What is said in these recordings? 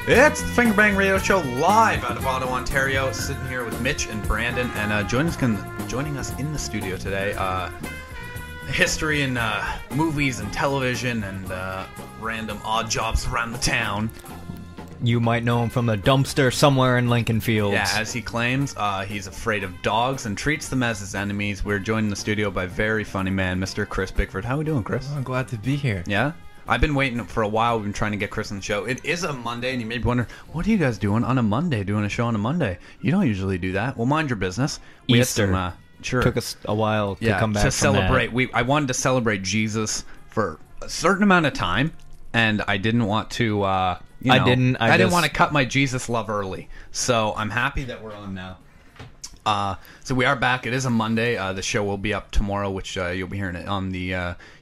It's the Fingerbang Radio Show live out of Ottawa, Ontario. Sitting here with Mitch and Brandon, and joining us in the studio today. History in movies and television and random odd jobs around the town. You might know him from a dumpster somewhere in Lincoln Fields. Yeah, as he claims, he's afraid of dogs and treats them as his enemies. We're joined in the studio by very funny man, Mr. Chris Bickford. How are we doing, Chris? I'm glad to be here. Yeah? I've been waiting for a while. We've been trying to get Chris on the show. It is a Monday, and you may be wondering, what are you guys doing on a Monday, doing a show on a Monday? You don't usually do that. Well, mind your business. We Easter. Had some, sure. Took us a while to come back to from celebrate. that. I wanted to celebrate Jesus for a certain amount of time, and I didn't want to, I didn't want to cut my Jesus love early. So I'm happy that we're on now. So we are back. It is a Monday. The show will be up tomorrow, which you'll be hearing it on the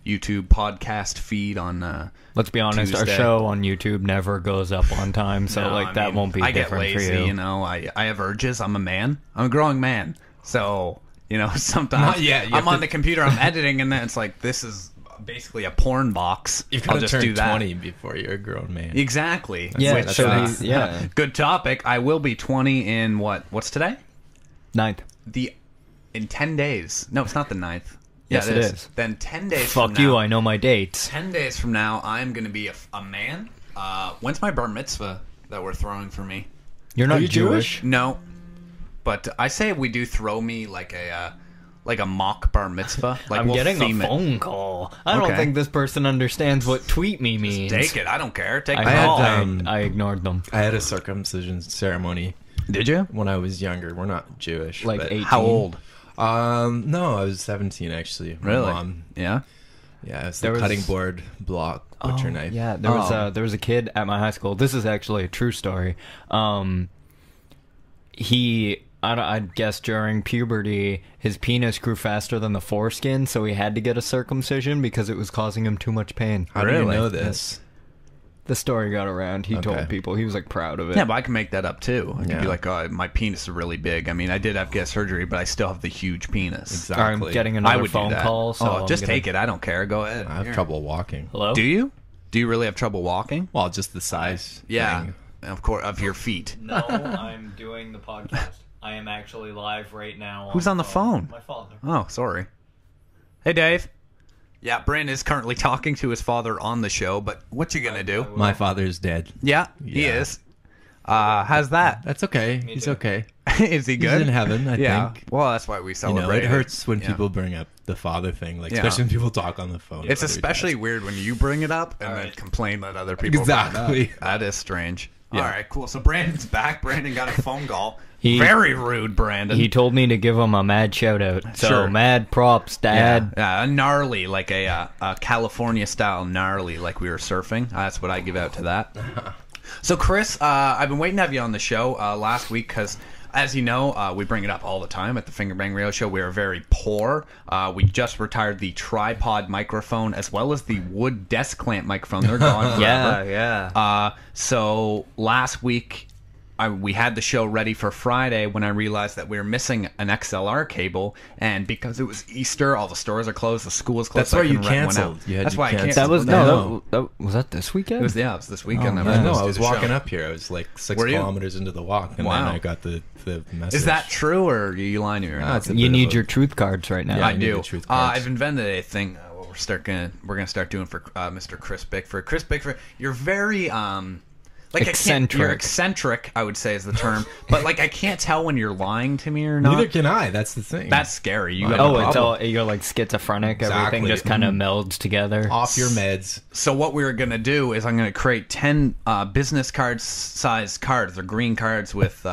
YouTube podcast feed on Let's be honest, Tuesday. Our show on YouTube never goes up on time, so that won't be different I get lazy, for you. You know, I have urges. I'm a man. I'm a growing man. So, sometimes I'm on the computer, I'm editing, and then it's like, this is basically a porn box. You're I'll going to just do turn that. 20 before you're a grown man. Exactly. Yeah, Which, yeah. Good topic. I will be 20 in what's today? 9th. In 10 days. No, it's not the 9th. Yes, it is. Then 10 days from Fuck now. you, I know my dates. 10 days from now, I'm going to be a man. When's my bar mitzvah that we're throwing for me? You're not you Jewish? No. But I say we do throw me like a mock bar mitzvah. Like I'm we'll getting a theme it. phone call. I don't Okay. think this person understands what tweet me means. Take it. I don't care. Take the I, call. I ignored them. I had a circumcision ceremony Did you? when I was younger. We're not Jewish. Like but, 18. How old? No, I was 17 actually. My Really? mom, Yeah. yeah, it's There the was- cutting board block butcher knife. Yeah, there was a kid at my high school. This is actually a true story. I guess during puberty, his penis grew faster than the foreskin, so he had to get a circumcision because it was causing him too much pain. How do you Really? know this? The story got around. He Okay. told people. He was like proud of it. Yeah, but I can make that up too. I can Yeah. be like, oh, my penis is really big. I mean, I did have to get surgery, but I still have the huge penis. Exactly. I'm getting I another would phone do that. call. So I'm just gonna- take it. I don't care. Go ahead. I have Here. trouble walking. Hello? Do you? Do you really have trouble walking? Well, just the size. Yeah, thing. of course, of your feet. No, I'm doing the podcast. I am actually live right now. Who's on the phone? My father. Oh, sorry. Hey, Dave. Yeah, Brandon is currently talking to his father on the show, but what you gonna do? My father's dead. Yeah, he Yeah. is. How's that? That's okay. He's too. okay. Is he good? He's in heaven, I think. Well, that's why we You celebrate. know, it hurts when Yeah. people bring up the father thing, like Yeah. especially when people talk on the phone. It's about their especially dads. weird when you bring it up and then Alright. complain that other people bring it up. Exactly. That is strange. Yeah. All right, cool. So Brandon's back. Brandon got a phone call. He- Very rude, Brandon. He told me to give him a mad shout out. So Sure. mad props, Dad. Yeah, a gnarly, like a California style gnarly, like we were surfing. That's what I give out to that. So Chris, I've been waiting to have you on the show last week because, as you know, we bring it up all the time at the Fingerbang Radio Show. We are very poor. We just retired the tripod microphone as well as the wood desk clamp microphone. They're gone forever. Yeah. So last week, we had the show ready for Friday when I realized that we were missing an XLR cable, and because it was Easter, all the stores are closed, the school is closed. That's so why I you couldn't rent one canceled. out. You had That's to why I cancel. canceled. That was was that this weekend? It was this weekend. Oh, I was I know. supposed I to was do the walking show. up here. I was like 6 Were you? kilometers into the walk, and Wow. then I got the message. Is that true, or are you lying to me right now? it's a You bit need of a- your truth cards right now. Yeah, I need do. the truth cards. I've invented a thing. What we're gonna start doing for Mr. Chris Bickford. Chris Bickford, you're very like Eccentric. You're eccentric, I would say is the term. But like I can't tell when you're lying to me or not. Neither can I. That's the thing. That's scary. You got Oh, a it's problem. all you're like schizophrenic. Exactly. Everything just kind of melds together. off your meds. So what we're gonna do is I'm gonna create 10 business card size cards. They're green cards with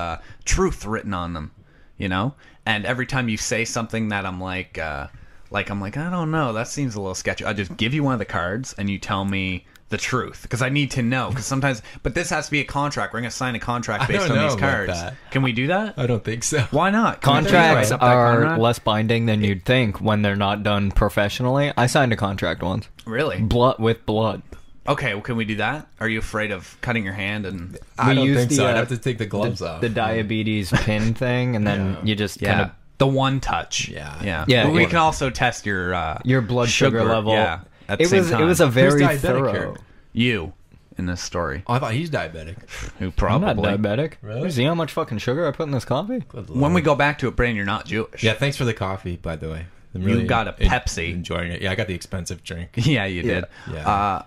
truth written on them, you know. And every time you say something that I'm like I don't know, that seems a little sketchy. I just give you one of the cards and you tell me the truth because I need to know. Because sometimes, but this has to be a contract. We're gonna sign a contract based don't on these know about cards. that. Can we do that? I don't think so. Why not? Can we Contracts write up that are contract? less binding than you'd think when they're not done professionally. I signed a contract once. Really? Blood with blood. Okay, well, can we do that? Are you afraid of cutting your hand? And I We don't use think the, so. I'd uh, have to take the gloves off. The diabetes pin thing, and then you just kind of the one touch. Yeah. yeah. Yeah, But we yeah. can also test your blood sugar level. Yeah, at the it same was time. it was a very diabetic thorough. here? You. in this story? Oh, I thought he's diabetic. Who I'm probably? not diabetic. Really? You see how much fucking sugar I put in this coffee? Good When Lord. we go back to it, Brandon, you're not Jewish. Yeah, thanks for the coffee, by the way. I'm You got a Pepsi. Enjoying it. Yeah, I got the expensive drink. Yeah, you did. Yeah.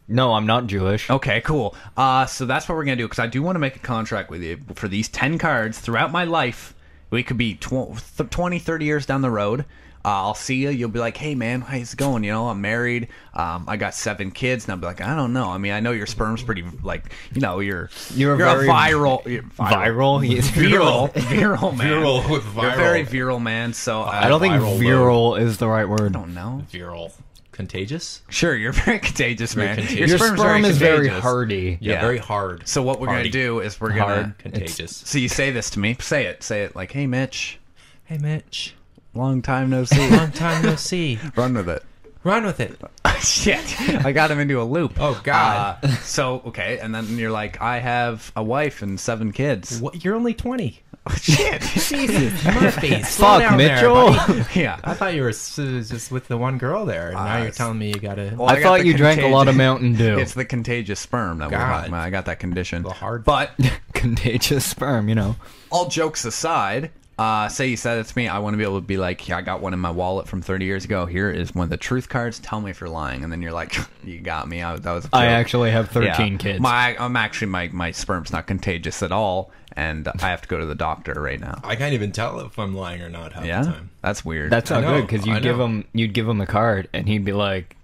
No, I'm not Jewish. Okay, cool. So that's what we're going to do, because I do want to make a contract with you for these 10 cards throughout my life. We could be 20, 30 years down the road. I'll see you. You'll be like, hey, man, how's it going? You know, I'm married. I got 7 kids. And I'll be like, I don't know. I mean, I know your sperm's pretty, like, you know, you're very a viral. Viral? He's Viral, man. Viral with viral. You're very viral, man. So I don't think viral is the right word. I don't know. Viral. Contagious? Sure, you're very contagious, man. contagious. Your sperm's sperm is very contagious. hardy. Yeah, Yeah. very hard. So what we're going to Hardy. do is we're going Hard. to... Contagious. So you say this to me. Say it like, hey, Mitch, Hey, Mitch. long time no see. Long time no see. Run with it. Run with it. Shit, I got him into a loop. Oh, God. So, okay, and then you're like, I have a wife and 7 kids. What? You're only 20. Shit. Jesus, Murphy. Slow Fuck, down there, Mitchell. buddy. Yeah. I thought you were just with the one girl there, and now you're telling me you gotta... Well, I got thought the you drank a lot of contagious- Mountain Dew. It's the contagious sperm that we're God. talking about. I got that condition. The hard- But Contagious sperm, you know. all jokes aside, say you said it to me, I want to be able to be like, yeah, I got one in my wallet from 30 years ago. Here is one of the truth cards. Tell me if you're lying. And then you're like, you got me. That was a joke. I actually have 13 Yeah. kids. My sperm's not contagious at all, and I have to go to the doctor right now. I can't even tell if I'm lying or not half the Yeah, time. that's weird. That's I not know, good because I know. you'd give him the card and he'd be like,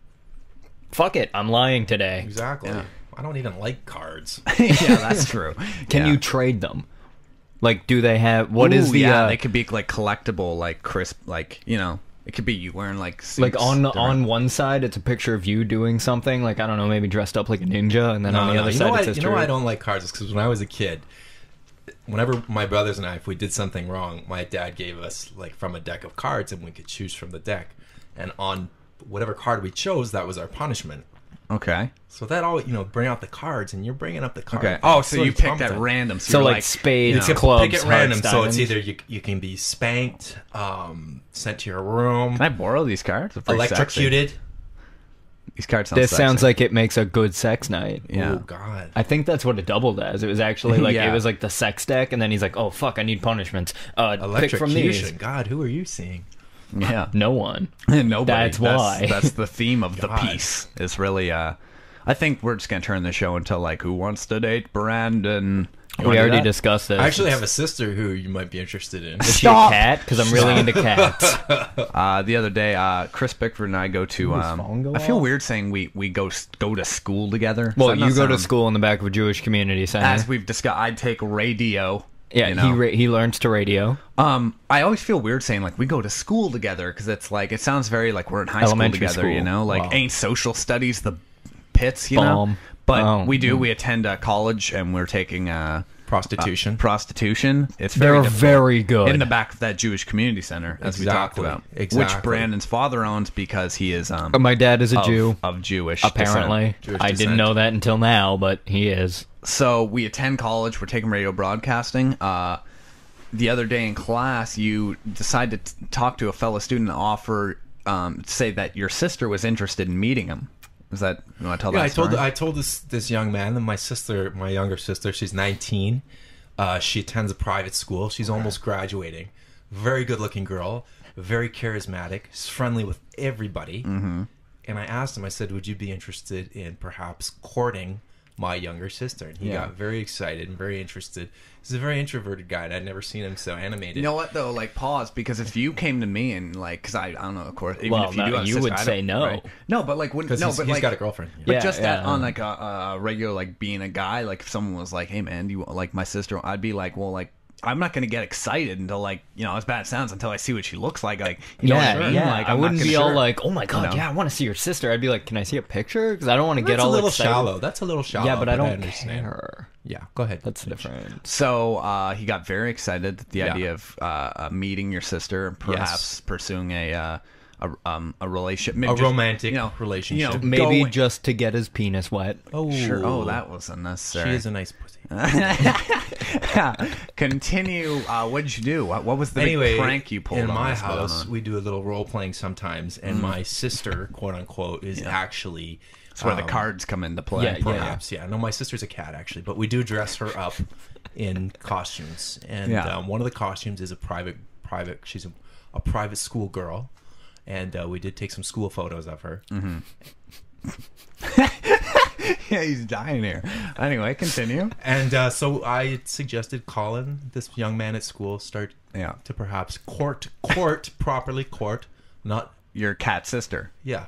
"Fuck it, I'm lying today." Exactly. Yeah. I don't even like cards. yeah, that's true. Can Yeah. you trade them? Like, do they have what is Ooh, the Yeah, they could be like collectible, like crisp, like it could be you wearing like suits. like on different- one side it's a picture of you doing something like I don't know maybe dressed up like a ninja and then on the other you know side why, it says you know why I truth. don't like cards? Is because when I was a kid, whenever my brothers and I, if we did something wrong, my dad gave us like from a deck of cards, and we could choose from the deck, and on whatever card we chose, that was our punishment. Okay. So that all bring out the cards, and you're bringing up the cards. Okay. Oh, so It's you picked at traumatizing. random. So you're like spades, You can clubs, pick it hearts, random, so it's diamonds. either you can be spanked, sent to your room, Can I borrow these cards? They're pretty sexy. electrocuted. These cards sound This sexy. sounds like it makes a good sex night. Yeah. Oh God. I think that's what it doubled as. It was actually like Yeah. it was like the sex deck, and then he's like, "Oh fuck, I need punishments. Pick from these." Electrocution. God, who are you seeing? Yeah. No one. Nobody. That's why. That's the theme of the God. piece. Is really. I think we're just gonna turn the show into like, who wants to date Brandon? You We wanna do already that? discussed this. I actually have a sister who you might be interested in. Is she a cat? Because I'm really into cats. The other day, Chris Bickford and I go to. his phone go I feel off? weird saying we go to school together. Does Well, that you not go to sound- school in the back of a Jewish community center. As we've discussed, I'd take radio. Yeah, you know? he learns to radio. I always feel weird saying like we go to school together because it's like it sounds very like we're in high Elementary school together. You school. know, like Wow. ain't social studies the pits. You know, Bomb. but Oh, we do. We attend college and we're taking Prostitution. prostitution. It's They're very difficult. very good. In the back of that Jewish community center, as we talked Exactly. about, which Exactly. Brandon's father owns because he is My dad is a of, Jew, of Jewish apparently. descent. Jewish I didn't descent. know that until now, but he is. So we attend college. We're taking radio broadcasting. The other day in class, you decide to talk to a fellow student and offer say that your sister was interested in meeting him. Is that you want to tell Yeah, that story? I told this young man that my younger sister, she's 19. She attends a private school. She's almost graduating. Very good looking girl, very charismatic, she's friendly with everybody. Mm-hmm. And I asked him, I said, would you be interested in perhaps courting my younger sister? And he got very excited and very interested. He's a very introverted guy, and I'd never seen him so animated. You know what though? Like pause, because if you came to me and like, because I don't know, of course, even Well, if you do no, have a you sister, would I don't- say no. right? No, but like when Because no, he's, but he's like got a girlfriend. But Yeah, just that yeah. on like a regular like being a guy, like if someone was like, "Hey man, do you like my sister?" I'd be like, "Well, like I'm not gonna get excited until like as bad as it sounds until I see what she looks like." Like you know what I mean? yeah. Like I I'm not wouldn't gonna- be all Sure. like, "Oh my god, No. yeah, I want to see your sister." I'd be like, "Can I see a picture?" Because I don't want to get That's all a little excited. shallow. That's a little shallow. Yeah, but I don't understand. care. Yeah, go ahead. That's different. So he got very excited at the Yeah. idea of meeting your sister and perhaps pursuing a relationship, maybe A just, romantic relationship. Maybe going- just to get his penis wet. Oh, Sure. Oh, that was unnecessary. She is a nice pussy. Continue. What did you do? What was the Anyway, big prank you pulled in on my this house? phenomenon? We do a little role playing sometimes, and my sister, quote unquote, is actually That's where the cards come into play. Yeah, perhaps. Yeah, no, my sister's a cat actually, but we do dress her up in costumes, and one of the costumes is a private. She's a private school girl, and we did take some school photos of her. Yeah, he's dying here. Anyway, continue. And so I suggested Colin, this young man at school, start to perhaps court, not Your cat sister. yeah.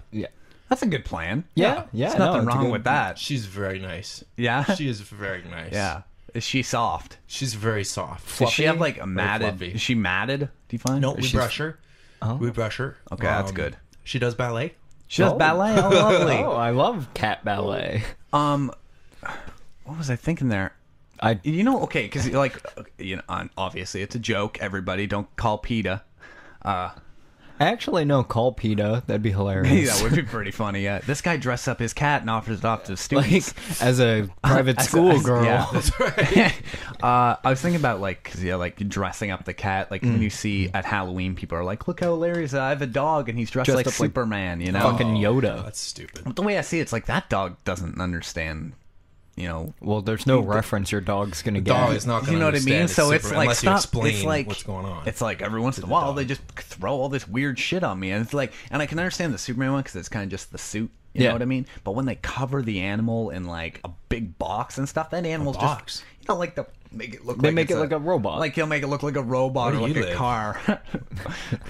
That's a good plan. Yeah. There's no, nothing it's a wrong good- with that. She's very nice. Yeah? She is very nice. Yeah. Is she soft? She's very soft. Does she have like a Very matted? fluffy. Is she matted? Do you find? No, we She's- brush her. Oh. We brush her. Okay, that's good. She does ballet. She does ballet. Oh, lovely. Oh, I love cat ballet. What was I thinking there? Okay, because obviously it's a joke. Everybody don't call PETA. Actually, no, call PETA. That'd be hilarious. That would be pretty funny. Yeah, this guy dressed up his cat and offers it off to students. Like, as a private school girl. Yeah. That's right. I was thinking about like dressing up the cat. Like when you see at Halloween, people are like, "Look how hilarious! I have a dog and he's dressed Dressed like up like Superman." You know, Fucking Yoda. That's stupid. But the way I see it, it's like that dog doesn't understand. Well, there's no reference your dog's gonna get. Dog is not going to You know what I mean? So it's like unless you explain what's going on. It's like every once in a while they just throw all this weird shit on me, and it's like, and I can understand the Superman one because it's kind of just the suit. You know what I mean? But when they cover the animal in like a big box and stuff, that animal's just like make it look. They like make it's it like a robot. Like he'll make it look like a robot or Where do like you a live? car.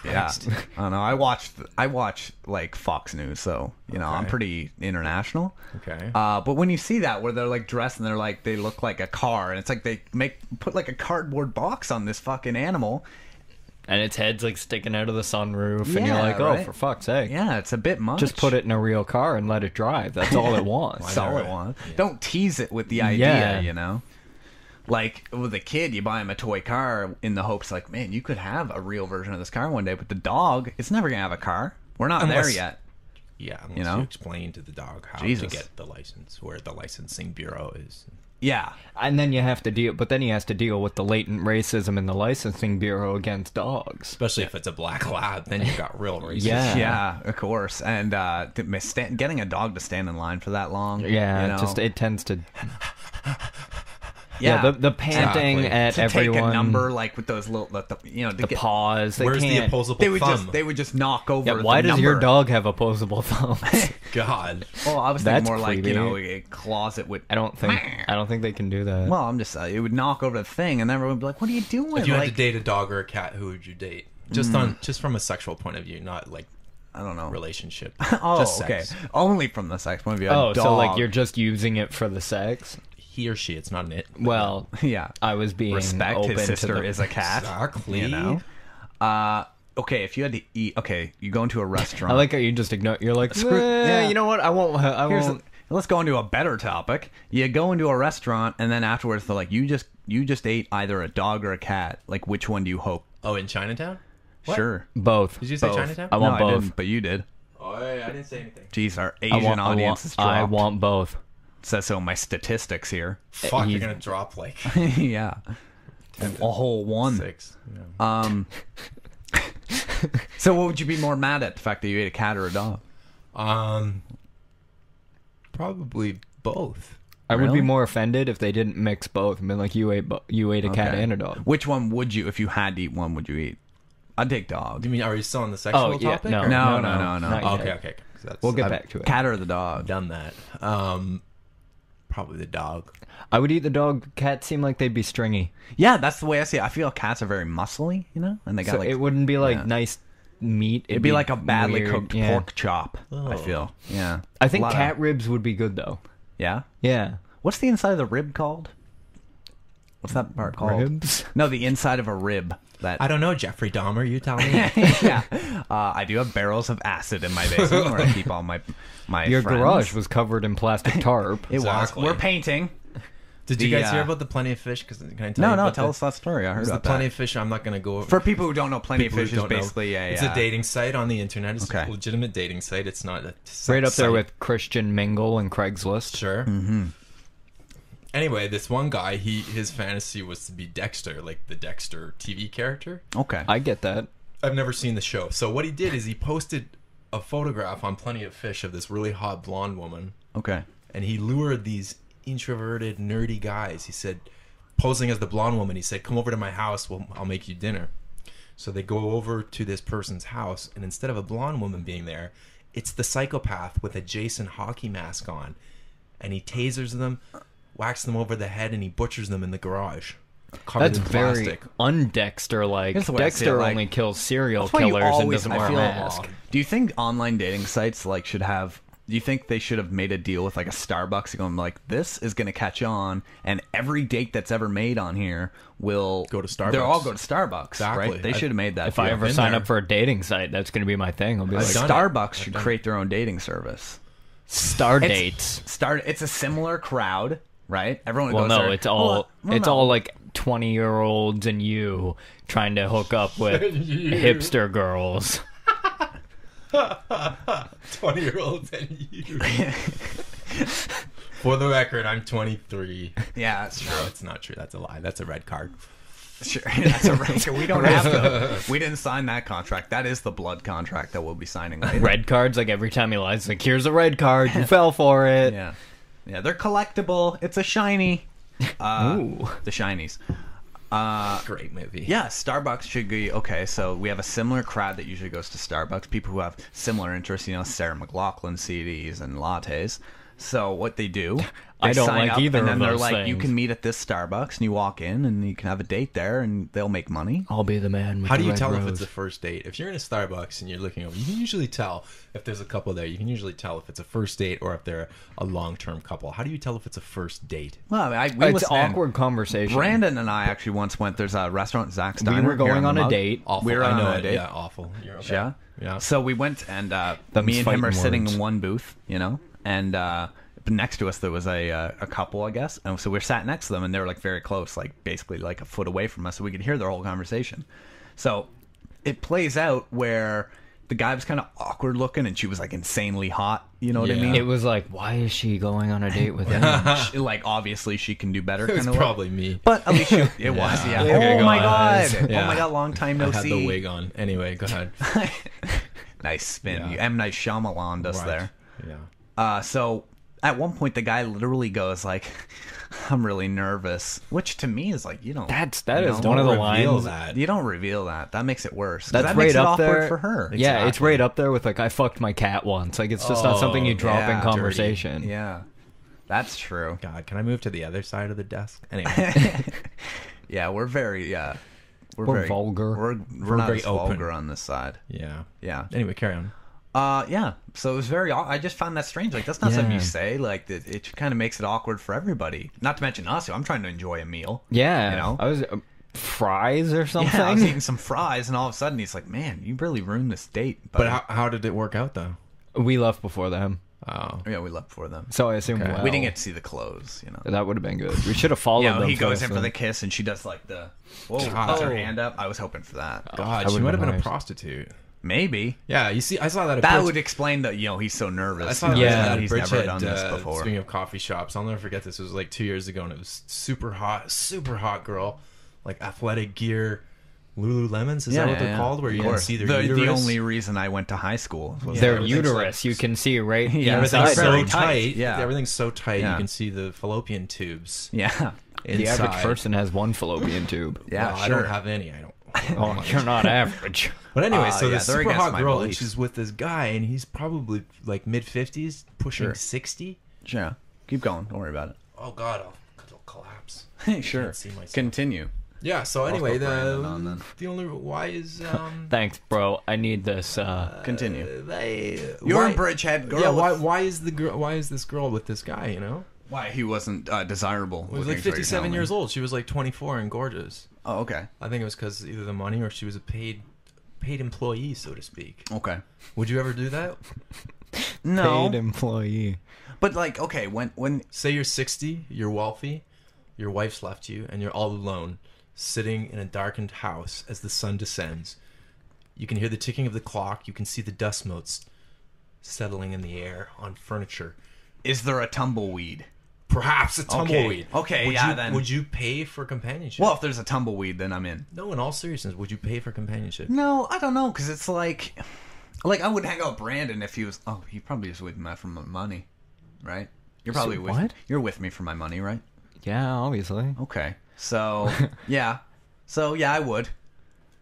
Yeah, I don't know. I watch like Fox News, so I'm pretty international. Okay. But when you see that where they're like dressed and they look like a car, and it's like they put like a cardboard box on this fucking animal. And its head's like sticking out of the sunroof, and you're Yeah, like, oh, right. for fuck's sake. Yeah, it's a bit much. Just put it in a real car and let it drive. That's all it wants. That's all it wants. Don't tease it with the idea, Like with a kid, you buy him a toy car in the hopes, like, man, you could have a real version of this car one day. But the dog, it's never gonna have a car. We're not there yet. Yeah, unless you explain to the dog how Jesus. to get the license, where the licensing bureau is. Yeah, And then you have to deal, but then he has to deal with the latent racism in the licensing bureau against dogs. Especially if it's a black lab, then you've got real racism. Yeah. of course. And getting a dog to stand in line for that long. Yeah, it tends to. Yeah, the panting Exactly. at to everyone. take a number like with those little, to the get, paws. They Where's the can't. opposable they would thumb? just knock over. Yeah, the why does your number. dog have opposable thumbs? God. Well, I was thinking That's more like creepy. a closet with. I don't think they can do that. Well, I'm just it would knock over the thing, and everyone would be like, "What are you doing?" If you had like, to date a dog or a cat, who would you date? Just from a sexual point of view, not like I don't know. relationship. Oh, just okay. sex. Only from the sex point of view. A Oh, so like dog. you're just using it for the sex? He or she, it's not an it. Well, yeah. I was being Respect. open His sister to the... is a cat. Exactly. You know. Okay, if you had to eat, you go into a restaurant. I like how you just ignore. You're like, yeah. you know what? I won't. Let's go into a better topic. You go into a restaurant, and then afterwards they're like, you just ate either a dog or a cat. Like, which one do you hope? Oh, in Chinatown? What? Sure. Both. Did you say Both. Chinatown? I want no, I both. didn't, but you did. Oh, I didn't say anything. Jeez, our Asian audience is dropped. I want both. Says so in my statistics here. Fuck, He's- you're gonna drop like Yeah. A whole one. 6. Yeah. So what would you be more mad at? The fact that you ate a cat or a dog? Probably both. I would Really? be more offended if they didn't mix both. I mean, like you ate a cat Okay. and a dog. Which one would you, if you had to eat one, would you eat? I'd take dog. Do you mean, are you still on the sexual Oh, yeah, topic? no. or- No. not Oh, yet. okay. 'Cause that's- We'll get I've back to it. Cat or the dog? done that. Probably the dog. I would eat the dog. Cats seem like they'd be stringy. Yeah, that's the way I see it. I feel cats are very muscly, and they got So like it wouldn't be like yeah. nice meat. it'd be like a badly weird. cooked Yeah. pork chop. I Oh. feel. Yeah. I think A lot of- cat ribs would be good though. Yeah. Yeah. What's the inside of the rib called? What's that part called? Ribs? No, the inside of a rib. That I don't know, Jeffrey Dahmer. You tell me. yeah. I do have barrels of acid in my basement where I keep all my Your friends. garage was covered in plastic tarp. It Exactly. was. We're painting. Did you The, guys hear about the Plenty of Fish? Because can I tell you? No, about tell the, us that story. I heard It's the about Plenty that. of Fish. I'm not going to go over. For people who don't know, Plenty of people who Fish is don't know, basically it's a dating site on the internet. It's Okay. a legitimate dating site. It's not a sex Right up there site. with Christian Mingle and Craigslist. Sure. Anyway, this one guy, his fantasy was to be Dexter, like the Dexter TV character. Okay. I get that. I've never seen the show. So what he did is he posted a photograph on Plenty of Fish of this really hot blonde woman. Okay. And he lured these introverted, nerdy guys. He said, posing as the blonde woman, he said, come over to my house, I'll make you dinner. So they go over to this person's house, and instead of a blonde woman being there, it's the psychopath with a Jason hockey mask on. And he tasers them, whacks them over the head, and he butchers them in the garage. Covered That's in very plastic. un-Dexter-like. Here's the way I see it, Dexter like- only kills serial That's why you killers and always- doesn't I wear a feel- mask. Do you think online dating sites like should have? Do you think they should have made a deal with like a Starbucks going like, this is going to catch on, and every date that's ever made on here will Go to Starbucks. They'll all go to Starbucks, Exactly. right? They should have made that. If I deal. ever been sign there. up for a dating site, that's going to be my thing. I'll be I've like, done it. Starbucks should create their own dating service. Star It's- dates. It's a similar crowd, right? Everyone Well, goes no, there. it's all Well, it's no. all like 20-year-olds and you trying to hook up with hipster girls. 20-year-olds and you. For the record, I'm 23. Yeah, that's true. No, it's not true. That's a lie. That's a red card. Sure, that's a right. We don't have to. We didn't sign that contract. That is the blood contract that we'll be signing later. Red cards, like every time he lies, it's like, here's a red card, you fell for it. Yeah, yeah. They're collectible. It's a shiny. Ooh. The shinies. Great movie. Yeah, Starbucks should be okay. So we have a similar crowd that usually goes to Starbucks. People who have similar interests. You know, Sarah McLachlan CDs and lattes. So what they do, I don't sign like up, either and then of they're those like, you things. can meet at this Starbucks, and you walk in, and you can have a date there, and they'll make money. I'll be the man with How the do you red tell if rose. it's a first date? If you're in a Starbucks and you're looking over, you can usually tell if there's a couple there. You can usually tell if it's a first date or if they're a long-term couple. How do you tell if it's a first date? Well, we It's listened in. awkward conversation. Brandon and I actually once went. There's a restaurant, Zach's We Diner. were going here on the a Mug. date. Awful. We were I on know a it. date. Yeah, awful. You're okay. Yeah. Yeah. So we went, and Them's me and him are fighting sitting words. in one booth, you know, and next to us there was a couple, I guess, and so we sat next to them, and they were like very close, like basically like a foot away from us, so we could hear their whole conversation. So it plays out where the guy was kind of awkward looking, and she was like insanely hot. You know what I Yeah. mean? It was like, why is she going on a date with him? Like obviously she can do better. It was kind of probably me. But at least she, it was. Yeah. There you Oh my go. god. Yeah. Oh my god. Long time no I had see. the wig on. Anyway, go ahead. Nice spin. Yeah. You M Night Shyamalan us Right. there. Yeah. So at one point the guy literally goes like, "I'm really nervous," which to me is like, That you is know, one of the Don't reveal lines. that. You don't reveal that. That makes it worse. 'Cause That's that right makes it up awkward there for her. Yeah, it's Exactly. right up there with like, I fucked my cat once. Like, it's just not something you drop yeah, in dirty. conversation. Yeah, that's true. God, can I move to the other side of the desk? Anyway. Yeah, we're very we're We're very vulgar. We're We're not very as open. vulgar on this side. Yeah. Yeah. Anyway, carry on. Yeah. So it was very. I just found that strange. Like that's not something you Yeah. say. Like it kind of makes it awkward for everybody. Not to mention us. Who I'm trying to enjoy a meal. Yeah, You know? I was fries or something. Yeah, I was eating some fries, and all of a sudden he's like, "Man, you really ruined this date." But how did it work out, though? We left before them, Oh. yeah, we left for them. so I assume Okay. well. We didn't get to see the clothes. You know. That would have been good. We should have followed Yeah, them. he goes in first, for the then. kiss, and she does like the whoa, God. puts her Oh. hand up. I was hoping for that. God, I she wouldn't might have been a mind. prostitute. Maybe Yeah, you see, I saw that at that Bridge- would explain that he's so nervous. I saw that Yeah. at he's never Bridgehead, done this before. Speaking of coffee shops, I'll never forget this. It was like 2 years ago, and it was super hot girl, like athletic gear, Lululemons. Is that what they're called? Where you can see their the uterus? only reason I went to high school was Their everything's uterus, you can see right Yeah, inside. Everything's very so tight. tight. Yeah. Everything's so tight. Yeah. You can see the fallopian tubes. yeah, The Inside. average person has one fallopian tube. yeah, Well, I sure. don't have any. I don't. Oh, you're not average. But anyway, so yeah, this they're super against hot my girl, and beliefs. she's with this guy, and he's probably like mid-50s, pushing Sure. 60. Yeah, keep going. Don't worry about Oh God, I'll collapse. it. Sure. Can't see myself. Continue. Yeah. So anyway, throw Brandon on then. the only why is Thanks, bro. I need this. Continue. You're You're a Bridgehead girl. Yeah. Why is the girl? Why is this girl with this guy? You know, Why he wasn't desirable? he was like 57 years old. She was like 24 and gorgeous. Oh, okay. I think it was because either the money or she was a paid employee, so to speak. Okay. Would you ever do that? No, Paid employee. but like, okay, when Say you're 60, you're wealthy, your wife's left you, and you're all alone, sitting in a darkened house as the sun descends. You can hear the ticking of the clock. You can see the dust motes settling in the air on furniture. is there a tumbleweed? Perhaps a tumbleweed. Okay, would yeah, you, then. Would you pay for companionship? Well, if there's a tumbleweed, then I'm in. No, in all seriousness, would you pay for companionship? No, I don't know, because it's like I would hang out with Brandon if he was. Oh, he probably is with me for my money, right? You're probably with. what? You're with me for my money, right? Yeah, obviously. Okay, so yeah, I would,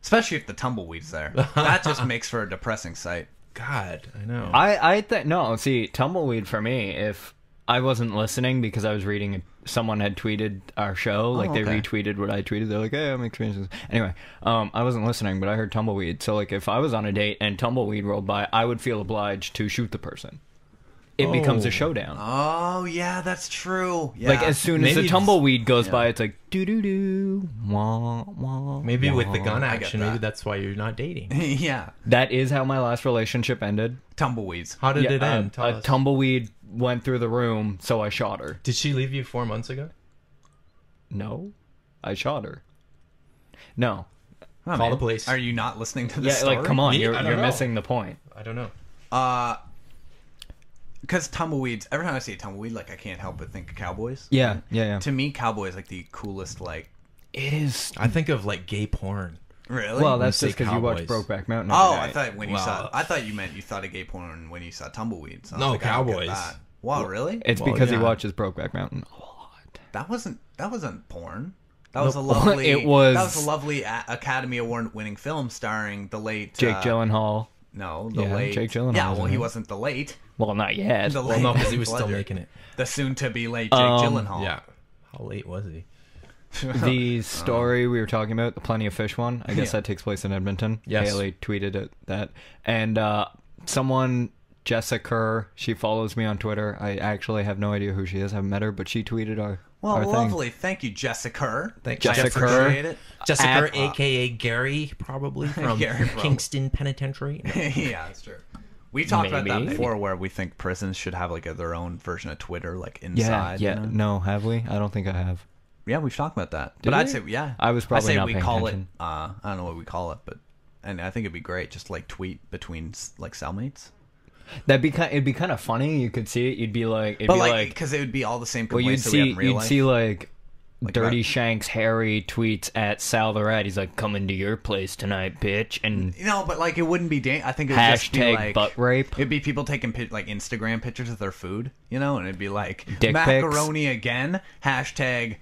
especially if the tumbleweed's there. That just makes for a depressing sight. God, I know. I think no. See, tumbleweed for me. If I wasn't listening because I was reading, someone had tweeted our show. Like they okay. retweeted what I tweeted. They're like, "Hey, I'm experiencing this." Anyway, I wasn't listening, but I heard tumbleweed. So like, if I was on a date and tumbleweed rolled by, I would feel obliged to shoot the person. It becomes a showdown. Oh yeah, that's true. Yeah. Like as soon as Maybe the tumbleweed goes by, it's like doo doo doo, wah wah. Maybe with the gun I action, get that. maybe that's why you're not dating. yeah, That is how my last relationship ended. tumbleweeds. How did it Yeah, end? Tell a us. tumbleweed went through the room, so I shot her. Did she leave you 4 months ago? No, I shot her. No, Oh, Call man. the police. Are you not listening to the yeah, story? like come on, Me? you're I don't know. missing the point. I don't know. Because tumbleweeds. Every time I see a tumbleweed, like I can't help but think of cowboys. Yeah, yeah, yeah. To me, cowboy is like the coolest. Like It is. I think of like gay porn. really. Well, that's you just say because you watched cowboys. Brokeback Mountain. Oh, every I night. thought when you Well, saw. I thought you meant you thought of gay porn when you saw tumbleweeds. I was No, like, I don't get cowboys. that. Wow, really? It's Well, because he yeah. watches Brokeback Mountain a lot. That wasn't porn. That was a Nope. lovely. It was- That was a lovely Academy Award winning film starring the late Jake Gyllenhaal. No, the Yeah, late Jake Gyllenhaal Yeah, was well, in he it. wasn't the late. Well, not yet. The Well, late no, because he was Ledger. still making it. The soon-to-be late Jake Gyllenhaal. Yeah. How late was he? The story we were talking about, the Plenty of Fish one, I guess Yeah. that takes place in Edmonton. Yes. Haley tweeted it, that. And someone, Jessica Kerr, she follows me on Twitter. I actually have no idea who she is. I haven't met her, but she tweeted our Well, thing. lovely. Thank you, Jessica. Thank Jessica Jessica Kerr. Appreciate it. Jessica, At- a.k.a. Gary, probably from Gary, bro. Kingston Penitentiary. No. Yeah, that's true. We talked about that Maybe. before, where we think prisons should have like their own version of Twitter, like Yeah, inside. yeah. You know? No, have we? I don't think I have. Yeah, we've talked about that. Did but I'd we? say, yeah, I was probably I say not we paying call attention. it. I don't know what we call it, but and I think it'd be great, just like tweet between like cellmates. It'd be kind of funny. You could see it. You'd be like, it'd But be like, because it would be all the same well, you'd complaints that we have see, in real you'd life. see like Dirty about- Shanks Harry tweets at Sal the Rat. He's like, "Coming to your place tonight, bitch," and You know, but like it wouldn't be. I think it would just be hashtag like butt rape. It'd be people taking like Instagram pictures of their food, you know, and it'd be like Dick macaroni again. Hashtag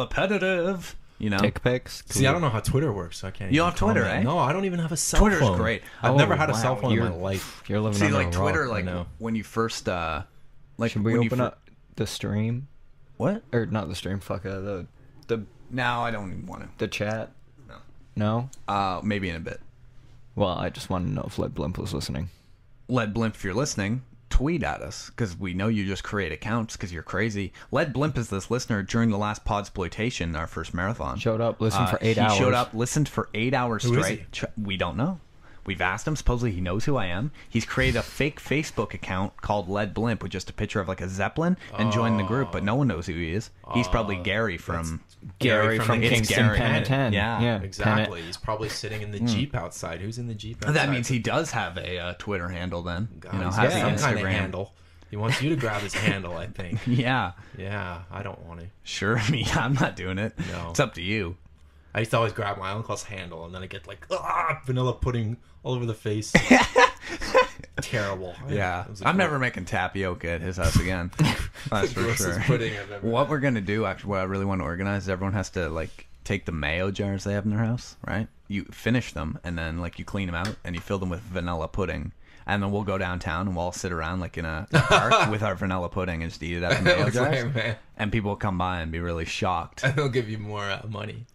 repetitive. You know, Dick pics. See, I don't know how Twitter works, so I can't. You even have Twitter, comment. eh? No, I don't even have a cell Twitter's phone. great. I've Oh, never had a wow, cell phone in my you're- life. You're living See, under like a Twitter, rock. like know. when you first, like Should we when you open up the stream what? or not the stream? Fuck the No, I don't even want the chat. No. No. to. Maybe in a bit. Well, I just want to know if Led Blimp was listening. Lead Blimp, if you're listening, tweet at us because we know you just create accounts because you're crazy. Lead Blimp is this listener during the last Podsploitation, our first marathon. Showed up, listened for 8 hours. He showed up, listened for 8 hours Who is straight. We don't know. We've asked him. Supposedly he knows who I am. He's created a fake Facebook account called Lead Blimp with just a picture of like a Zeppelin and joined the group, but no one knows who he is. He's probably Gary from Gary from the Kingston Gary. Penn. Yeah, Exactly. He's probably sitting in the Jeep outside. Who's in the Jeep outside? That means he does have a Twitter handle then. God, You know, he's has got an some kind of Instagram. handle. He wants you to grab his handle, I think. Yeah, Yeah, I don't want to. sure. Me, I'm not doing it. No. It's up to you. I used to always grab my uncle's handle, and then I get like vanilla pudding all over the face. Terrible. Yeah, It was a I'm great- never making tapioca at his house again. That's for grossest sure. pudding I've ever. What we're gonna do, actually, what I really want to organize is everyone has to like take the mayo jars they have in their house, right? You finish them and then like you clean them out and you fill them with vanilla pudding, and then we'll go downtown and we'll all sit around like in a park with our vanilla pudding and just eat it out of the mayo That's jars. right, man. And people will come by and be really shocked. And they'll give you more money.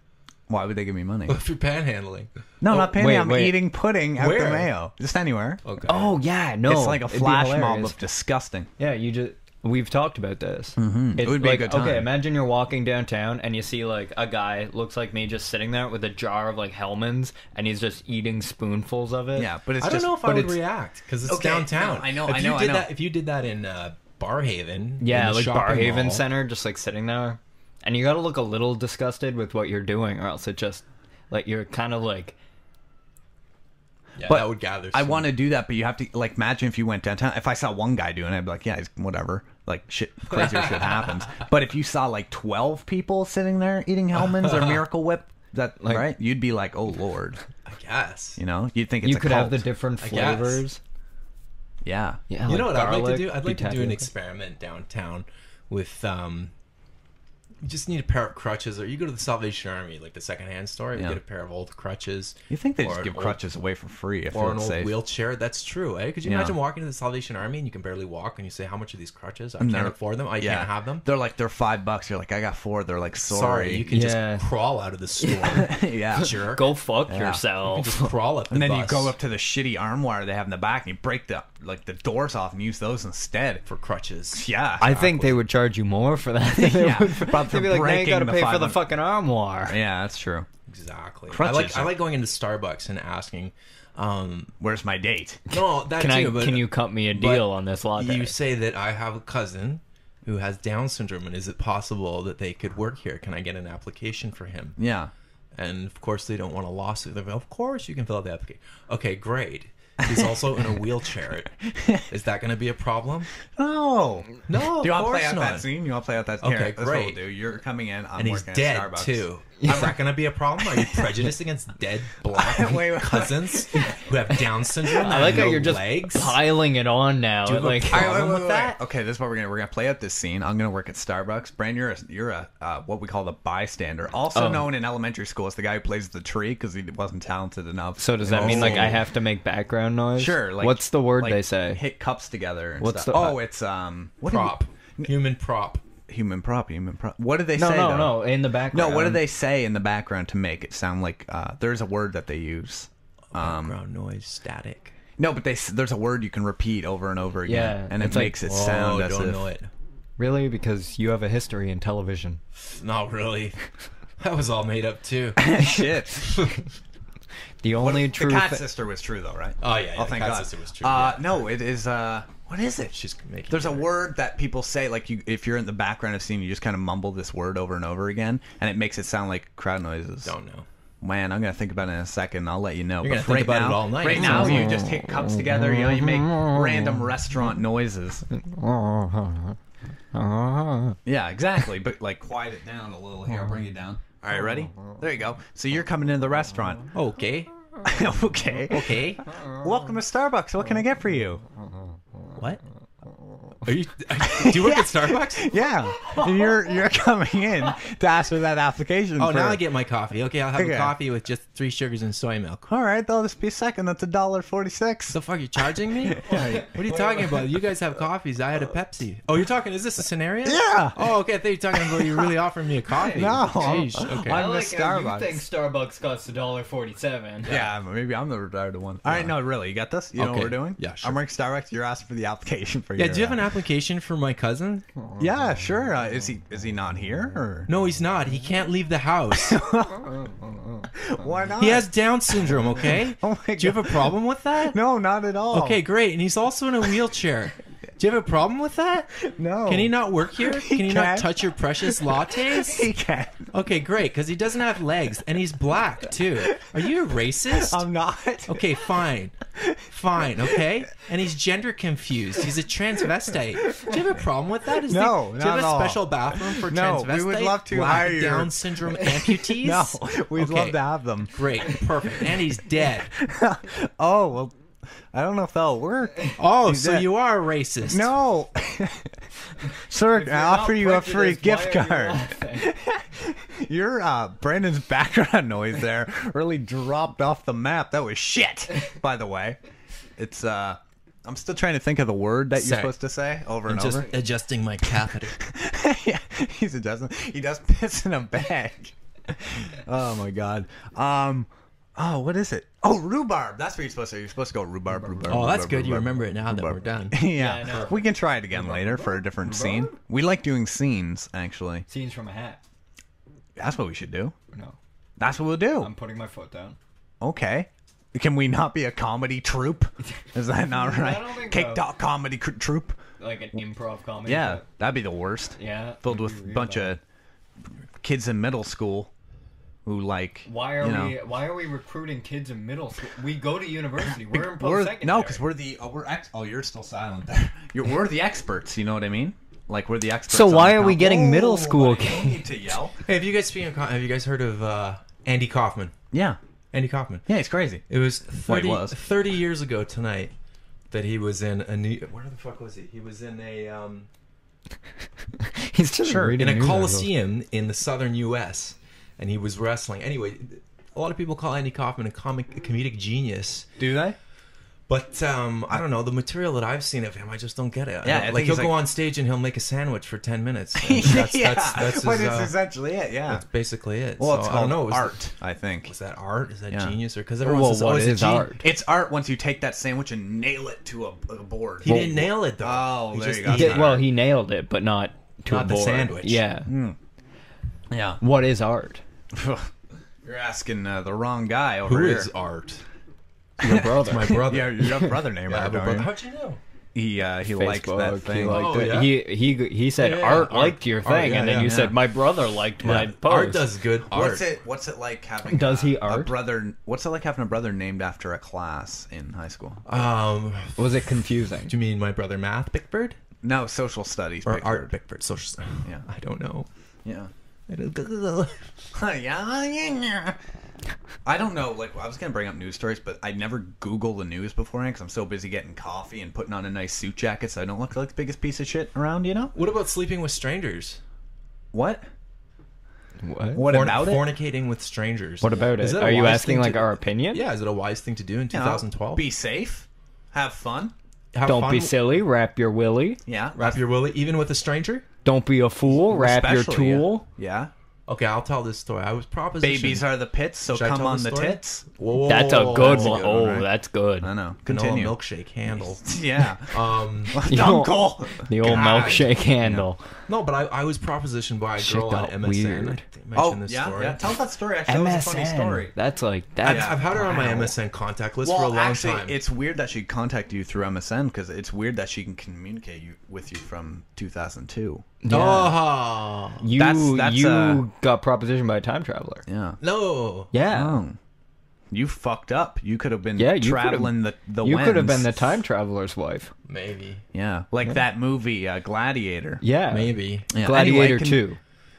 Why would they give me money? If you're panhandling. No, Oh, not paying. wait, I'm wait. eating pudding out the Where? mayo, just anywhere. Okay. Oh yeah, no. It's like a it'd be flash mob hilarious. of disgusting. Yeah, you just. We've talked about this. It would be a like, good time. Okay, imagine you're walking downtown and you see like a guy looks like me just sitting there with a jar of like Hellman's and he's just eating spoonfuls of it. Yeah, but it's I just. don't know if I but would it's- react because it's Okay, downtown. no, I know, If I you know, did I know. That, if you did that in Barhaven, Yeah, in the like shopping Barhaven mall, Center, just like sitting there, and you got to look a little disgusted with what you're doing, or else it just like you're kind of like. Yeah, But that would gather. I some- want to do that, but you have to like imagine if you went downtown. If I saw one guy doing it, I'd be like, yeah, he's whatever. like crazier shit happens. But if you saw like 12 people sitting there eating Hellman's or Miracle Whip, right, you'd be like, oh Lord. I guess. You know, you'd think it's You a could cult. have the different flavors. Yeah. Yeah, You know what I'd like to do? I'd be like to do an tapioca. experiment downtown with you just need a pair of crutches, or you go to the Salvation Army, like the secondhand store, and Yeah. get a pair of old crutches. You think they or just an give old- crutches away for free if or you're an old safe? wheelchair. That's true, eh? Could you Yeah. imagine walking to the Salvation Army and you can barely walk, and you say, "How much are these crutches? I And can't they're- afford them. I yeah. can't have them." They're $5. You're like, I got 4. They're like, Sorry, sorry. you can Yeah. just crawl out of the store, yeah. jerk. Go fuck You yourself. just crawl up the And then you bus go up to the shitty arm wire they have in the back, and you break the doors off and use those instead. for crutches. Yeah. I think they would charge you more for that. than they Yeah, would for, but they'd be for like, now you breaking gotta the pay for the 500 fucking armoire. Yeah, that's true. Exactly. Crutches I are- like going into Starbucks and asking, Where's my date? no, that Can too, but can you cut me a but deal on this latte? you say that I have a cousin who has Down syndrome, and is it possible that they could work here? Can I get an application for him? Yeah. And of course, they don't want a lawsuit. They're like, of course, you can fill out the application. Okay, great. He's also in a wheelchair. Is that going to be a problem? No. No, Do you want to of play out course that not. scene? You want to play out that? Okay, Here, that's what we'll great. do. You're coming in. I'm And he's working dead at Starbucks. too. Is that going to be a problem? Are you prejudiced against dead black Wait. cousins who have Down syndrome? I like and how no you're just legs? piling it on now. Do you have a Like, problem with that? Okay, this is what we're gonna play out this scene. I'm gonna work at Starbucks. Brand, you're a what we call the bystander, also known in elementary school as the guy who plays the tree because he wasn't talented enough. so does that mean like I have to make background noise? Sure. Like, what's the word like, they say? Hit cups together. And What's stuff. the- Oh, it's what Prop. Human prop. Human prop. What did they No, say? no, though? no. In the background. No, what do they say in the background to make it sound like there's a word that they use? Background noise, static. No, but there's a word you can repeat over and over again, Yeah, and it it's like, makes it sound as don't if know it. Really? Because you have a history in television. Not really. That was all made up too. shit. The only The true cat thi- sister was true though, right? Oh yeah, Oh, the thank cat God. sister was true. Yeah. No, it is. What is it? She's making. There's a word that people say, like if you're in the background of scene, you just kind of mumble this word over and over again, and it makes it sound like crowd noises. Don't know. Man, I'm gonna think about it in a second. I'll let you know. You're But gonna think right about now, it all night. Right now, you just hit cups together. You know, you make random restaurant noises. Yeah, exactly. But like, quiet it down a little here. I'll bring it down. All right, ready? There you go. So you're coming into the restaurant. Okay. Okay. Okay. Welcome to Starbucks. What can I get for you? What? Are you? Do you work at Starbucks? Yeah, and you're coming in to ask for that application. Oh, for... now I get my coffee. Okay, I'll have Okay. a coffee with just 3 sugars and soy milk. All right, that'll just be a second. That's $1.46. The fuck, you charging me? What are you talking about? You guys have coffees. I had a Pepsi. Oh, you're talking. Is this a scenario? Yeah. Oh, okay. I thought you were talking about you really offering me a coffee. No. Jeez. Okay. I'm the Starbucks. Starbucks costs $1.47. Yeah, maybe I'm the retarded one. All right, no, really, you got this? You know what Okay. we're doing? Yeah, sure. I'm working Starbucks. You're asking for the application for Yeah. your, Do you have an application for my cousin? Yeah, sure. Is he not here or No, he's not. He can't leave the house. why not? He has Down syndrome. Okay. Oh my Do you have a problem with that? No, not at all. Okay, great. And he's also in a wheelchair. Do you have a problem with that? No. Can he not work here? Can he not can. touch your precious lattes? He can. Okay, great, because he doesn't have legs, and he's black, too. Are you a racist? I'm not. Okay, fine. Fine, okay? And he's gender confused. He's a transvestite. Do you have a problem with that? No, do you not have at a all. special bathroom for No, transvestite? we would love to black hire your- Down syndrome amputees? No, we'd Okay. love to have them. Great, perfect. And he's dead. Oh, well, I don't know if that'll work. Oh, so dead. you are a racist. No. Sir, I offer you a free gift card. Your Brandon's background noise there really dropped off the map. That was shit, by the way. It's I'm still trying to think of the word that you're Sorry. supposed to say over I'm and just over. adjusting my catheter. Yeah, he's adjusting. He does piss in a bag. Oh my god. Oh, what is it? Oh, rhubarb. That's what you're supposed to say. You're supposed to go rhubarb. Oh, that's good. You rhubarb. remember it now that we're done. Yeah, I know. we can try it again later for a different scene. We like doing scenes, actually. Scenes from a hat. That's what we should do. No. That's what we'll do. I'm putting my foot down. Okay. Can we not be a comedy troupe? Is that not right? don't think Cake so. Talk comedy troupe? Like an improv comedy. Yeah, but- that'd be the worst. Yeah. Filled with a bunch of kids in middle school who like. Why are we recruiting kids in middle school? We go to university. We're in We're, post-secondary. no, because we're the you're still silent there. We're the experts. You know what I mean? Like we're the experts. So on why the are we getting Whoa, middle school buddy, you need to yell. Hey, have you guys heard of Andy Kaufman? Yeah. Andy Kaufman. Yeah, he's crazy. It was 30, Well, he was. 30 years ago tonight that he was in a new. Where the fuck was he? He was in a He's just reading in a news coliseum in the southern U.S. and he was wrestling. Anyway, a lot of people call Andy Kaufman a comedic genius. Do they? But I don't know, the material that I've seen of him, I just don't get it. Yeah, I think like he'll he's go like- on stage and he'll make a sandwich for 10 minutes. And that's his, Well, that's essentially it. Yeah. that's basically it. Well, So, it's I don't called know. art, I think. Was that art? Is that Yeah. genius? Or because everyone says, what is it is art? It's art once you take that sandwich and nail it to a board. He didn't nail it though. Oh, he there just you go. he- Well, he nailed it, but not to Not a the board. sandwich. Yeah. Yeah. What is art? You're asking the wrong guy over Who here. is art? Your brother. My brother. Yeah, you have a brother named Yeah, I Art, have a don't brother. you? How'd you know? He liked that Facebook, thing. He, liked Oh, it. yeah? He said Yeah, art art. liked your Art, thing, yeah, and then yeah. you Yeah. said my brother liked my post. Art does good art. What's it like having Does he a art? brother? What's it like having a brother named after a class in high school? Was it confusing? Do you mean my brother Math Bickford? No, social studies. Or Bickford. Art Bickford? Social. Yeah. I don't know. Yeah. I don't- Yeah. I don't know. Like, I was gonna bring up news stories, but I never Google the news beforehand because I'm so busy getting coffee and putting on a nice suit jacket, so I don't look like the biggest piece of shit around. You know What about sleeping with strangers? what? What? What about it? Fornicating with strangers. What about Is it? that a Are you wise asking thing like to- our opinion? Yeah, is it a wise thing to do in You know, 2012? Be safe. Have fun. Have Don't fun, be silly. Wrap your willy. Yeah. Wrap your willy, even with a stranger. Don't be a fool. Wrap your Especially, yeah. tool. Yeah. Okay, I'll tell this story. I was propositioned. Babies are the pits, so Should I come tell on the the story? tits. Whoa, That's a good that's a one. good one, Oh, right? that's good. I know. Vanilla Continue. milkshake handle. Yeah. You know, Uncle. the old God. milkshake handle. No, but I was propositioned by a Shit girl on got MSN. weird. I Oh, mentioned this yeah, story. yeah. Tell that story. Actually, that was a funny story. That's like that's. I've had her on my wow. MSN contact list for a Well, long actually, time. it's weird that she contacted you through MSN because it's weird that she can communicate with you from 2002. Oh You That's, got propositioned by a time traveler. Yeah. no! Yeah. Oh. You fucked up. You could have been Yeah, you traveling the You could have winds. been the time traveler's wife. Maybe, Yeah, like that movie Gladiator. Yeah. maybe. Yeah. Gladiator Anyway, 2.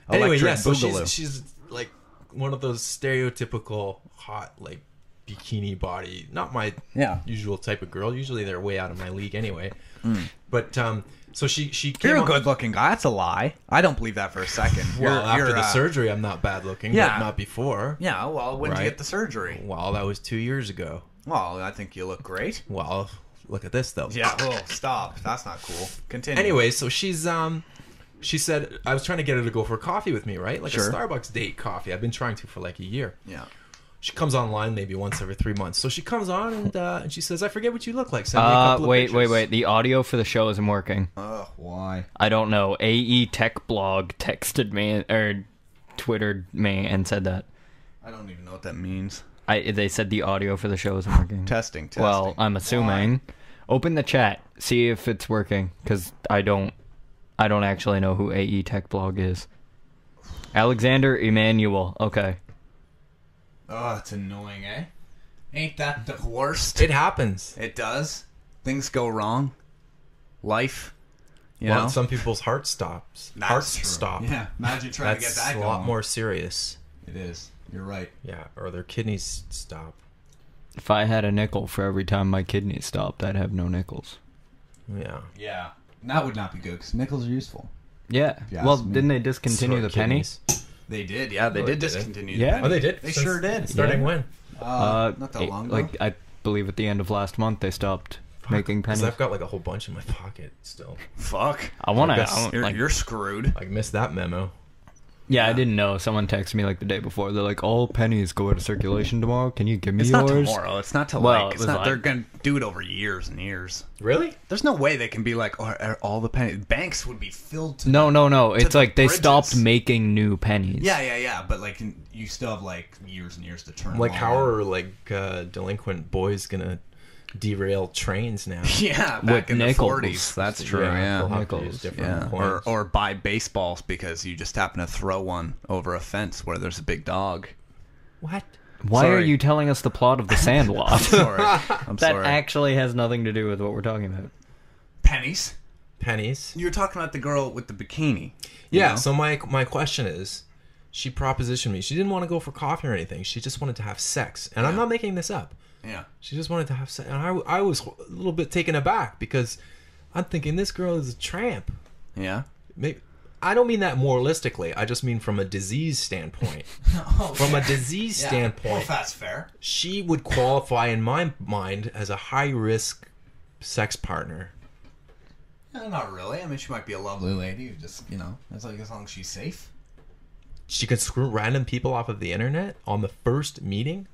Anyway, Electric yeah. So Boogaloo. she's like one of those stereotypical hot like bikini body. Not my Yeah. usual type of girl. Usually they're way out of my league anyway. But so she came You're a on- good-looking guy. That's a lie. I don't believe that for a second. Well, after you're, the surgery, I'm not bad looking. yeah. But not before. Yeah, well, when did you Right. get the surgery? Well, that was 2 years ago. Well, I think you look great. Well, look at this though. Yeah. Oh, stop. That's not cool. Continue. Anyway, so she said I was trying to get her to go for coffee with me, right? Like Sure. a Starbucks date coffee. I've been trying to for like a year. Yeah. She comes online maybe once every 3 months. So she comes on and she says, "I forget what you look like. Send me a couple of Wait. pictures." The audio for the show isn't working. Why? I don't know. AE Tech Blog texted me or Twittered me and said that. I don't even know what that means. They said the audio for the show isn't working. Testing. Well, I'm assuming. Open the chat. See if it's working, because I don't actually know who AE Tech Blog is. Alexander Emmanuel. Okay. Oh, it's annoying, eh? Ain't that the worst? It happens. It does. Things go wrong. Life. You Well, know? some people's heart stops. That's Hearts true. stop. Yeah. Imagine trying That's to get that a going. lot more serious. It is. You're right. Yeah, or their kidneys stop. If I had a nickel for every time my kidneys stopped, I'd have no nickels. Yeah. Yeah. That would not be good because nickels are useful. Yeah. Yeah, Well, it's me. didn't they discontinue So the are penny? kidneys. They did. Yeah, they Oh, did they did? discontinue. Yeah. the penny. Oh, they did? They Since- sure did. Starting Yeah. when? Not that long ago. Like, I believe at the end of last month they stopped making Because pennies. I've got like a whole bunch in my pocket still. Fuck. I want guess to. You're screwed. I missed that memo. Yeah, I didn't know. Someone texted me like the day before. They're like, "All pennies go out of circulation tomorrow. Can you give me It's yours?" not tomorrow. It's not till Well, like. it It's was not. like- They're gonna do it over years and years. Really? There's no way they can be like, oh, are all the pennies. Banks would be filled to. No. It's the like they bridges. stopped making new pennies. Yeah. But like, you still have like years and years to turn. Like, them how all are like delinquent boys gonna derail trains now? in. Yeah, With back in nickels. the 40s. That's true. Yeah, Yeah. they'll have to Nickels, use different Yeah, coins. or buy baseballs because you just happen to throw one over a fence where there's a big dog. What? Why are Sorry. you telling us the plot of The Sandlot? Sorry, I'm That sorry. actually has nothing to do with what we're talking about. Pennies. pennies. You're talking about the girl with the bikini. Yeah. know? So my question is, she propositioned me. She didn't want to go for coffee or anything. She just wanted to have sex, and I'm not making this up. Yeah. She just wanted to have sex, and I was a little bit taken aback because I'm thinking this girl is a tramp. Yeah. Maybe. I don't mean that moralistically. I just mean from a disease standpoint. From a disease standpoint, Well, that's fair. she would qualify in my mind as a high-risk sex partner. No, not really. I mean, she might be a lovely lady who just, it's like as long as she's safe. She could screw random people off of the internet on the first meeting?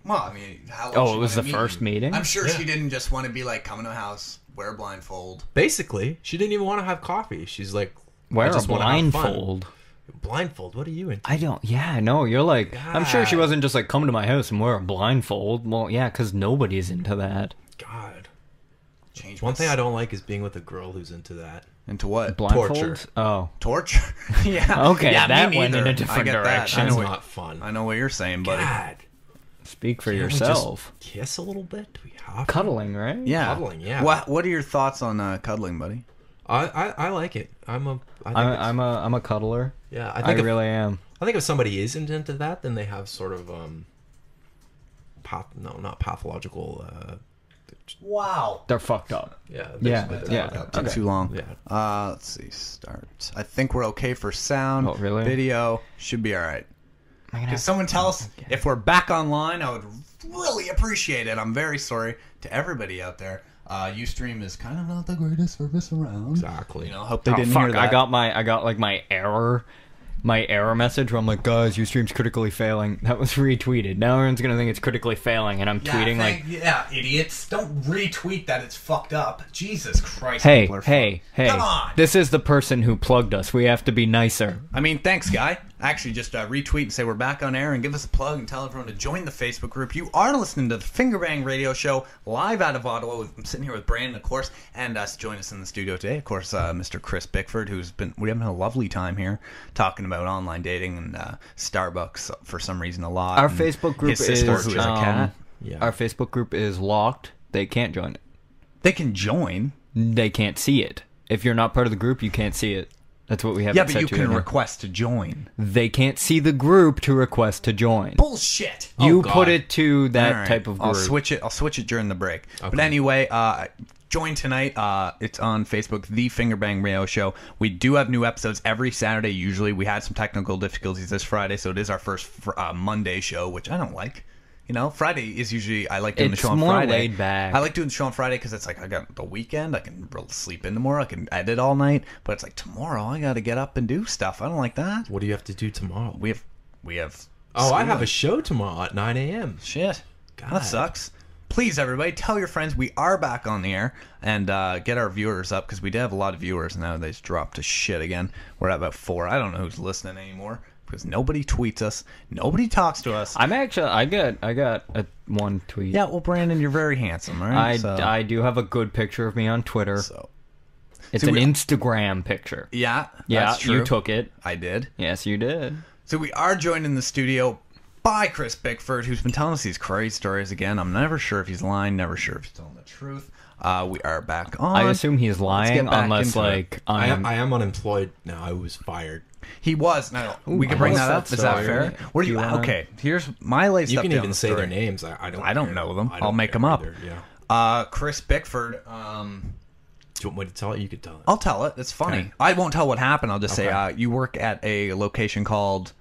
Well, I mean, how long Oh, she it was the wanna meet first you. meeting? I'm sure Yeah. she didn't just want to be like, come to a house, wear a blindfold. Basically, she didn't even want to have coffee. She's like, Wear I a just wanna have fun. blindfold. Blindfold? What are you into? I don't. Yeah, no. You're like. I'm sure she God. wasn't just like come to my house and wear a blindfold. Well, yeah, because nobody's into that. God. Change One my thing I don't like is being with a girl who's into that. Into what? Blindfold. Torture. Oh. Torture? Yeah. Okay, yeah, that me went in neither. a different I get direction. That. I That's know what, not fun. I know what you're saying, buddy. God. Speak for Can't we just yourself. kiss a little bit? Do we have Cuddling, right? Yeah. Cuddling, yeah. What are your thoughts on cuddling, buddy? I like it. I think I'm a cuddler. yeah. I think really am. I think if somebody isn't into that, then they have sort of not pathological. Wow. They're fucked up. Yeah. Yeah, there's- yeah. Took Okay. too long. Yeah. Let's see. Start. I think we're okay for sound. Oh, really? Video should be all right. I'm gonna Can have- someone tell us if we're back online? I would really appreciate it. I'm very sorry to everybody out there. Ustream is kind of not the greatest service around. Exactly. Hope they Oh, didn't fuck! hear that. I got like my error message where I'm like, guys, Ustream's critically failing. That was retweeted. Now everyone's gonna think it's critically failing, and I'm tweeting like, yeah, idiots, don't retweet that. It's fucked up. Jesus Christ. hey, people are hey, hey, Come on. this is the person who plugged us. We have to be nicer. I mean, thanks, guy. Actually, just retweet and say we're back on air and give us a plug and tell everyone to join the Facebook group. You are listening to the Fingerbang Radio Show live out of Ottawa. I'm sitting here with Brandon, of course, and join us in the studio today, of course, Mr. Chris Bickford, we're having a lovely time here talking about online dating and Starbucks for some reason a lot. Our and Facebook group his sister, is who a cat. Yeah. Our Facebook group is locked. They can't join it. They can join. They can't see it. If you're not part of the group, you can't see it. That's what we have. Yeah, it but set you to can in there. request to join. They can't see the group to request to join. Bullshit. You God. put it to that All right. type of group. I'll switch it during the break. But Okay. anyway, join tonight. It's on Facebook, The Fingerbang Radio Show. We do have new episodes every Saturday. Usually, we had some technical difficulties this Friday, so it is our first Monday show, which I don't like. Friday is usually I like doing the It's show on more Friday. laid back. I like doing the show on Friday because it's like I got the weekend. I can sleep in tomorrow. I can edit all night. But it's like tomorrow I got to get up and do stuff. I don't like that. What do you have to do tomorrow? We have. Oh, I have school. a show tomorrow at 9 a.m. Shit. God. That sucks. Please, everybody, tell your friends we are back on the air and get our viewers up because we did have a lot of viewers. Now they just dropped to shit again. We're at about 4. I don't know who's listening anymore because nobody tweets us. Nobody talks to us. I'm actually. I got one tweet. Yeah, well, Brandon, you're very handsome, all right? I do have a good picture of me on Twitter. So, It's So an we- Instagram picture. yeah, Yeah, that's true. you took it. I did. Yes, you did. So we are joined in the studio by Chris Bickford, who's been telling us these crazy stories again. I'm never sure if he's lying, never sure if he's telling the truth. We are back on. I assume he's lying back unless into like I am unemployed now. I was fired. He was. No, we can I bring missed that that up. Is that story. fair? Where do Do you? you wanna- Okay, here's my latest. You can update on even the say story. their names. I don't. I don't care. know them. I I'll don't make care them up. either, Yeah. Chris Bickford. Do you want me to tell it? You could tell it. I'll tell it. It's funny. Okay. I won't tell what happened. I'll just say Okay. you work at a location called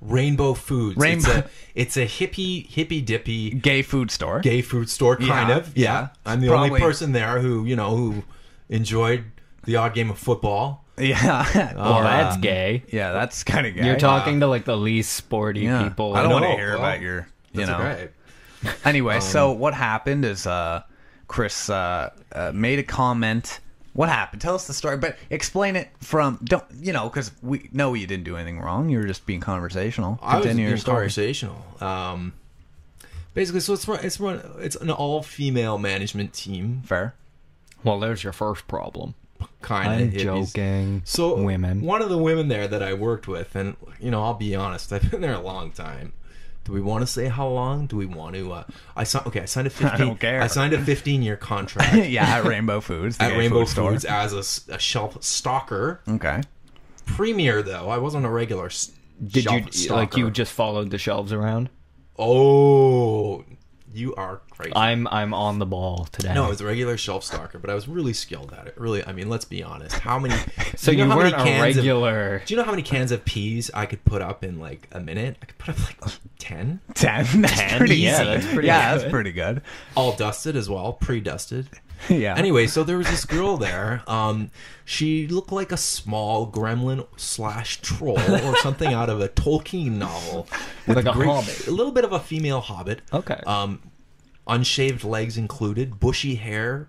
Rainbow Foods. Rainbow- It's a hippy dippy Gay Food Store. gay food store, kind Yeah, of. yeah. I'm the Probably- only person there who enjoyed the odd game of football. Yeah. Well, that's gay. Yeah, that's kind of gay. You're talking to like the least sporty Yeah. people. I don't want to No, hear well, about your. You That's know. okay. Anyway, so what happened is Chris made a comment. What happened? Tell us the story, but explain it from because we know you didn't do anything wrong. You were just being conversational. I was Continue your being story. conversational. Basically, so it's an all-female management team, Fair. Well, there's your first problem. kind of. I'm joking. So women. one of the women there that I worked with, and I'll be honest, I've been there a long time. Do we want to say how long? Do we want to? I signed a 15. I don't care. I signed a 15-year contract Yeah, at Rainbow Foods. The at gay Rainbow food store. Foods as a shelf stalker. Okay. Premier though, I wasn't a regular. Did shelf you stalker. like you just followed the shelves around? Oh, you are crazy. I'm on the ball today. No, I was a regular shelf stalker, but I was really skilled at it. Really, I mean, let's be honest. How many? So do you know how weren't many a cans regular. Do you know how many cans of peas I could put up in like a minute? I could put up like 10, 10. That's 10? pretty Yeah, easy. that's pretty yeah, good. that's pretty good. all dusted as well, pre-dusted. Yeah. Anyway, so there was this girl there. She looked like a small gremlin / troll or something out of a Tolkien novel. Like a hobbit. A little bit of a female hobbit. Okay. Unshaved legs included, bushy hair.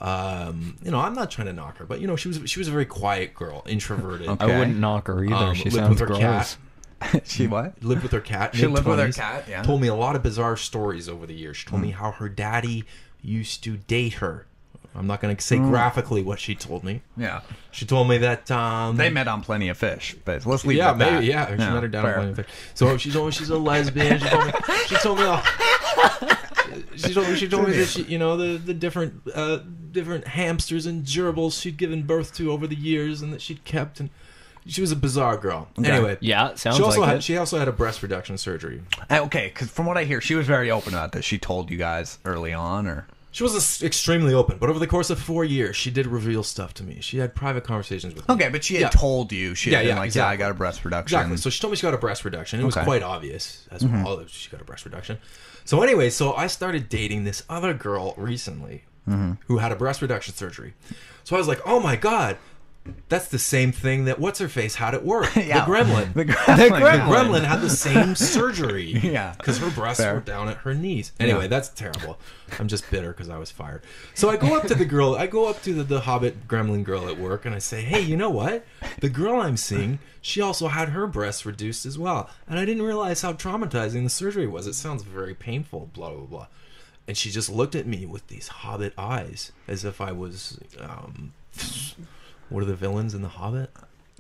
I'm not trying to knock her, but she was a very quiet girl, introverted. I Okay. wouldn't knock her either. She lived sounds with her gross. cat. She what? Lived with her cat. She lived with her mid-twenties. cat, yeah. Told me a lot of bizarre stories over the years. She told me how her daddy used to date her. I'm not going to say graphically what she told me. Yeah. She told me that They met on Plenty of Fish, but let's leave it yeah, at that. maybe, yeah. She met her down fair. on Plenty of Fish. So she told me she's a lesbian. She told me that she, the different hamsters and gerbils she'd given birth to over the years and that she'd kept, and she was a bizarre girl. Okay. Anyway, Yeah, sounds she also like had it. she also had a breast reduction surgery. Okay, because from what I hear, she was very open about this. She told you guys early on, or She was extremely open, but over the course of 4 years, she did reveal stuff to me. She had private conversations with me. okay, but she had Yeah. told you. She had Yeah, been like, exactly. I got a breast reduction. Exactly. So she told me she got a breast reduction. It was Okay. quite obvious as well that she got a breast reduction. So anyway, so I started dating this other girl recently who had a breast reduction surgery. So I was like, oh my God, that's the same thing that what's-her-face had at work. Yeah. The gremlin. The The gremlin. gremlin had the same surgery. Yeah. Because her breasts Fair. were down at her knees. Anyway, Yeah. that's terrible. I'm just bitter because I was fired. So I go up to the girl, the Hobbit gremlin girl at work, and I say, hey, you know what? The girl I'm seeing, she also had her breasts reduced as well. And I didn't realize how traumatizing the surgery was. It sounds very painful, blah, blah, blah. And she just looked at me with these Hobbit eyes as if I was, what are the villains in The Hobbit?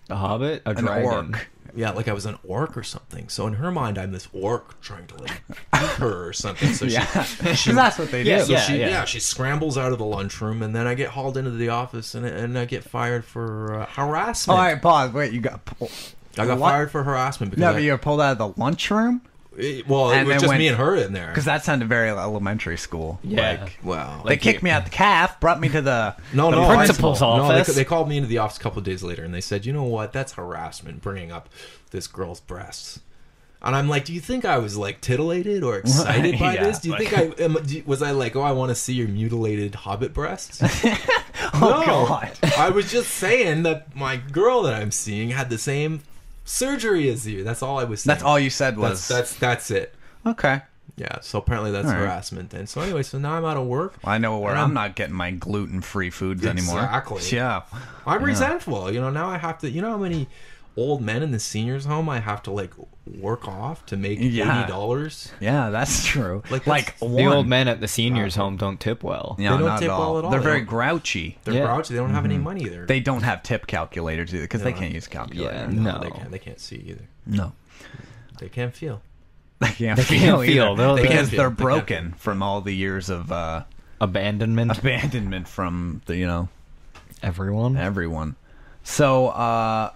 The Hobbit, a An dragon. orc. Yeah, like I was an orc or something. So in her mind, I'm this orc trying to like eat her or something. So Yeah, she, 'cause that's what they do. Yeah, so yeah. she scrambles out of the lunchroom, and then I get hauled into the office, and I get fired for harassment. All right, pause. Wait, you got pulled. I got What? fired for harassment because No, but you were pulled out of the lunchroom? it and was then just went- me and her in there. Because that sounded very elementary school. Yeah. Like, Wow. they kicked me out the calf, brought me to the No, the no, principal's no, office. they called me into the office a couple of days later, and they said, "You know what? That's harassment, bringing up this girl's breasts." And I'm like, "Do you think I was like titillated or excited by Yeah, this? Do you think was I like, oh, I want to see your mutilated hobbit breasts?" Oh, God. I was just saying that my girl that I'm seeing had the same surgery as you. That's all I was saying. That's all you said was. That's it. Okay. Yeah. So apparently that's All right. harassment. And so anyway, so now I'm out of work. Well, I know where And I'm not getting my gluten-free foods anymore. Exactly. Yeah. I'm resentful. Now I have to. You know how many old men in the seniors home I have to like work off to make Yeah. $80? Yeah, that's true. Like, Like that's- The one. old men at the seniors' home don't tip well. Yeah, They don't not tip at all. well at all. They're They very don't- grouchy. They're Yeah. grouchy. They don't have any money either. They don't have tip calculators either because they can't use calculators. Yeah. no, No. they can't see either. No. They can't feel. They can't They feel can't either. feel. They'll- They because can't feel. they're They can't broken from all the years of Abandonment. abandonment from the Everyone. everyone. So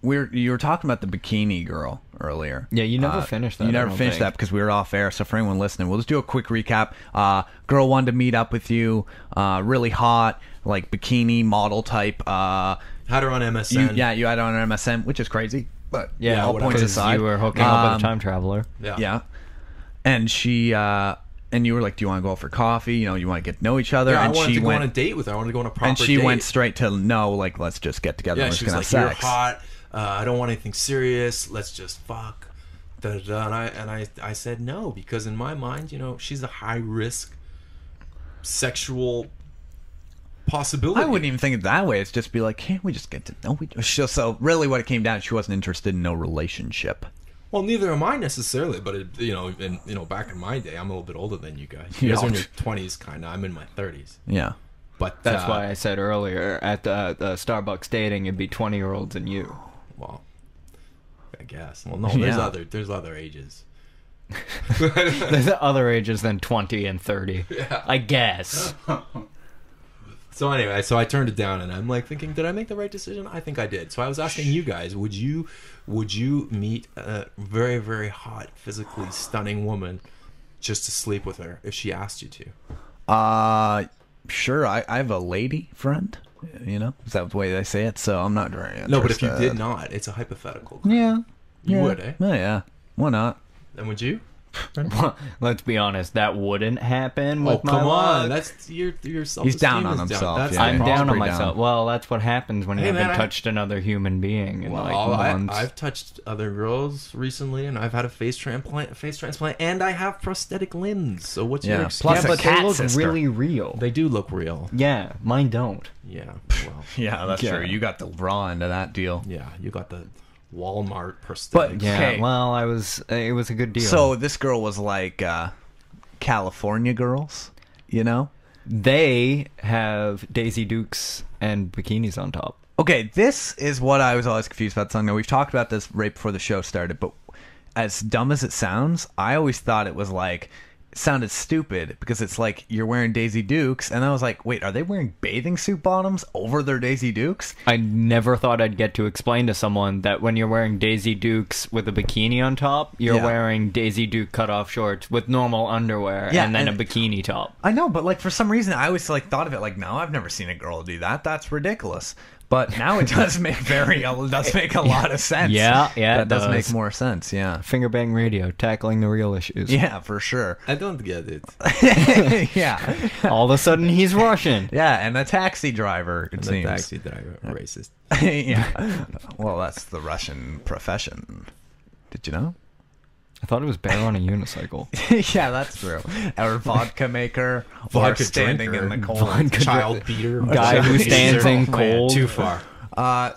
you were talking about the bikini girl earlier. Yeah, you never finished that, You I never don't finished think. that because we were off air. So for anyone listening, we'll just do a quick recap. Girl wanted to meet up with you. Really hot, like bikini model type. Had her on MSN. You had it on MSN, which is crazy. But Yeah, all points because aside, you were hooking up with a time traveler. Yeah. And she and you were like, "Do you want to go out for coffee? You want to get to know each other?" Yeah, and I wanted she to go went on a date with her. I wanted to go on a proper and she date. went straight to no, like let's just get together. Yeah, and we're she just was gonna like, have "You're sex. hot. I don't want anything serious. Let's just fuck." Da, da, da. And I said no because in my mind, she's a high risk sexual possibility. I wouldn't even think it that way. It's just be like, can't we just get to know each other? So really, what it came down, she wasn't interested in no relationship. Well, neither am I necessarily, but back in my day, I'm a little bit older than you guys. You Yeah. guys are in your 20s, kind of. I'm in my 30s. Yeah. But That's why I said earlier at the Starbucks dating, it'd be 20-year-olds and you. Well, I guess. Well, no, there's Yeah. other ages. There's other ages than 20 and 30. Yeah. I guess. So anyway, so I turned it down, and I'm like thinking, did I make the right decision? I think I did. So I was asking you guys, would you meet a very, very hot, physically stunning woman just to sleep with her if she asked you to? Sure. I have a lady friend. You know, is that the way they say it? So I'm not very interested. No, but if you did not, it's a hypothetical. Yeah. You would, eh? Oh, yeah. Why not? And would you? Let's be honest, that wouldn't happen with my come on, luck. that's your self-esteem. He's down on is himself, That's yeah. the I'm problem. down on pretty myself. down. Well, that's what happens when you Hey, man, haven't touched another human being in like Well, months. I've touched other girls recently, and I've had a face transplant, and I have prosthetic limbs. So what's your Yeah, excuse? plus yeah, a but cat they look sister. really real. They do look real. Yeah, mine don't. Yeah. Well, Yeah, that's Yeah. true. You got the raw end of that deal. yeah. You got the Walmart prosthetic. But Yeah, Okay. well, it was a good deal. So this girl was like California girls, you know? they have Daisy Dukes and bikinis on top. Okay, this is what I was always confused about the song. Now, we've talked about this right before the show started, but as dumb as it sounds, I always thought it was like, it sounded stupid because it's like you're wearing Daisy Dukes, and I was like, wait, are they wearing bathing suit bottoms over their Daisy Dukes? I never thought I'd get to explain to someone that when you're wearing Daisy Dukes with a bikini on top, you're Yeah. wearing Daisy Duke cutoff shorts with normal underwear Yeah, and then and- a bikini top. I know, but like for some reason, I always like thought of it like, no, I've never seen a girl do that. That's ridiculous. But now it does make a lot of sense. Yeah, that it does make does. more sense. Yeah, Fingerbang Radio, tackling the real issues. yeah, for sure. I don't get it. Yeah, All of a sudden, he's Russian. yeah, and a taxi driver. It The seems. taxi driver, racist. Yeah. Well, that's the Russian profession. Did you know? I thought it was bear on a unicycle. Yeah, that's true. Or vodka maker, or Vodka standing drinker. in the cold. Vodka Child beater. Guy who stands in Oh, man. cold. Too far.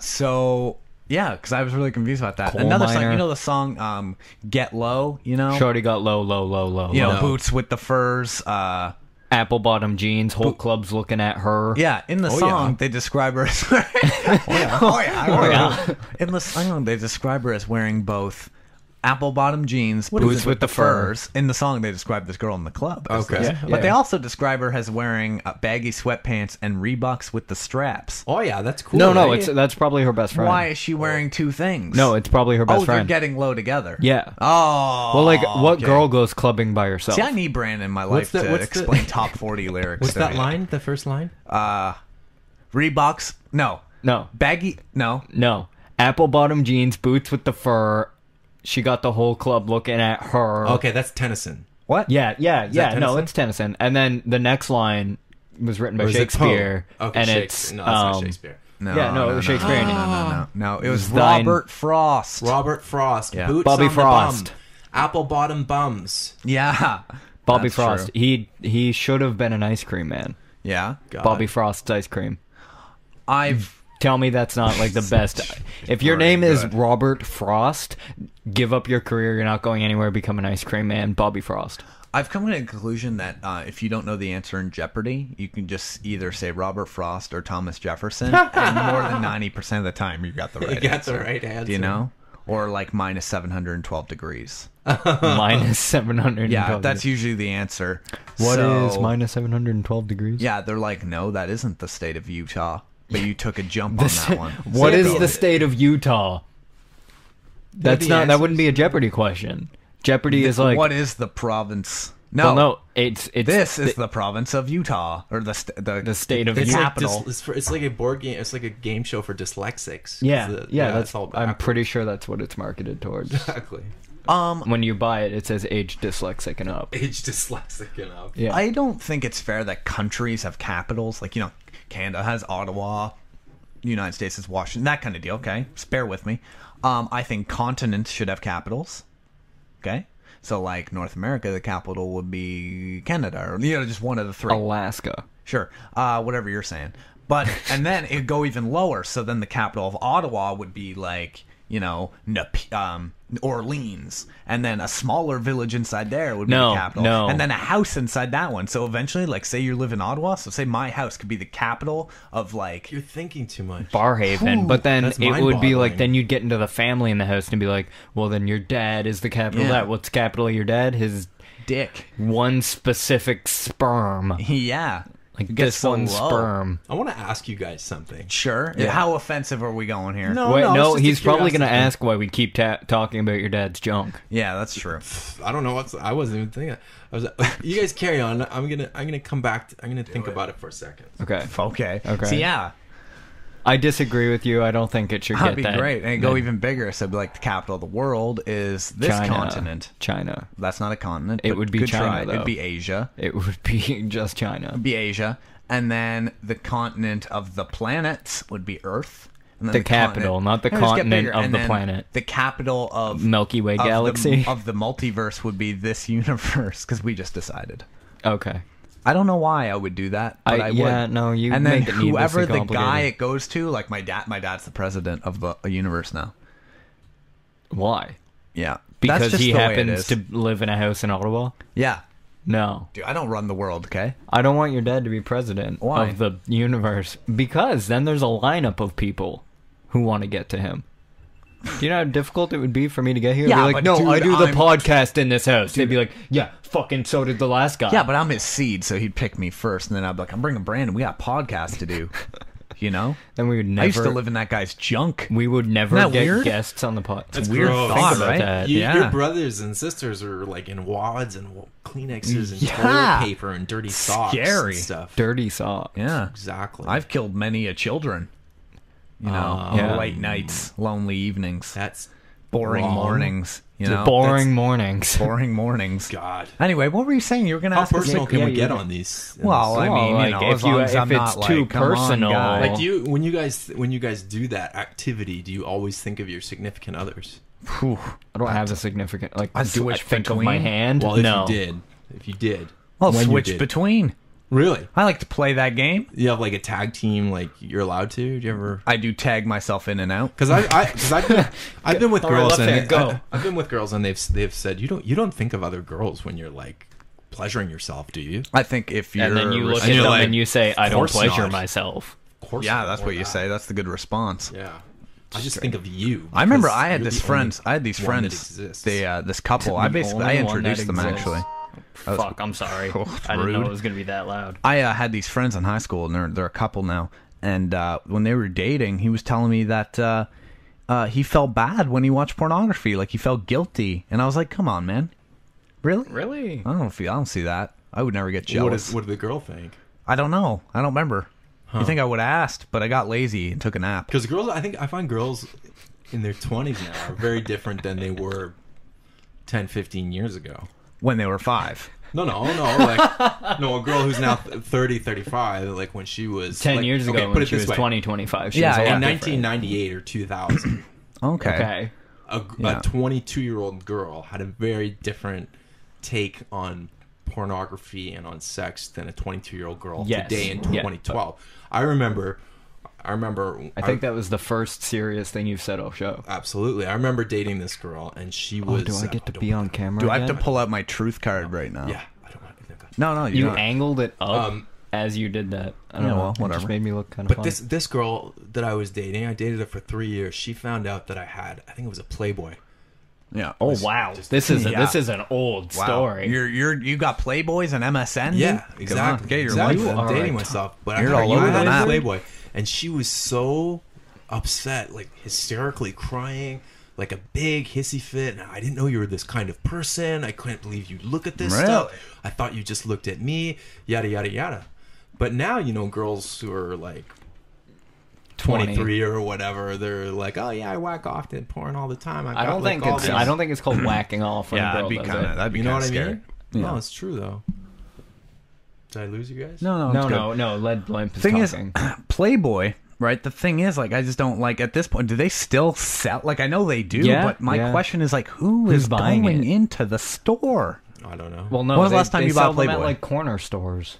So yeah, because I was really confused about that. Coal Another song, miner. you know the song "Get Low," you know, Shorty got low, low, low, low. you know, No. boots with the furs. Apple bottom jeans, whole club's looking at her. Yeah, in the Oh, song yeah. they describe her as yeah. In the song they describe her as wearing both apple-bottom jeans, is boots it? with the furs. In the song they describe this girl in the club. as Okay. this. Yeah, But they also describe her as wearing baggy sweatpants and Reeboks with the straps. Oh yeah, that's cool. No, right? that's probably her best friend. Why is she wearing two things? No, it's probably her best oh, they're friend. getting low together. Yeah. Oh. Well, like, what okay. girl goes clubbing by herself? See, I need Brandon in my What's life the- to what's the- explain top 40 lyrics. What's to that me. line? The first line? Reeboks? No. No, Baggy? No. no. Apple bottom jeans, boots with the fur. She got the whole club looking at her. Okay, that's Tennyson. What? Yeah. No, Tennyson? it's Tennyson. And then the next line was written by Or is it Poe? Shakespeare. Okay, and Shakespeare. it's No, that's not Shakespeare. No, Yeah, no, it was Shakespeare. No, it was Thine- Robert Frost. Robert Frost. Yeah. Boots Bobby on Frost. the bum. Apple bottom bums. Yeah. Bobby That's Frost. true. He should have been an ice cream man. Yeah. God. Bobby Frost's ice cream. I've Tell me that's not like the best. If your Very name is good. Robert Frost, give up your career. You're not going anywhere. Become an ice cream man. Bobby Frost. come to the conclusion that if you don't know the answer in Jeopardy, you can just either say Robert Frost or Thomas Jefferson, and more than 90% of the time you got the right You got answer. the right answer. Do you know? Or like minus 712 degrees. Minus 712. Yeah, that's usually the answer. What is So- minus 712 degrees? Yeah, they're like, no, that isn't the state of Utah. But you took a jump on that one. What is Say the it. state of Utah? That's the not. That answers? wouldn't be a Jeopardy question. Jeopardy is like. What is the province? Well, no, it's This is the province of Utah, or the state of the It's Utah. like, capital. it's like a board game. It's like a game show for dyslexics. Yeah, It's that's. all I'm backwards. pretty sure that's what it's marketed towards. Exactly. When you buy it, it says age dyslexic and up. Age dyslexic enough. Yeah. I don't think it's fair that countries have capitals. Like, you know, Canada has Ottawa, United States has Washington, that kind of deal. Okay, just bear with me. I think continents should have capitals. Okay, so like North America, the capital would be Canada, or you know, just one of the three. Alaska. Sure, whatever you're saying. But and then it'd go even lower. So then the capital of Ottawa would be like, Orleans, and then a smaller village inside there would be No, the capital, no. and then a house inside that one. So eventually, like, say you live in Ottawa, so say my house could be the capital of, like, You're thinking too much. Barhaven, but then that's it would be like, mind-boggling. then you'd get into the family in the house and be like, well, then your dad is the capital of Yeah. that. What's the capital of your dad? His dick. one specific sperm. Yeah. Like It gets this so one low. sperm. I want to ask you guys something. Sure. Yeah. How offensive are we going here? No. Wait, it's no, just a he's probably going to curiosity. ask why we keep talking about your dad's junk. Yeah, that's true. I don't know I wasn't even thinking. You guys carry on. I'm gonna come back. I'm gonna think about it for a second. Okay. Okay. Okay. So yeah, I disagree with you. I don't think it should that'd get be that. great. And go even bigger. So it'd be like the capital of the world is this China. continent. China. That's not a continent. It but would be good China, try. though. It'd be Asia. It would be just China. It'd be Asia. And then the continent of the planets would be Earth. And then The capital, not the Let's get continent bigger. of And the then planet. The capital of Milky Way of galaxy. of the multiverse would be this universe because we just decided. Okay. I don't know why I would do that, but I would. Yeah, no, you And then make it needlessly whoever the complicated. guy it goes to, like my dad's the president of the universe now. Why? Yeah, That's Because just he the way it happens is. to live in a house in Ottawa? Yeah, No. dude, I don't run the world. Okay, I don't want your dad to be president Why? of the universe. Because then there's a lineup of people who want to get to him. Do you know how difficult it would be for me to get here? Yeah, I'd be like, but no, dude, I do the I'm- podcast in this house. They'd be like, yeah, fucking so did the last guy. yeah, but I'm his seed, so he'd pick me first, and then I'd be like, I'm bringing Brandon. We got podcasts to do. You know, Then we would never. I used to live in that guy's junk. We would never Isn't that get weird? guests on the pod. That's Weird gross. thought, Think about right? that. Yeah. Your brothers and sisters are like in wads and Kleenexes and Yeah. toilet paper and dirty socks Scary. and stuff. Dirty sock. Yeah, Exactly. I've killed many a children. You know, Yeah. late nights, lonely evenings, That's boring wrong. mornings. You know, Boring mornings. boring mornings. God. Anyway, what were you saying? You were going to How ask us? personal can yeah, we you- get on these? Well, I mean, like, you know, if as long you- as if I'm it's not too like, come on, personal- guy. like, do you when you guys do that activity, do you always think of your significant others? Whew. I don't have a significant. Like, I do I switch think of my between? hand? Well, if no. you did, I'll when you switch did. between. Really? I like to play that game. You have like a tag team, like you're allowed to. Do you ever? I do tag myself in and out. Because I've been with All right, girls left and hand, go. I've been with girls and they've said you don't think of other girls when you're like pleasuring yourself, do you? I think if you're And then you look at And you're them like, and you say, "I don't "Course pleasure not." myself." Of course. yeah, not, that's or what you that. say. That's the good response. Yeah. I just think of you. I remember because I had you're this the friends. only I had these one that friends. exists. This couple. I basically I only one that introduced them exists. actually. was- Fuck, I'm sorry. Oh, I didn't know rude. it was gonna be that loud. I had these friends in high school, and they're a couple now. And when they were dating, he was telling me that he felt bad when he watched pornography. Like he felt guilty, and I was like, "Come on, man, really? Really? I don't see that. I would never get What jealous. did the girl think? I don't know. I don't remember. You think I would have asked, but I got lazy and took a nap. Because girls, I find girls in their 20s now are very different than they were 10, 15 years ago. When they were 5. No, like no, a girl who's now 30, 35, like when she was 10 like, years ago, okay, put when it she this was way. 20, 25. She Yeah, was a yeah. lot in different. 1998 or 2000, Okay. Okay. a Yeah. 22-year-old girl had a very different take on pornography and on sex than a 22-year-old girl Yes. today in Yeah. 2012. I remember. I think that was the first serious thing you've said off show. absolutely. I remember dating this girl, and she was. do I get to don't be on wanna- camera Do I have to again? pull out my truth card right now? Yeah, I don't want to. No, You you're not. angled it up Um, as you did that. I don't Yeah, know. well, It whatever. just made me look kind of But funny. this girl that I was dating, I dated her for 3 years. She found out that I think it was a Playboy. Yeah. Oh wow, this is Yeah. this is an old Wow. story. You got Playboys and MSN? Yeah, dude? Come on, exactly. get your exactly. life. I'm dating Alright. myself, but You're I all over had the a map. Playboy, and she was so upset, like hysterically crying, like a big hissy fit. And I didn't know you were this kind of person. I couldn't believe you look at this Really? stuff. I thought you just looked at me. Yada yada yada. But now girls who are like 23 or whatever, they're like, oh yeah, I whack off to porn all the time. I don't think it's it's called whacking off. When Yeah, a girl that'd be does kind it. of that'd be You know kind what of I scary. mean? Yeah. No, it's true though. Did I lose you guys? No, No, it's good. no. Lead Blimp is Thing talking. is, Playboy, right? The thing is, like, I just don't like at this point. Do they still sell? Like, I know they do, Yeah, but my yeah. question is, like, who's Who's buying going it? into the store? I don't know. Well, no. When was the they- last time they you bought sell them at, Playboy? like corner stores.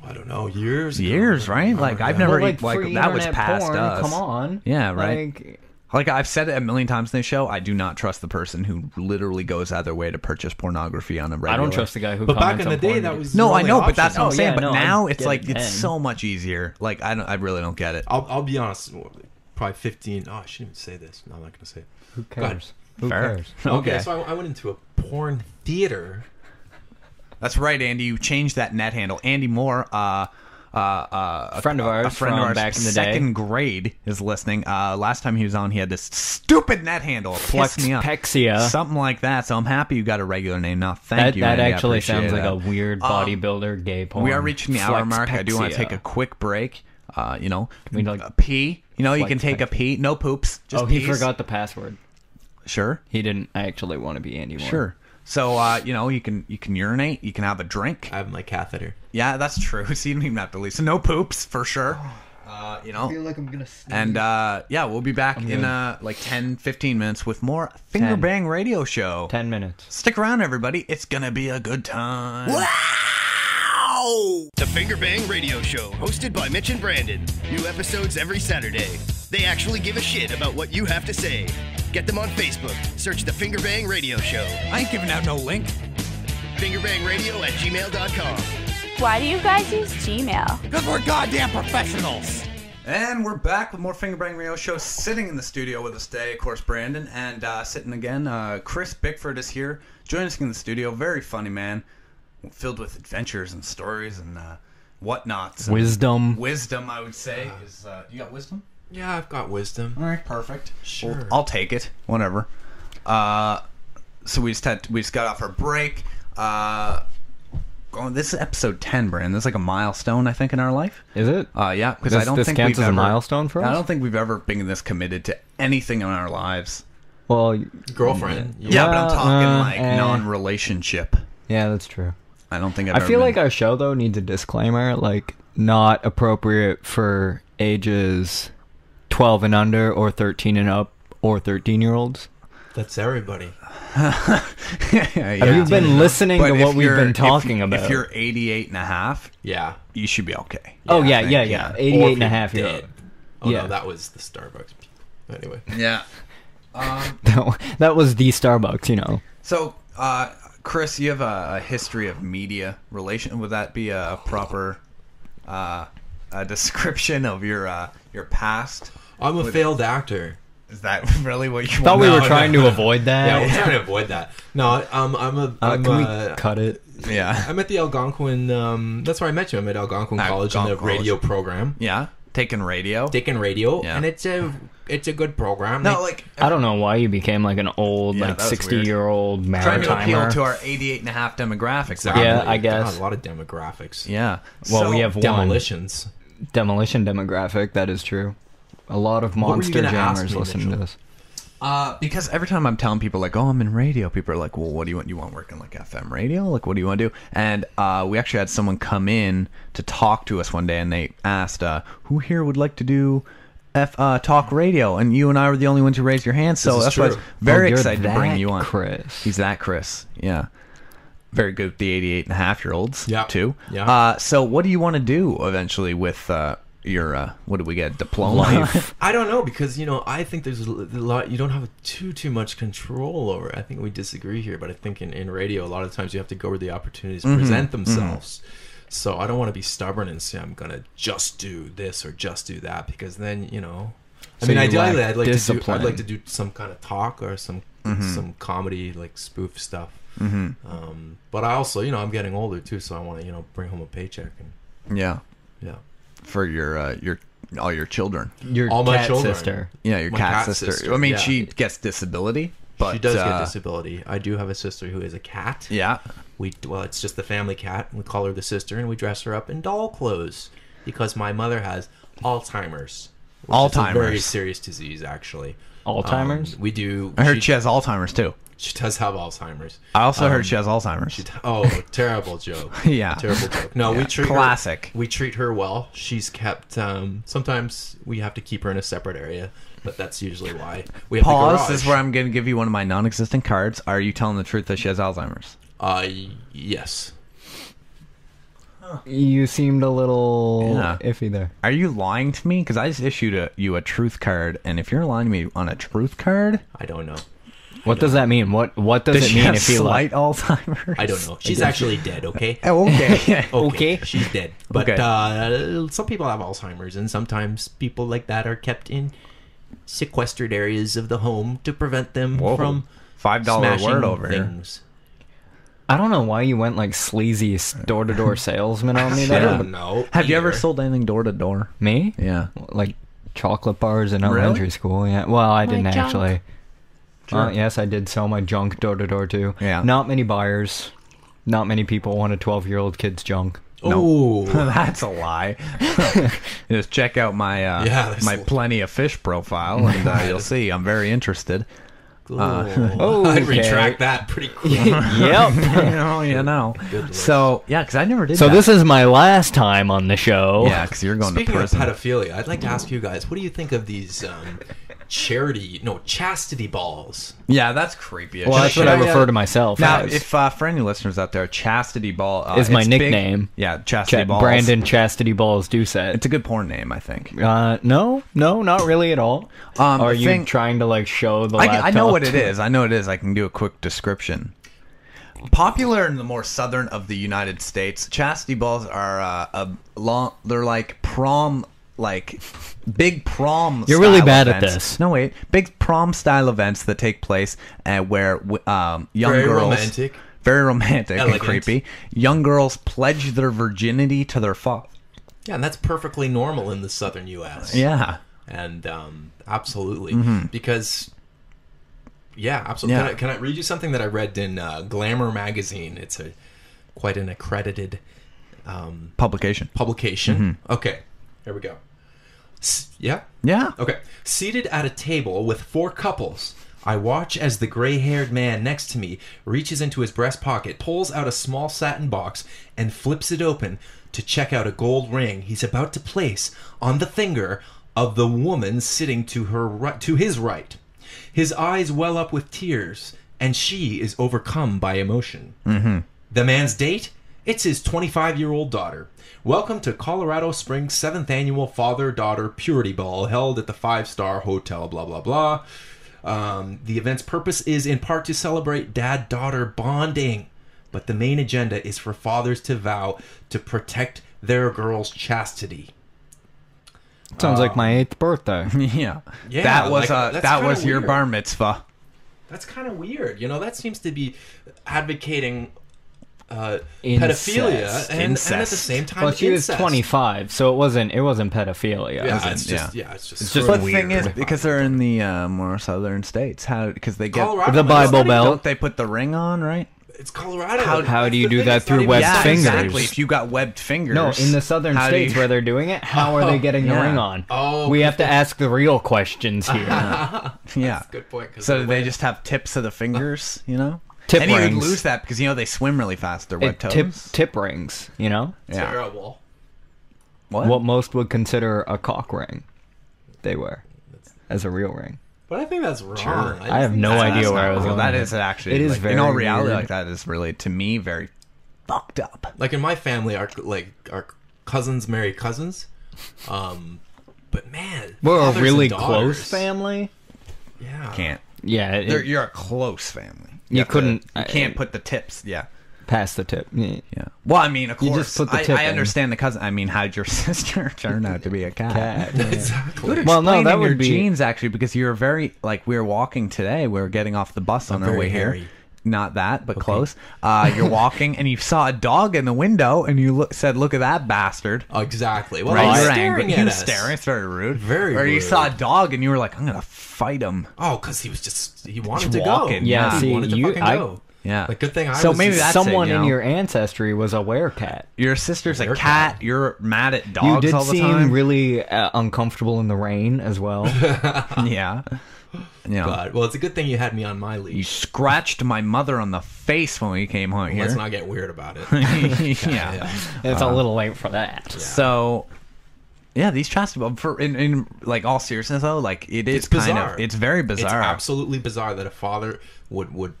I don't know. Years, ago. Years, right? Like, I've never Well, like like free that was internet past porn, us. Come on. Yeah, right. Like, Like I've said it a million times in this show, I do not trust the person who literally goes out of their way to purchase pornography on a regular. I don't trust the guy who. But back comments in the on day, porn that videos. was No, your I only know, but option. that's what I'm Oh, saying. yeah, But no, now I it's get like it it's then. so much easier. Like I really don't get it. I'll be honest. Probably 15. Oh, I shouldn't even say this. No, I'm not going to say it. Who Go ahead. cares? Who Fair. cares? Okay, so I went into a porn theater. That's right, Andy. You changed that net handle. Andy Moore, a friend of ours from back in the day. second grade, is listening. Last time he was on, he had this stupid net handle. It pissed me off. Flexpexia. Something like that. So I'm happy you got a regular name now. Thank That you, Andy. I actually appreciate sounds like that. a weird bodybuilder gay porn. We are reaching the hour mark. I do want to take a quick break. we like a pee. You can take a pee. No poops. Just Oh, he pees. forgot the password. Sure. He didn't actually want to be Andy Moore. Sure. So you can urinate. You can have a drink. I have my catheter. Yeah, that's true. So you don't even have to leave. So no poops for sure. I feel like I'm gonna. Sneeze. And we'll be back in like 10, 15 minutes with more Fingerbang Radio Show. 10 minutes. Stick around, everybody. It's gonna be a good time. Wow! The Fingerbang Radio Show, hosted by Mitch and Brandon. New episodes every Saturday. They actually give a shit about what you have to say. Get them on Facebook. Search The Fingerbang Radio Show. I ain't giving out no link. fingerbangradio@gmail.com. Why do you guys use Gmail? Because we're goddamn professionals. And we're back with more Fingerbang Radio Show. Sitting in the studio with us today, of course, Brandon. And sitting again, Chris Bickford is here. Joining us in the studio. Very funny man. Filled with adventures and stories and whatnots. Wisdom. Wisdom, I would say. Is you got wisdom? Yeah, I've got wisdom. All right, perfect. Sure. Well, I'll take it. Whatever. So we just got off our break. This is episode 10, Brandon. This is like a milestone, I think, in our life. Is it? Yeah, because I don't this think counts we've as a ever, milestone for us. I don't think we've ever been this committed to anything in our lives. Well, Girlfriend. Yeah, but I'm talking like eh. non-relationship. yeah, that's true. I don't think I've I ever feel been- like our show though needs a disclaimer, like not appropriate for ages 12 and under, or 13 and up, or 13-year-olds. That's everybody. Have you been listening But to if what we've you're- been talking about? If you're 88 and a half, Yeah. you should be okay. oh I yeah, think, yeah. 88 and a half year Dead. old. Oh Yeah. no, that was the Starbucks. Anyway. Yeah. That was the Starbucks, you know. So, Chris, you have a history of media relation. Would that be a proper a description of your past? I'm a failed actor. Is that really what you Thought want? we were No, trying no. to avoid that. Yeah, we're trying to avoid that. No, I'm Can we cut it? Yeah. I'm at the Algonquin. That's where I met you. I'm at Algonquin College in the Algonquin radio program, Yeah. Taking radio. taking radio, Yeah. and it's a good program. No, like I don't know why you became like an old, Yeah, like that was 60-year-old trying to appeal maritimer. to our 88 and a half demographic. Exactly. Yeah, I guess. God, a lot of demographics. Yeah. Well, So- we have one Demolitions. demolition demographic. That is true. A lot of were you monster gonna ask jammers me, listen to Mitchell? this. Because every time I'm telling people like, oh, I'm in radio, people are like, well, what do you want? You want working like FM radio? Like, what do you want to do? And we actually had someone come in to talk to us one day, and they asked, who here would like to do talk radio? And you and I were the only ones who raised your hand, so This is that's why I was true. very you're excited to bring that you on. Chris. He's that Chris, yeah. Very good with the 88 and a half year olds, Yeah. too. Yeah. So what do you want to do eventually with your, what did we get, diploma? I don't know, because I think there's a lot you don't have too much control over. I think we disagree here, but I think in radio a lot of times you have to go where the opportunities present themselves. So I don't want to be stubborn and say I'm gonna just do this or just do that, because then So I mean, you ideally lack I'd like discipline. to do some kind of talk or some comedy, like spoof stuff. But I also I'm getting older too, so I want to bring home a paycheck and Yeah. yeah. For your all your children. Your All my cat children. sister. Yeah, your My cat cat sister. sister, I mean, yeah. she gets disability, but She does get disability. I do have a sister who is a cat. Yeah. It's just the family cat. We call her the sister, and we dress her up in doll clothes because my mother has Alzheimer's. Which is a very Alzheimer's. serious disease, actually. Alzheimer's? We do. I heard she has Alzheimer's too. She does have Alzheimer's. I also heard she has Alzheimer's. Terrible joke. Yeah. Terrible joke. No, Yeah, we treat classic. We treat her well. She's kept. Sometimes we have to keep her in a separate area, but that's usually why we have the Pause. garage. This is where I'm going to give you one of my non-existent cards. Are you telling the truth that she has Alzheimer's? Yes. You seemed a little Yeah. iffy there. Are you lying to me? Because I just issued you a truth card, and if you're lying to me on a truth card, I don't know. What does that mean? What does does it she mean have if you slight Alzheimer's? I don't know. She's actually dead, okay? Oh, okay. Okay. She's dead. But Okay. some people have Alzheimer's, and sometimes people like that are kept in sequestered areas of the home to prevent them Whoa. from $5 smashing word over here. things. I don't know why you went like sleazy door-to-door salesman on me I there. don't know. Have you ever either. sold anything door to door? Me? Yeah. Like chocolate bars in elementary school. Yeah. Well, I didn't junk. actually. Sure. Yes, I did sell my junk door to door too. Yeah. Not many buyers. Not many people want a 12-year-old kid's junk. Oh, That's a lie. Just check out my that's my a- plenty of fish profile, and you'll see I'm very interested. I'd retract that pretty quick. Yep. you know. Good So yeah, because I never did. So that. this is my last time on the show. Yeah, because you're going Speaking to of prison. pedophilia, I'd like to ask you guys, what do you think of these chastity balls? Yeah, that's creepy. Well, that's what I refer to myself Now, as. if for any listeners out there, chastity ball Is my it's big- nickname. Yeah, chastity balls. Brandon Chastity Balls Doucette. It's a good porn name, I think. No, not really at all. Are the you thing- trying to like show the I laptop? know what it is. I know what it is. I can do a quick description. Popular in the more southern of the United States, chastity balls are they're like prom, like big prom. You're really style bad at events. this. No wait, big prom style events that take place where young Very girls, romantic. very romantic Elegant. and creepy. Young girls pledge their virginity to their father. Yeah, and that's perfectly normal in the southern U.S. Yeah. And absolutely. Mm-hmm. Because, yeah, absolutely. Yeah. Can I read you something that I read in Glamour magazine? It's quite an accredited Publication. publication. Mm-hmm. Okay, here we go. Yeah? Yeah. Okay. Seated at a table with 4 couples, I watch as the gray-haired man next to me reaches into his breast pocket, pulls out a small satin box, and flips it open to check out a gold ring he's about to place on the finger of the woman sitting to his right. His eyes well up with tears, and she is overcome by emotion. Mm-hmm. The man's date? It's his 25-year-old daughter. Welcome to Colorado Springs' 7th annual Father-Daughter Purity Ball held at the 5-star hotel, blah, blah, blah. The event's purpose is in part to celebrate dad-daughter bonding, but the main agenda is for fathers to vow to protect their girl's chastity. Sounds like my 8th birthday. Yeah. Yeah, That was like, that's that kinda was your weird. bar mitzvah. That's kind of weird. You know, that seems to be advocating Incest. pedophilia and at the Incest. same time Well, she was incest. 25, so it wasn't pedophilia. Yeah, it's yeah. just it's just It's just But the weird. thing is, because they're in the more southern states, because they get Colorado, The man, Bible it's not even- Belt. don't they put the ring on, right? It's Colorado. How do you That's the do thing, that it's not through even webbed that fingers? Exactly. If you got webbed fingers. No, in the southern how do states you- where they're doing it, how are they getting the yeah. ring on? Oh, we have to ask the real questions here. Yeah. That's a good point. 'cause So of do the they way- just have tips of the fingers, you know? Tip and you rings. would lose that because, you know, they swim really fast. They're web toes. Tip rings, you know? Yeah. terrible. What most would consider a cock ring, they wear as a real ring. But I think that's wrong. Sure. I have no idea where I was Well, going. that with is it. actually, It is like, very in all reality, weird. like that is really, to me, very fucked up. Like in my family, our cousins marry cousins. But man, We're a fathers really and close daughters. family. Yeah, Can't. Yeah, You're a close family. You have to- couldn't- You can't put the tips. Yeah. pass the tip. Yeah. Yeah. Well, I mean, of You course. just put the tip I in. understand the cousin. I mean, how'd your sister turn out to be a cat? Cat. Yeah. exactly. Well, no, that Explaining your would be. genes actually, because you're very like we were walking today. We were getting off the bus on our very way hairy. here. Not that, but close. You're walking and you saw a dog in the window, and you said, "Look at that bastard!" Oh, exactly. Well, Right? he's You're staring angry. at He was us. staring. It's very rude. Very Or you rude. saw a dog, and you were like, "I'm gonna fight him." Oh, because he was he wanted Just to walking. go. Yeah, he see, wanted to you- fucking I- go. Yeah. Like good thing I So was maybe just- that's it, Someone you in know? your ancestry was a werecat. Your sister's a They're cat. cat. You're mad at You dogs did all the seem time. really uncomfortable in the rain as well. Yeah. You know, God. Well, it's a good thing you had me on my you leash. scratched my mother on the face when we came home here. Let's not get weird about it. yeah. It's a little late for that. So, yeah, these chastity for in like all seriousness though, like it is It's bizarre. it's very It's bizarre. absolutely bizarre that a father would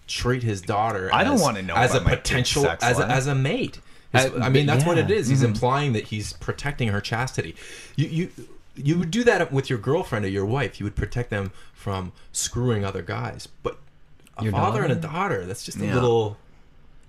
treat his daughter. I don't as- wanna know as a about my kid's potential sex as life. as a mate. I mean, that's what yeah. it is. He's implying that he's protecting her chastity. You would do that with your girlfriend or your wife. You would protect them from screwing other guys. But a father and a daughter, that's just a little...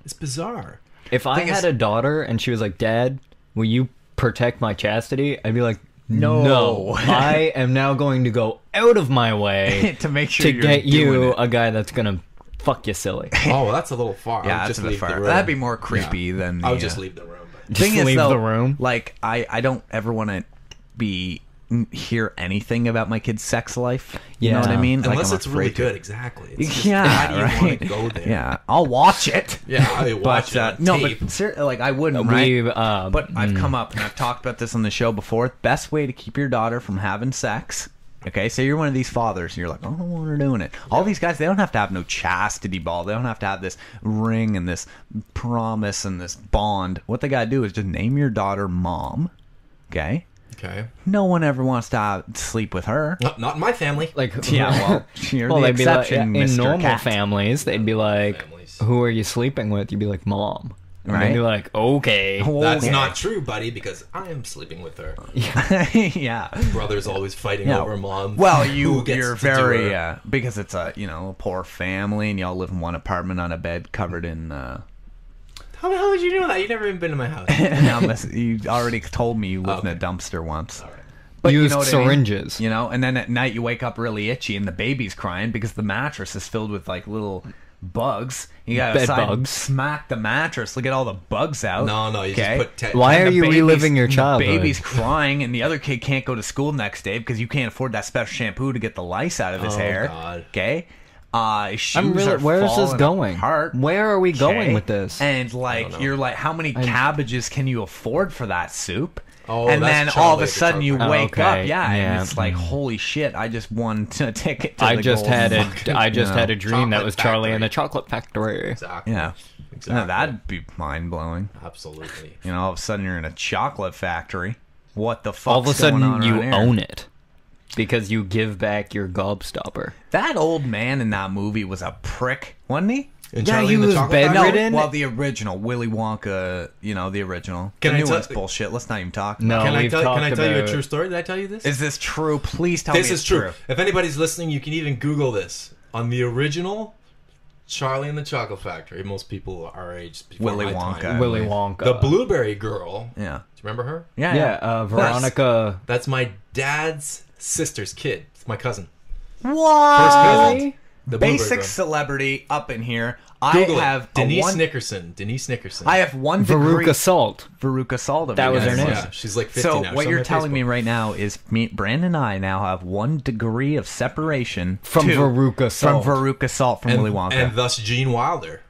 It's bizarre. If I had a daughter and she was like, Dad, will you protect my chastity? I'd be like, no. I am now going to go out of my way to make sure to you're get you doing it. a guy that's going to fuck you silly. Oh, well, that's a little far. Yeah, I would that's just a bit leave the far. room. That'd be more creepy than the... I would just leave the room. But... Just Thing is, leave though, the room. Like, I don't ever want to hear anything about my kid's sex life. You know what I mean? Unless I'm it's really afraid to. good, exactly. It's just, Yeah, how do you right. want to go there? Yeah, I'll watch it. Yeah, I watch it on no, tape. but like I wouldn't, right? We've, But I've come up and I've talked about this on the show before. Best way to keep your daughter from having sex. Okay, so you're one of these fathers, and you're like, I don't want her doing it. All these guys, they don't have to have no chastity ball. They don't have to have this ring and this promise and this bond. What they got to do is just name your daughter Mom. Okay? Okay. No one ever wants to sleep with her. Not in my family. like, Yeah, well, you're the they'd be like, exception, in Mr. normal Cat. families, they'd be like, families. who are you sleeping with? You'd be like, Mom. And Right. they'd be like, okay. That's Okay. not true, buddy, because I am sleeping with her. Yeah. Brother's always fighting Yeah. over Mom. Well, who gets you're to do very her. because it's a a poor family and y'all live in one apartment on a bed covered in. How the hell did you know that? You've never even been to my house. You already told me you lived in a Okay. dumpster once. All right. But Used you know what I mean? syringes. And then at night you wake up really itchy and the baby's crying because the mattress is filled with like little bugs. You gotta Bed side- bugs. smack the mattress, look at all the bugs out. No, you just put... Why And are the you baby's- reliving your The childhood? baby's crying, and the other kid can't go to school next day because you can't afford that special shampoo to get the lice out of his Oh, hair. God. Okay, his shoes are where is this falling going? apart. Where are we going Okay? with this? And like, you're like, how many cabbages can you afford for that soup? Oh, and that's then Charlie all of a at the sudden you Chocolate wake Factory. up, Okay, and yeah. it's like, holy shit! I just won a ticket. To I the just had Golden had a dream that Chocolate was Charlie and Factory. the Chocolate Factory. Exactly. Yeah, Exactly. No, that'd be mind blowing. Absolutely. All of a sudden you're in a chocolate factory. What the fuck? All of a sudden, going on you around here? own it because you give back your gobstopper. That old man in that movie was a prick, wasn't he? And Yeah, Charlie he and the was Chocolate bedridden. Factory? Didn't- Well, the original Willy Wonka, the original. Can the I new tell- one's bullshit. Let's not even talk. No, about Can I we've tell talked you a about- true story? Did I tell you this? it. Is this true? Please tell me This it's is true. If anybody's listening, you can even Google this. On the original Charlie and the Chocolate Factory, most people our age, before Willy my Wonka. time, Willy Wonka. the Blueberry Girl. Yeah. Do you remember her? Yeah. Veronica. That's my dad's sister's kid. It's my cousin. What? First cousin. The Blueberry Basic Girl. celebrity up in here. Google I have it. Denise one. Nickerson. Denise Nickerson. I have one degree. Veruca Salt. Veruca Salt. That was her name. Yeah, she's like 50 So now. what She's on you're my telling me Facebook. right now is Brandon and I now have 1 degree of separation From Veruca Salt. From Veruca Salt from Willy Wonka. And thus Gene Wilder.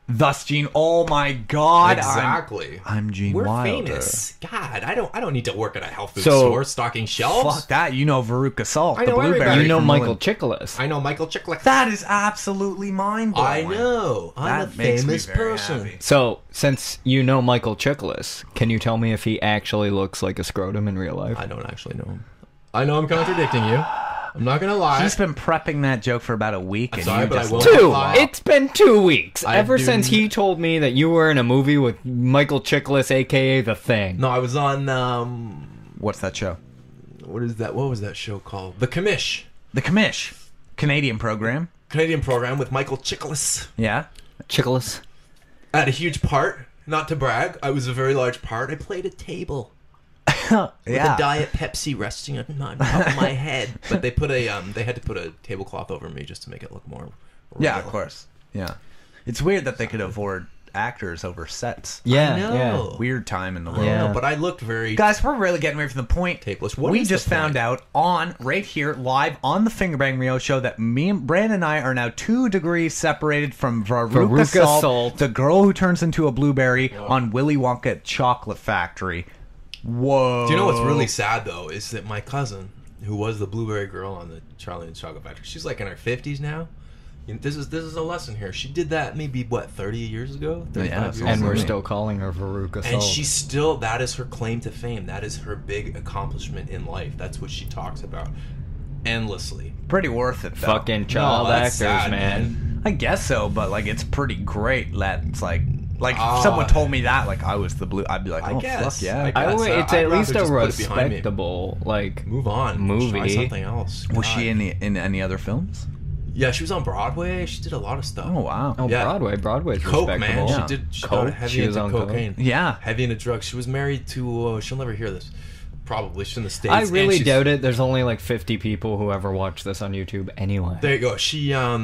Thus, Gene. Oh my God! Exactly. I'm Gene We're Wilder. famous. God, I don't need to work at a health food So- store stocking shelves. Fuck that! You know Veruca Salt, I the know blueberry. everybody. You know from Michael Willy- Chiklis. I know Michael Chiklis. That is absolutely mind blowing. I know. I'm That a makes me famous very person. happy. So, since you know Michael Chiklis, can you tell me if he actually looks like a scrotum in real life? I don't actually know him. I know I'm contradicting you. I'm not gonna lie. He's been prepping that joke for about a week, and sorry, you but I just won't- 2. Lie. It's been 2 weeks. I Ever do since he n- told me that you were in a movie with Michael Chiklis, a.k.a. The Thing. No, I was on. What's that show? What is that? What was that show called? The Commish. The Commish, Canadian program. Canadian program with Michael Chiklis. Yeah. Chiklis. I had a huge part. Not to brag, I was a very large part. I played a table. With Yeah. a Diet Pepsi resting on top of my head, but they put a they had to put a tablecloth over me just to make it look more. Yeah, real. of course. Yeah. It's weird that they could afford actors over sets. Yeah, I know. yeah. Weird time in the world. I know, Yeah. but I looked very. Guys, we're really getting away from the point. Tapeless. What we is the just found point? out on right here live on the Fingerbang Rio show that me and Brandon and I are now 2 degrees separated from Veruca Veruca Salt, Salt. the girl who turns into a blueberry on Willy Wonka at Chocolate Factory. Whoa! Do you know what's really sad though is that my cousin, who was the blueberry girl on the Charlie and the Chocolate Factory, she's like in her 50s now. You know, this is a lesson here. She did that maybe 30 years ago, 35 Yeah, years And ago. we're still calling her Veruca Salt. And she's still, that is her claim to fame. That is her big accomplishment in life. That's what she talks about endlessly. Pretty worth it, though. Fucking child No, that's actors, sad, man. I guess so, but like it's pretty great that it's like Like, if someone told me that, like, I was the blue, I'd be like, oh, guess. fuck yeah. It's I'd at least rather a just put it behind me. respectable, like, Move on. movie. Try something else. Was God. she in any other films? Yeah, she was on Broadway. She did a lot of stuff. Oh, wow. Oh, Yeah. Broadway's Coke, respectable. man. Yeah. She Coke? got heavy She was into on coke? cocaine. Yeah. Heavy into drugs. She was married to, she'll never hear this. Probably. She's in the States. I and really she's- doubt it. There's only like 50 people who ever watch this on YouTube anyway. There you go. She got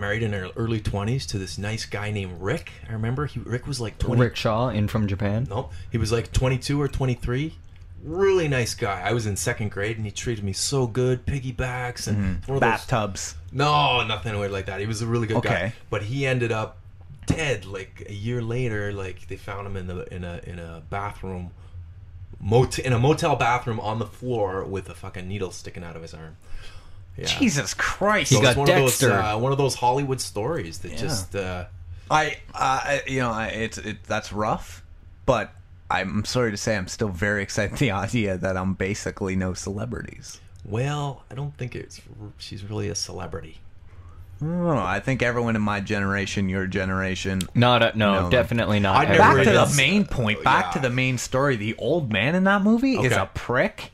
married in her early 20s to this nice guy named Rick. I remember Rick was like 20. Rick Shaw in from Japan. Nope. He was like 22 or 23. Really nice guy. I was in second grade and he treated me so good. Piggybacks and one of those. Bathtubs. No, nothing weird like that. He was a really good guy. Okay. But he ended up dead like a year later. Like they found him in a bathroom, in a motel bathroom on the floor with a fucking needle sticking out of his arm. Yeah. Jesus Christ. He So got it's Dexter. one of those Hollywood stories that just. That's rough, but I'm sorry to say I'm still very excited at the idea that I'm basically no celebrities. Well, I don't think she's really a celebrity. I don't know. I think everyone in my generation, your generation. No, definitely not. I'd never Back really to the is- main point. Back to the main story. The old man in that movie is Okay. a prick.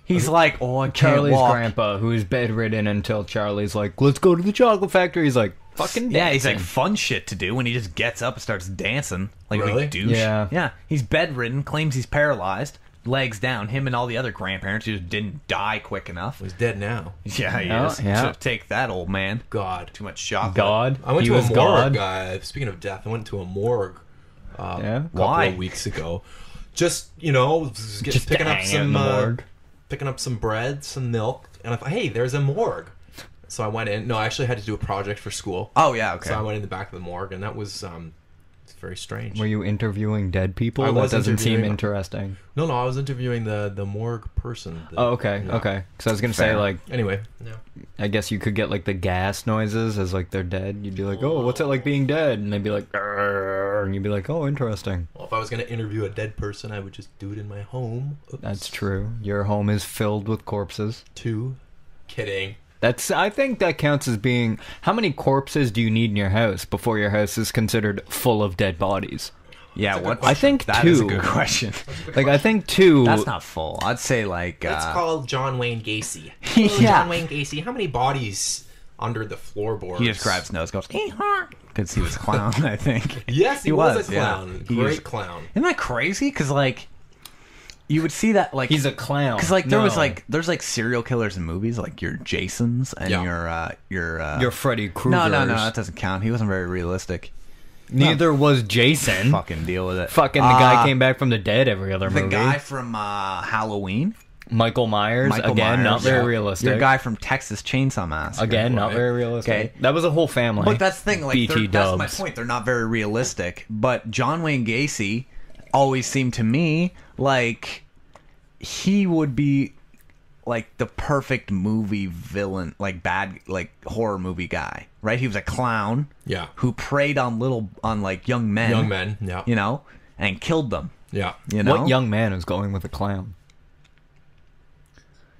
He's like, oh, I can't Charlie's walk. grandpa, who's bedridden until Charlie's like, let's go to the chocolate factory. He's like, fucking Yeah, he's like dancing. fun shit to do when he just gets up and starts dancing like a Really? big douche. Yeah. Yeah. He's bedridden, claims he's paralyzed, legs down. Him and all the other grandparents who just didn't die quick enough. He's dead now. Yeah, he Yeah, is. yeah. So take that, old man. God. Too much chocolate. God. I went He to a was morgue. God. Speaking of death, I went to a morgue Yeah. a couple Why? of weeks ago. Just Just picking to up hang out in some the morgue. picking up some bread, some milk, and I thought, hey, there's a morgue. So I went in. No, I actually had to do a project for school. Oh, yeah, okay. So I went in the back of the morgue, and that was it's very strange. Were you interviewing dead people? I That was doesn't seem interviewing- interesting. No, I was interviewing the morgue person. Oh, okay, Yeah. okay. Because I was going to say, Fair. like, Anyway, yeah. I guess you could get, like, the gas noises as, like, they're dead. You'd be like, oh, what's it like being dead? And they'd be like, "Arr," and you'd be like, oh, interesting. Well, if I was going to interview a dead person, I would just do it in my home. Oops. That's true. Your home is filled with corpses. Two. Kidding. I think that counts as being... How many corpses do you need in your house before your house is considered full of dead bodies? Yeah, That's a what? good I think that is a two. good question. Like, I think two... That's not full. I'd say like. Let's call John Wayne Gacy. Yeah. John Wayne Gacy. How many bodies under the floorboards? He just grabs his nose, goes, because he was a clown, I think. Yes, he was a yeah. clown. He Great was- clown. Isn't that crazy? Because like, you would see that like He's a clown. Because like there was No. like there's like serial killers in movies, like your Jasons and Yeah. Your Freddy Krueger's. no, that doesn't count. He wasn't very realistic. Neither was Jason. Fucking deal with it. Fucking the guy came back from the dead every other The movie. guy from Halloween. Michael Myers, Michael again, Myers, not very yeah. realistic. Your guy from Texas Chainsaw Massacre. Again, not Right. very realistic. Okay. That was a whole family. But that's the thing, like BT that's my dubs. point. They're not very realistic. But John Wayne Gacy always seemed to me like he would be like the perfect movie villain, like bad, like horror movie guy, right? He was a clown, Yeah. who preyed on like young men, Young men. Yeah. you know, and killed them. Yeah. You know, What young man is going with a clown?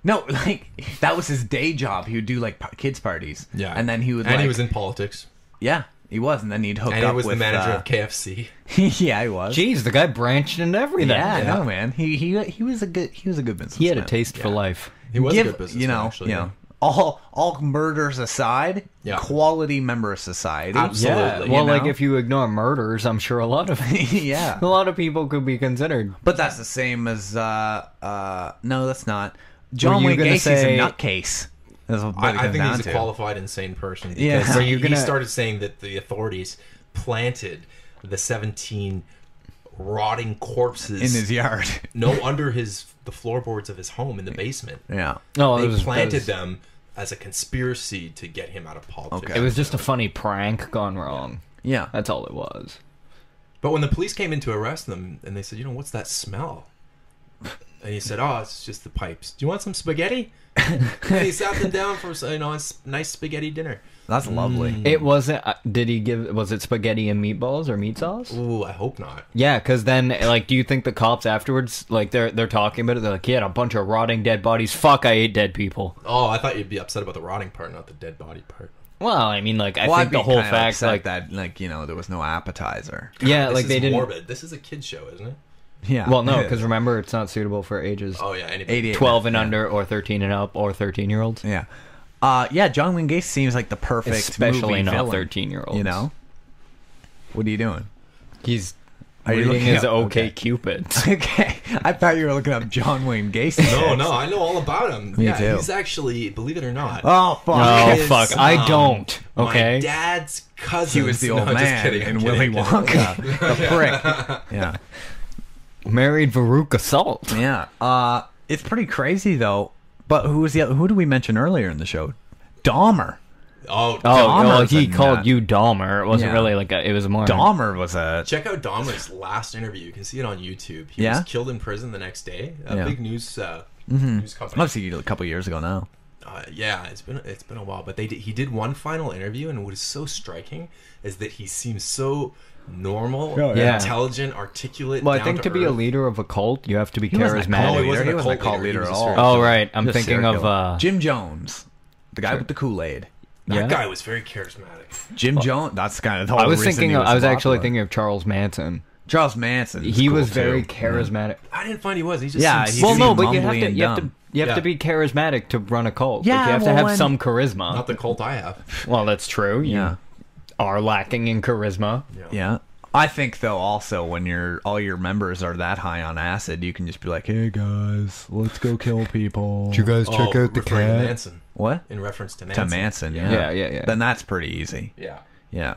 No, like that was his day job. He would do like kids parties. Yeah. and then he would. And like, he was in politics. Yeah, he was, and then he'd hook And up he was with the manager of KFC. yeah, he was. Jeez, the guy branched into everything. Yeah, Yeah. no, man. He was a good businessman. He had a taste for Yeah. life. He was a good businessman, you know, actually. you know, all murders aside, Yeah. quality member of society. Absolutely. Yeah. You Well, know? like if you ignore murders, I'm sure a lot of yeah, a lot of people could be considered. but that's the same as no, that's not. John you Wayne gonna Gacy's say- a nutcase. That's what it I comes think down he's a to. qualified insane person. Because Yeah. So he, you're gonna- he started saying that the authorities planted the 17 rotting corpses in his yard. no under the floorboards of his home in the basement. Yeah. No, They planted them as a conspiracy to get him out of politics. Okay. It was just a funny prank gone wrong. Yeah. That's all it was. But when the police came in to arrest them, and they said, what's that smell? And he said, it's just the pipes. Do you want some spaghetti? And he sat them down for a nice spaghetti dinner. That's lovely. It wasn't. Was it spaghetti and meatballs or meat sauce? Ooh, I hope not. Yeah, because then, like, do you think the cops afterwards, like, they're talking about it? They're like, he had a bunch of rotting dead bodies. Fuck, I ate dead people. Oh, I thought you'd be upset about the rotting part, not the dead body part. Well, I mean, like, I Well, think I'd be the whole kinda fact, upset like, that, like, you know, there was no appetizer. yeah, This like is they didn't. morbid. This is a kid show, isn't it? Yeah. Well, no, because remember, it's not suitable for ages Oh yeah, anybody. 88 12 and yeah. under, or 13 and up, or 13-year-olds. Yeah. Yeah, John Wayne Gacy seems like the perfect Especially movie not villain, 13-year-olds. You know? What are you doing? He's Are you reading looking his up- OK okay. Cupids. Okay. I thought you were looking up John Wayne Gacy. No, I know all about him. Me yeah, too. he's actually, believe it or not. Oh, fuck. Oh, he is, fuck. I don't. Okay. My dad's cousin. He was the old no, man just kidding, in I'm Willy kidding. Wonka. The prick. Yeah. Married Veruca Salt. Yeah. It's pretty crazy, though. But who did we mention earlier in the show? Dahmer. Oh, Oh, Dahmer's he a called nut. you Dahmer. It wasn't Yeah. really like it was more. Dahmer was a... check out Dahmer's last interview. You can see it on YouTube. He Yeah? was killed in prison the next day. A Yeah. big news news company. Must be a couple years ago now. Yeah, it's been a while, but he did one final interview, and what is so striking is that he seems so normal, yeah. intelligent, articulate. Well, I down think to be a earth. leader of a cult, you have to be wasn't a cult charismatic. he leader. wasn't He a wasn't a cult cult leader, leader he at was a all. serial Oh, killer. right. I'm Just thinking serial of killer. Jim Jones. The guy with the Kool-Aid. That yeah. guy was very charismatic. Jim Jones. That's kind of the whole I was reason thinking. he I was so actually popular. thinking of Charles Manson. Charles Manson. He was cool, very too. charismatic. I didn't find he was. He just Yeah, seemed he Well, seemed no, but you have mumbly to. and You have to. dumb. You have Yeah. to be charismatic to run a cult. Yeah, like, you have to well, have when- some charisma. not the cult I have. Well, that's true. You Yeah. are lacking in charisma. Yeah. I think though also when all your members are that high on acid, you can just be like, "Hey guys, let's go kill people." Did you guys check out the referring to cat? Manson. What? In reference to To Manson. Manson, Yeah, yeah. Then that's pretty easy. Yeah. Yeah.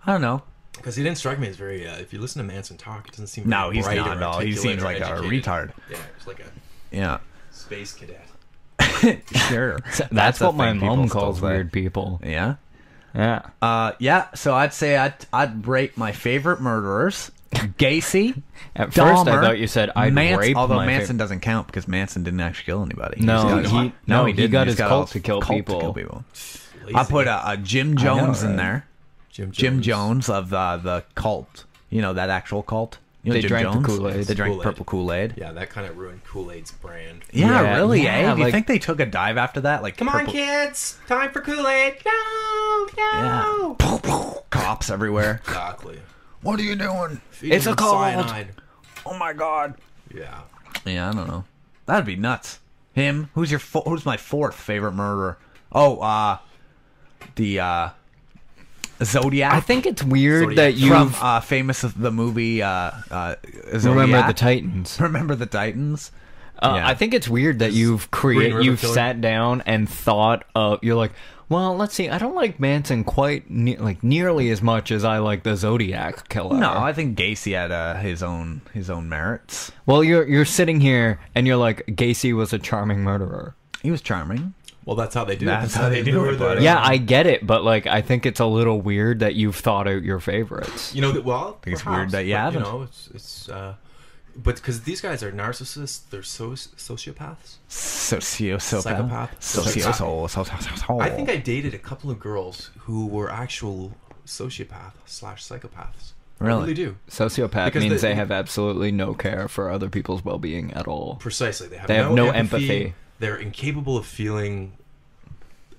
I don't know. Because he didn't strike me as very. If you listen to Manson talk, it doesn't seem. No, very he's bright not or at all. He articulate seems or like a educated. retard. Yeah, he's like a Yeah. space cadet. Sure. That's a what my thing people mom still calls say. weird people. Yeah. Yeah. Yeah. So I'd say I'd rate my favorite murderers: Gacy. At first, I Dahmer, thought you said I'd rape Although my Manson favorite. doesn't count because Manson didn't actually kill anybody. No, He's got- he didn't. got He's his cult a to kill people. Lazy. I put a Jim Jones in right? there. Jim Jim Jones of the cult. You know that actual cult. You know They Jim drank the Jones? Kool-Aid. They drank Kool-Aid. purple Kool-Aid. Yeah, that kind of ruined Kool-Aid's brand. Yeah, Yeah, really, yeah, eh? Do you like- think they took a dive after that? Like, Come on, purple- kids! Time for Kool-Aid! No! Yeah. Cops everywhere. Exactly. What are you doing? Feed It's them a cult. cyanide. Oh my god. Yeah. Yeah, I don't know. That'd be nuts. Him. Who's my fourth favorite murderer? Oh, the Zodiac. I think it's weird Zodiac. that you from famous of the movie Zodiac. remember the Titans. Remember the Titans? Yeah. I think it's weird that you've Green River you've Killer? sat down and thought of. You're like, well, let's see. I don't like Manson quite nearly as much as I like the Zodiac killer. No, I think Gacy had his own merits. Well, you're sitting here and you're like, Gacy was a charming murderer. He was charming. Well, that's how they do it. That's how they do it, buddy. Yeah, I get it, but like, I think it's a little weird that you've thought out your favorites. You know, well, think it's perhaps, weird that you but, haven't. You know, but because these guys are narcissists, they're sociopaths. Sociopath. Sociopath. I think I dated a couple of girls who were actual sociopath/psychopaths. I Really? really do. Sociopath Because means the- they have absolutely no care for other people's well-being at all. Precisely. They They have no empathy. They're incapable of feeling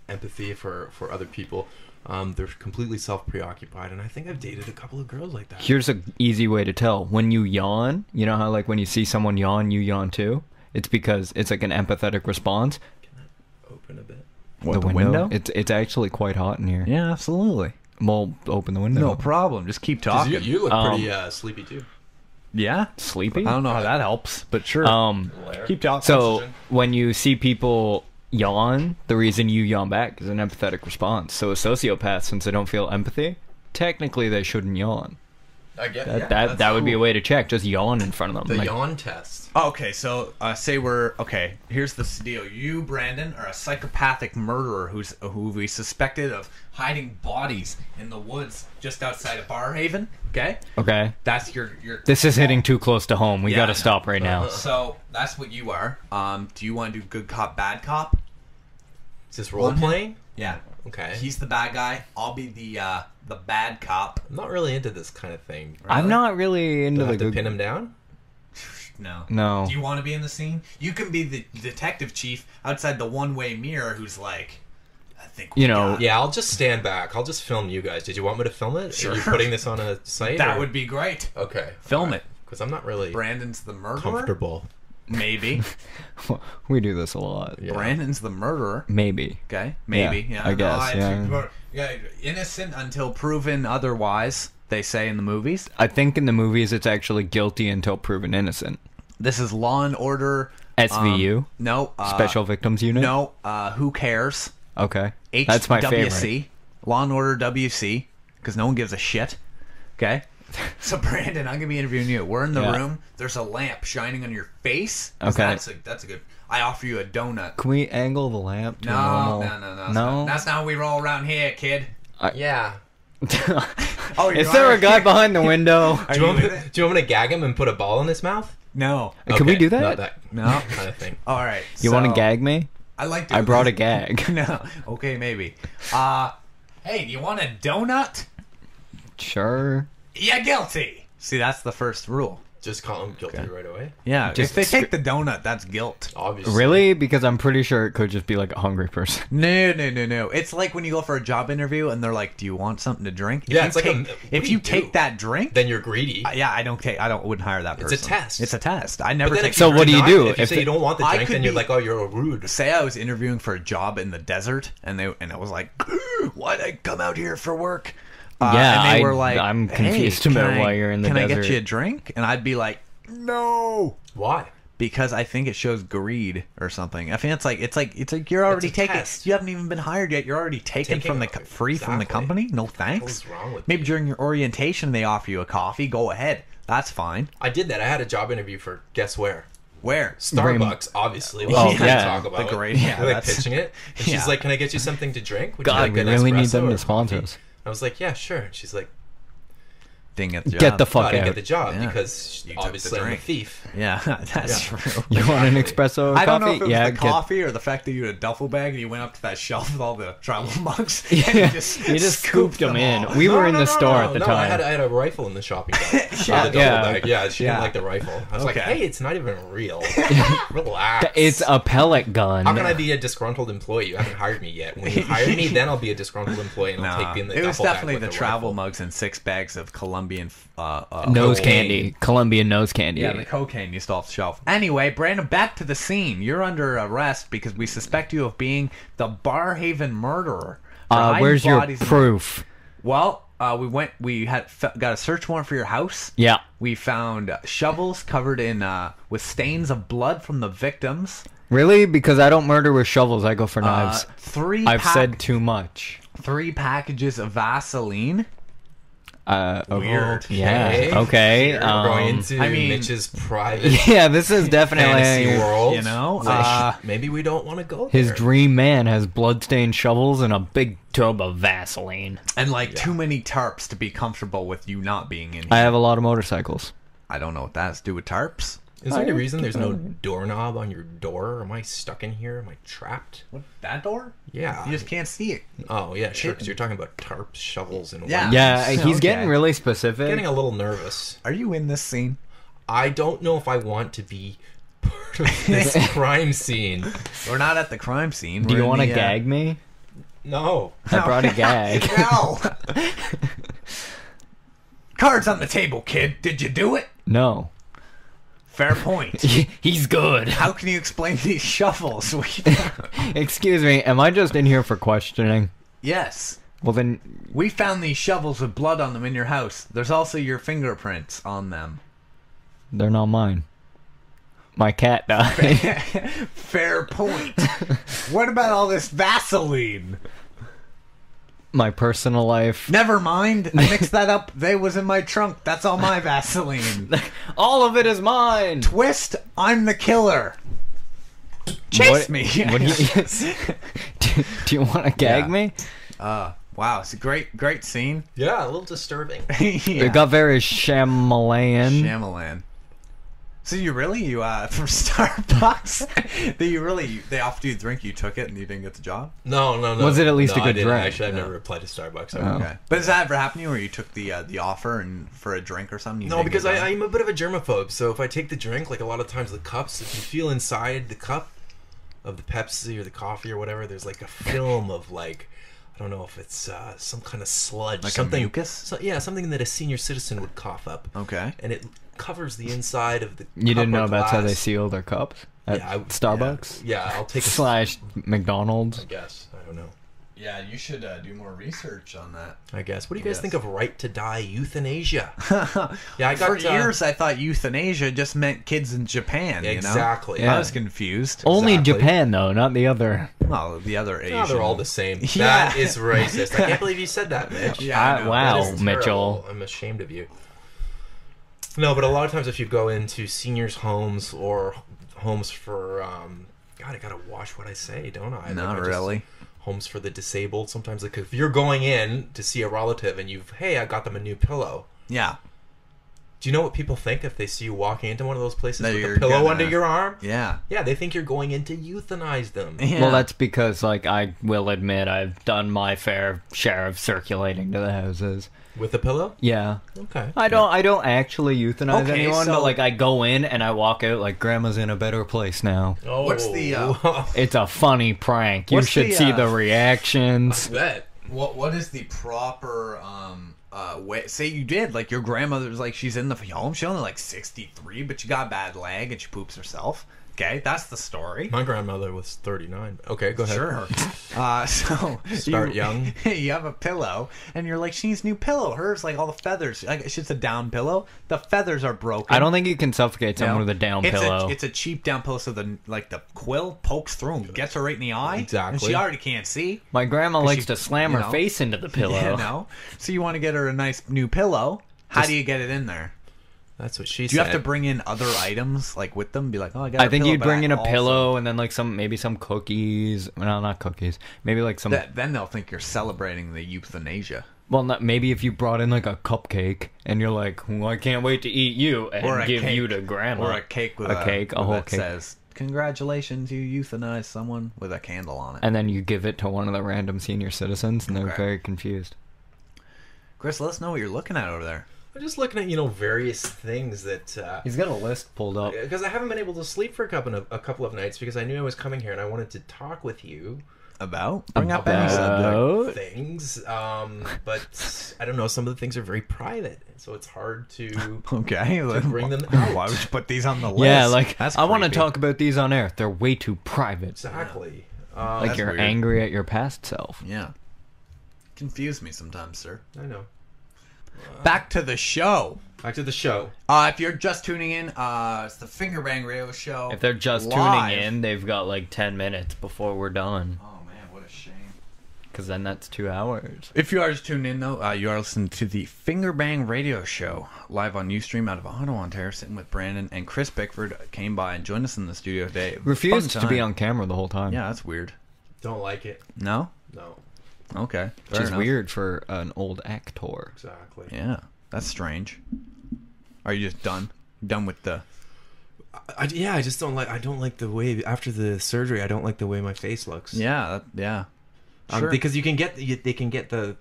empathy for other people. They're completely self-preoccupied, and I think I've dated a couple of girls like that. Here's an easy way to tell. When you yawn, you know how like when you see someone yawn, you yawn too? It's because it's like an empathetic response. Can that open a bit? What, the window? It's actually quite hot in here. Yeah, absolutely. Well, open the window. No problem. Just keep 'Cause talking. you look pretty sleepy too. Yeah. Sleepy? I don't know how that helps, but sure. Keep talking. So Oxygen. when you see people yawn, the reason you yawn back is an empathetic response. So a sociopath, since they don't feel empathy, technically they shouldn't yawn. I get That would be a way to check. Just yawn in front of them. The Like, yawn test. Okay, so say we're okay. Here's the deal: you, Brandon, are a psychopathic murderer who we suspected of hiding bodies in the woods just outside of Barhaven. Okay, okay. that's your. This is hitting too close to home. We Yeah, got I to know. stop right now. So that's what you are. Do you want to do good cop, bad cop? Is this role playing? Yeah. Okay. He's the bad guy. I'll be the bad cop. I'm not really into this kind of thing. I'm not really into Do I the have to good. pin him down? No. No. Do you want to be in the scene? You can be the detective chief outside the one-way mirror who's like, I think you know, Yeah, I'll just stand back. I'll just film you guys. Did you want me to film it? Sure. Are you putting this on a site? that would be great. Okay. Film it. Because I'm not really Brandon's the murderer. comfortable. Maybe. we do this a lot. Yeah. Brandon's the murderer. Maybe. Okay, maybe. Yeah, Yeah, I guess, yeah. Innocent until proven otherwise. They say in the movies. I think in the movies it's actually guilty until proven innocent. This is Law and Order. SVU? No. Special Victims Unit? No. Who cares? Okay. HWC. That's my favorite. Law and Order WC. Because no one gives a shit. Okay. So Brandon, I'm gonna be interviewing you. We're in the room. There's a lamp shining on your face. Okay. That's a good. I offer you a donut. Can we angle the lamp to a No. normal... That's not how we roll around here, kid. Yeah. Oh, Is there a guy behind the window? Do you want me to gag him and put a ball in his mouth? No. Can we do that? Not that No. kind of thing. All right. You want to gag me? I like. I brought a gag. No. Okay, maybe. Hey, do you want a donut? Sure. Yeah, guilty. See, that's the first rule. Just call him guilty right away. Yeah, Just if they take the donut, that's guilt. Obviously. Really? Because I'm pretty sure it could just be like a hungry person. No. It's like when you go for a job interview and they're like, "Do you want something to drink?" If Yeah, you it's like take, what if do you you take do? that drink, Then you're greedy. yeah, I wouldn't hire that person. It's a test. It's a test. I never But then take. if So what do you deny do it, if you if say they- you don't want the I drink, could then you're be- like, oh, you're rude. Say I was interviewing for a job in the desert, and it was like, "Why'd I come out here for work?" Yeah, and they were like, I'm "Hey, confused can about I- why you're in the Can I desert." get you a drink? And I'd be like, "No." Why? Because I think it shows greed or something. I think it's like you're already a taken. test. You haven't even been hired yet. You're already taken from the free from the Exactly. company. No thanks. What's wrong with Maybe you? during your orientation they offer you a coffee. Go ahead. That's fine. I did that. I had a job interview for guess where? Where? Starbucks, obviously. Oh, What yeah. talk about The great- yeah, like that's- pitching it. And yeah. she's like, "Can I get you something to drink? Would you God, like we an really need espresso them or to sponsor coffee?" us. I was like, "Yeah, sure." And she's like, Didn't get the job. Get the "No, fuck I didn't out. get the job Yeah. because You took the obviously I'm a drink. thief." Yeah, that's Yeah. true. You want an espresso or I don't know coffee? if it was Yeah, the get- coffee or the fact that you had a duffel bag and you went up to that shelf with all the travel mugs. Yeah, And you just scooped them in. all. We were in No, the no, store no, at the no, time. I had a rifle in the shopping bag. Yeah. The duffel Yeah. bag. Yeah, she Yeah. didn't like the rifle. I was like, Okay. "Hey, it's not even real. Relax." It's a pellet gun. How can I be a disgruntled employee? You haven't hired me yet. When you hire me, then I'll be a disgruntled employee and I'll Nah, take in the it was duffel bag definitely with the the travel rifle. mugs and 6 bags of Colombian nose cocaine. candy. Colombian nose candy. Yeah, the cocaine you stole off the shelf. Anyway, Brandon, back to the scene. You're under arrest because we suspect you of being the Barhaven murderer. For hiding Where's your bodies in- proof? Well, we got a search warrant for your house. Yeah. We found shovels covered in with stains of blood from the victims. Really? Because I don't murder with shovels. I go for knives. I've said too much. 3 packages of Vaseline. Weird. Yeah. Okay. We're going into I mean- Mitch's private Yeah, this is definitely fantasy world. You know, Which maybe we don't want to go his there. dream man has bloodstained shovels and a big tub of Vaseline. and like too many tarps to be comfortable with you not being in here. I have a lot of motorcycles. I don't know what that has to do with tarps. Is there any reason there's no doorknob on your door? Am I stuck in here? Am I trapped? What, that door? Yeah. You just can't see it. Oh, yeah, sure, because you're talking about tarps, shovels, and Yeah. whatnot. Yeah, he's Okay. getting really specific. Getting a little nervous. Are you in this scene? I don't know if I want to be part of this crime scene. We're not at the crime scene. Do We're you in want to the, gag me? No. I brought a gag. No. Cards on the table, kid. Did you do it? No. Fair point. He's good. How can you explain these shuffles? Excuse me, am I just in here for questioning? Yes. Well then, We found these shovels with blood on them in your house. There's also your fingerprints on them. they're not mine. My cat died. Fair point. What about all this Vaseline? My personal life. Never mind. I mixed that up. They was in my trunk. That's all my Vaseline. All of it is mine. Twist, I'm the killer. Chase What- me. What do you, do you want to gag Yeah. me? Wow, it's a great scene. Yeah, a little disturbing. It got very Shyamalan. Shyamalan. So you from Starbucks? They offered you a drink, you took it, and you didn't get the job? No. Was it at least a I good didn't. drink? Actually, I've never applied to Starbucks. Okay. But has that ever happened to you where you took the offer and for a drink or something? You No, didn't because get the job? I'm a bit of a germaphobe. So if I take the drink, like a lot of times the cups, if you feel inside the cup, of the Pepsi or the coffee or whatever, there's like a film of like, I don't know if it's some kind of sludge, Like something, a mucus? something that a senior citizen would cough up. Okay. And it covers the inside of the. You didn't cup or know that's how they glass. seal their cups at Yeah, Starbucks Yeah, I'll take a slash McDonald's. I guess I don't know. Yeah, you should do more research on that. I guess. What do you guys Yes. think of right to die euthanasia? Yeah, I got For years, I thought euthanasia just meant kids in Japan. Exactly. You know? Yeah. I was confused. Only Exactly. Japan though, not the other. Well, the other Asian. No, they're all the same. Yeah. That is racist. I can't believe you said that, Mitch. Yeah, I know. Wow, That is Mitchell. terrible. I'm ashamed of you. No, but a lot of times if you go into seniors' homes or homes for, God, I gotta watch what I say, don't I? Not I just- really. Homes for the disabled. Sometimes, like if you're going in to see a relative and I got them a new pillow. Yeah. Do you know what people think if they see you walking into one of those places That with you're a pillow gonna- under your arm? Yeah. Yeah, they think you're going in to euthanize them. Yeah. Well, that's because, like, I will admit I've done my fair share of circulating to the houses. With a pillow? Yeah. Okay. I don't actually euthanize Okay, anyone, so- but like I go in and I walk out like grandma's in a better place now. Oh, What's the, It's a funny prank. You What's should the, see the reactions. bet. What is the proper way? Say you did, like your grandmother's like she's in the home, she's only like 63, but she got a bad leg and she poops herself. Okay, that's the story. My grandmother was 39. Okay, go ahead. Sure. So Start young. You have a pillow, and you're like, she needs a new pillow. Hers, like all the feathers, like it's just a down pillow. The feathers are broken. I don't think you can suffocate someone with a down it's pillow. It's a cheap down pillow, so the quill pokes through and gets her right in the eye. Exactly. And she already can't see. My grandma likes she- to slam you her know. face into the pillow. You know? So you want to get her a nice new pillow. How do you get it in there? That's what she Do you said. have to bring in other items like with them? Be like, oh, I got. I think pillow, you'd but bring in a also- pillow and then like maybe some cookies. No, not cookies. Maybe like some. Then they'll think you're celebrating the euthanasia. Well, maybe if you brought in like a cupcake and you're like, well, I can't wait to eat you and Or a give cake. you to grandma. Or a cake with a cake, a whole that cake. says, "Congratulations, you euthanized someone," with a candle on it. And then you give it to one of the random senior citizens, and they're Okay. very confused. Chris, let us know what you're looking at over there. I'm just looking at, various things that... He's got a list pulled up. Because I haven't been able to sleep for a couple of nights because I knew I was coming here and I wanted to talk with you Bring up any About- subject. things. But I don't know, some of the things are very private, so it's hard to... Okay, then bring them Why out. would you put these on the list? Yeah, like That's I want to creepy. talk about these on air. They're way too private. Exactly. Like That's you're weird. angry at your past self. Yeah, confuse me sometimes, sir. I know. Back to the show. Back to the show. If you're just tuning in, it's the Fingerbang Radio Show. If they're just live. tuning in, they've got like 10 minutes before we're done. Oh man, what a shame. Because then that's 2 hours. If you are just tuning in, though, you are listening to the Fingerbang Radio Show, live on Ustream out of Ottawa, Ontario, sitting with Brandon and Chris Bickford came by and joined us in the studio today. Refused Fun to be time. on camera the whole time. Yeah, that's weird. Don't like it. No? No. Okay. Which fair is enough. weird for an old actor. Exactly. Yeah, that's strange. Are you just done? Done with the... I just don't like... I don't like the way... After the surgery, I don't like the way my face looks. Yeah, yeah. Sure. Because you can get... They can get the...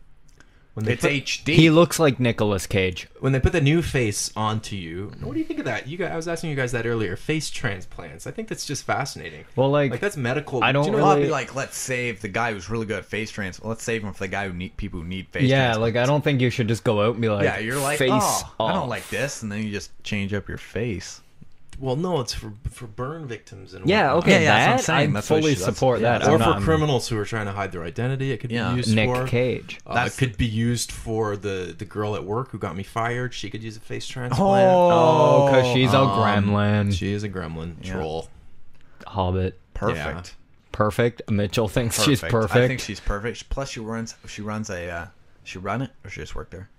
When they It's put, HD. He looks like Nicolas Cage. when they put the new face onto you, what do you think of that? You guys, I was asking you guys that earlier. Face transplants. I think that's just fascinating. Well, like that's medical. I don't do you know Well, I'll really- be like, let's save the guy who's really good at face transplants. Let's save him for the guy who need people who need face yeah, transplants. like I don't think you should just go out and be like, Yeah, you're like, face oh, I don't off. like this, and then you just change up your face. Well, no, it's for burn victims and Yeah, whatnot. okay, Yeah, that's that what I'm saying. I That's what fully she- that's- support yeah, that. Or I'm for not- criminals who are trying to hide their identity, it could Yeah. be used Nick for. Cage. It could be used for the girl at work who got me fired. She could use a face transplant. Oh, because she's a gremlin. She is a gremlin troll. Hobbit. Perfect. Perfect. Mitchell thinks she's perfect. I think she's perfect. Plus, she runs a. She run it, or she just work there.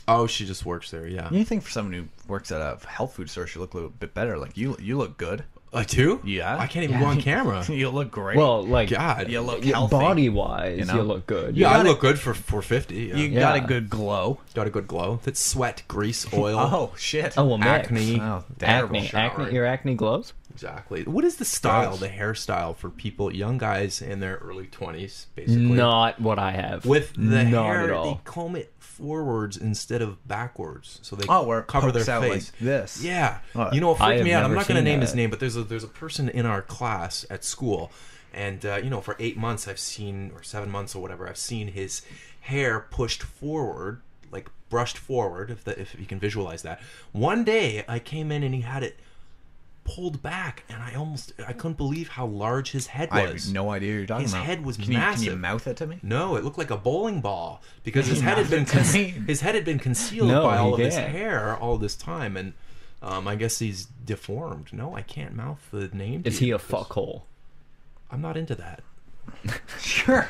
Oh, she just works there. Yeah. You think for someone who works at a health food store, she look a little bit better. Like you look good. I too? Yeah. I can't even go on camera. You look great. Well, like God. you look healthy. body wise, you know? you look good. Yeah, I got look good for 450. Yeah. You got a Yeah. good glow. got a good glow. That's sweat, grease, oil. Oh shit. Oh, a mix. Acne. Oh, terrible. Acne. showering. Your acne glows? Exactly. What is the style, Gross. the hairstyle for people, young guys in their early 20s, basically? Not what I have. With the Not hair, at all. they comb it forwards instead of backwards, so they Oh, where it cover their pokes out face. like this. Yeah, Oh, you know what I freaked have me out? I'm never not going to seen name that. his name, but there's a person in our class at school, and you know, for 8 months I've seen, or 7 months or whatever, I've seen his hair pushed forward, like brushed forward, if you can visualize that. One day I came in and he had it pulled back, and I couldn't believe how large his head was. I have no idea what you're talking His about. head was Can massive. you mouth it to me? No, it looked like a bowling ball because his You head had been mouth it to me? his head had been concealed No, by all he of his can't. hair all this time, and I guess he's deformed. No, I can't mouth the name. to Is you he a because fuckhole? I'm not into that. Sure.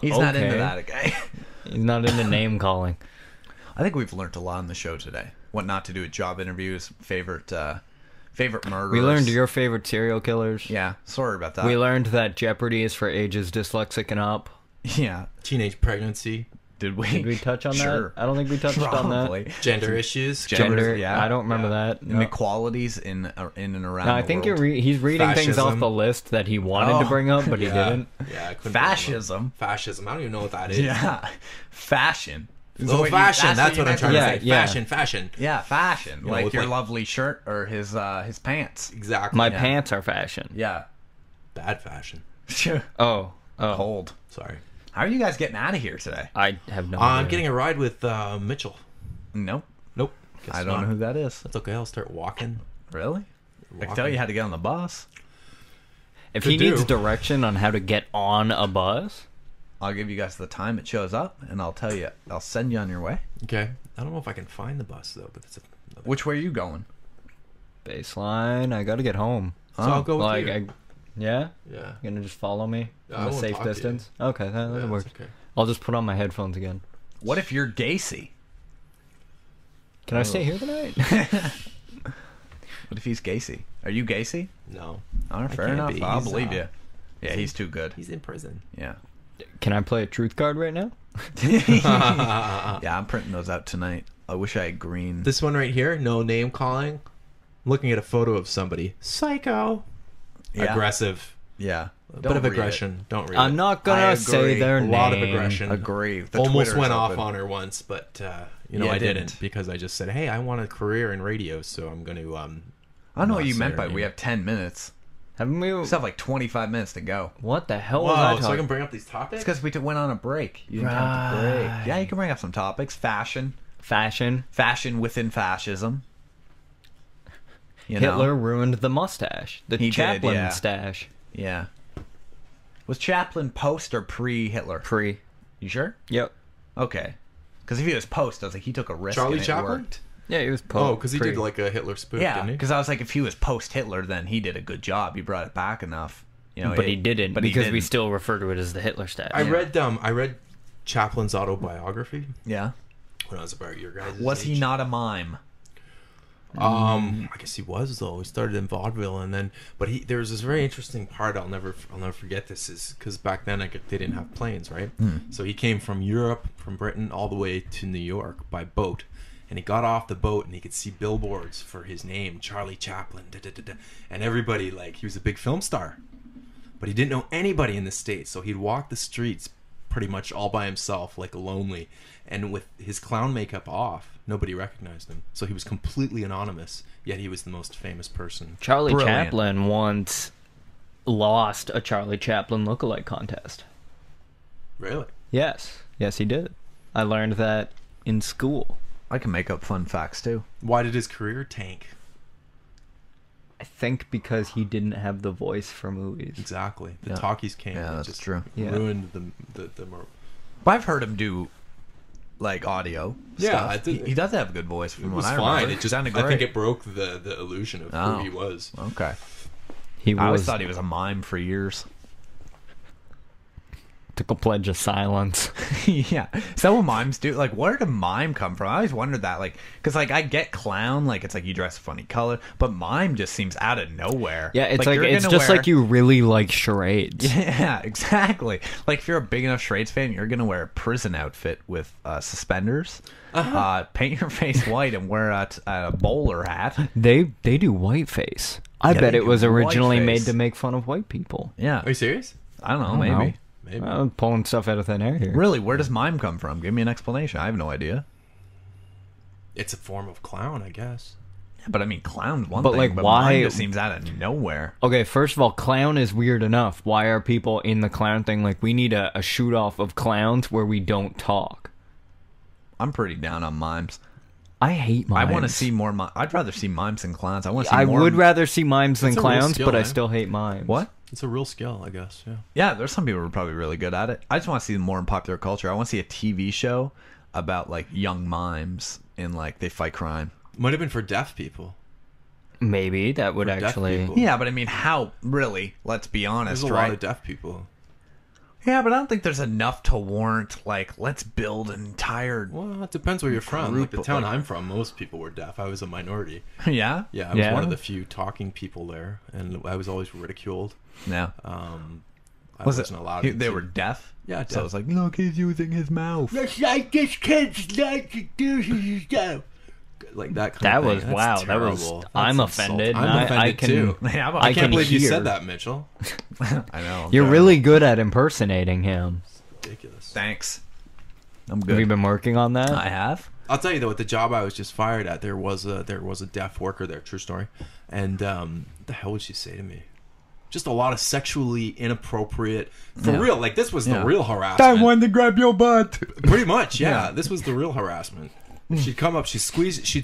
He's not into Okay. that, okay? He's not into name calling. I think we've learned a lot on the show today. What not to do at job interviews, favorite murderers. We learned your favorite serial killers. Yeah, sorry about that. We learned that Jeopardy is for ages dyslexic and up. Yeah. Teenage pregnancy, Did we? Did we touch on Sure. that? I don't think we touched on Probably. that. gender issues. Gender. Yeah. I don't remember that. No. Inequalities in and around No, I the think world. he's reading things off Fascism. the list that he wanted to Oh, bring up, but he Yeah. didn't. Yeah, I couldn't Fascism. Fascism. I don't even know what that is. Yeah. Fashion. Oh, what you- fashion. That's you what I'm meant trying Yeah, to say. yeah. Fashion. Yeah, fashion. know, like with, your like- lovely shirt or his pants. Exactly. My Yeah. pants are fashion. Yeah. Bad fashion. Oh. Cold. Sorry. How are you guys getting out of here today? I have no I'm idea. getting a ride with Mitchell. Nope. Nope. Guess I don't not. know who that is. That's okay. I'll start walking. Really? I can tell you how to get on the bus. If Could he needs do. direction on how to get on a bus, I'll give you guys the time it shows up, and I'll tell you. I'll send you on your way. Okay. I don't know if I can find the bus though, but it's Which way are you going? baseline, I gotta get home. so I'll go with Like, you. yeah? Yeah. You gonna just follow me I from a won't safe talk to you. distance? Okay, that Yeah, works. it's okay. I'll just put on my headphones again. What if you're Gacy? Can I stay here tonight? What if he's Gacy? Are you Gacy? No. All right, fair can't enough. be. I'll He's, believe you. Yeah, he's too good. He's in prison. Yeah. Can I play a truth card right now? Yeah, I'm printing those out tonight. I wish I had green. This one right here, no name calling. I'm looking at a photo of somebody. Psycho. Yeah. Aggressive. Yeah. A Don't bit of read aggression. Don't read I'm it. not I gonna say agree. their A name. lot of aggression. it. Agree. The Almost Twitter's went off open. on her once, but you know Yeah, I didn't. didn't because I just said, "Hey, I want a career in radio, so I'm going to." I don't know what not you say meant her by name. we have 10 minutes. Haven't we? We still have like 25 minutes to go. What the hell was I Whoa! So I talking? can bring up these topics. It's because we went on a break. You didn't have to break. Right. Yeah, you can bring up some topics. Fashion. Fashion. Fashion within fascism. You know? Hitler ruined the mustache. The He did, Chaplin yeah. stash. Yeah. Was Chaplin post or pre-Hitler? Pre. You sure? Yep. Okay. Because if he was post, I was like, he took a risk Charlie and it Chaplin? worked. Yeah, he was Oh, because he pre. did like a Hitler spoof, Yeah, didn't he? because I was like, if he was post-Hitler, then he did a good job. He brought it back enough. You know, But he didn't, But he because we didn't. still refer to it as the Hitler stash. I read Chaplin's autobiography Yeah. when I was about your guys' Was he age. not a mime? I guess he was though. He started in vaudeville, and then, but there was this very interesting part. I'll never forget this, is because back then they didn't have planes, right? So he came from Europe, from Britain, all the way to New York by boat, and he got off the boat and he could see billboards for his name, Charlie Chaplin, and everybody, like, he was a big film star, but he didn't know anybody in the States, so he'd walk the streets pretty much all by himself, like lonely, and with his clown makeup off, nobody recognized him. So he was completely anonymous, yet he was the most famous person. Charlie Brilliant. Chaplin once lost a Charlie Chaplin lookalike contest. Really? Yes. Yes, he did. I learned that in school. I can make up fun facts, too. Why did his career tank? I think because he didn't have the voice for movies. Exactly. The Yeah. talkies came. Yeah, and that's just true. Yeah. Ruined the But I've heard him do, like, audio Yeah, stuff. I did- He does have a good voice from It what was I fine. remember. It just sounded I great. think it broke the illusion of Oh. who he was. Okay. He I always was thought he was a mime for years. took a pledge of silence. Yeah. Is that what mimes do? Like, where did mime come from? I always wondered that. Like, because, like, I get clown, like, it's like you dress a funny color, but mime just seems out of nowhere. Yeah, it's like you're it's gonna just wear- like you really like charades. Yeah, exactly. Like, if you're a big enough Charades fan, you're going to wear a prison outfit with suspenders, paint your face white, and wear a bowler hat. They do whiteface. I Yeah, bet they it was do originally whiteface. made to make fun of white people. Yeah. Are you serious? I don't know. I don't Maybe. know. Maybe. I'm pulling stuff out of thin air here. Really, where does mime come from? Give me an explanation. I have no idea. It's a form of clown, I guess. Yeah, but I mean, clown's one But, thing, like, but why- mime just seems out of nowhere. Okay, first of all, clown is weird enough. Why are people in the clown thing like, we need a shoot off of clowns where we don't talk? I'm pretty down on mimes. I hate mimes. I want to see more. I'd rather see mimes than clowns. I want to see I more. would rather see mimes than It's a real clowns, skill, but I eh? still hate mimes. What? It's a real skill, I guess. Yeah. Yeah, there's some people who are probably really good at it. I just want to see more in popular culture. I want to see a TV show about like young mimes in like they fight crime. Might have been for deaf people. Maybe that would For deaf actually. people. Yeah, but I mean, how really? Let's be honest, There's a right? lot of deaf people. Yeah, but I don't think there's enough to warrant like let's build an entire. Well, it depends where you're from. Like the Group, town like- I'm from, most people were deaf. I was a minority. Yeah. Yeah, I was Yeah? one of the few talking people there, and I was always ridiculed. Yeah. I Was wasn't it? allowed. They to- were deaf. Yeah, So deaf. it's like, look, he's using his mouth. It's like this kid's like to do his stuff. Like that kind That of thing. was That's wow. That was. terrible. That's I'm insult. offended. I'm I offended can. too. Yeah, but I I can can't believe you hear. said that, Mitchell. I know. You're really good at impersonating him. Ridiculous. Thanks. I'm Have you good. been working on that? I have. I'll tell you though, at the job I was just fired at, there was a deaf worker there. True story. And what the hell would she say to me? Just a lot of sexually inappropriate, for Yeah. real. Like this was Yeah. the real harassment. to grab your butt. Pretty much, yeah. This was the real harassment. She'd come up, she'd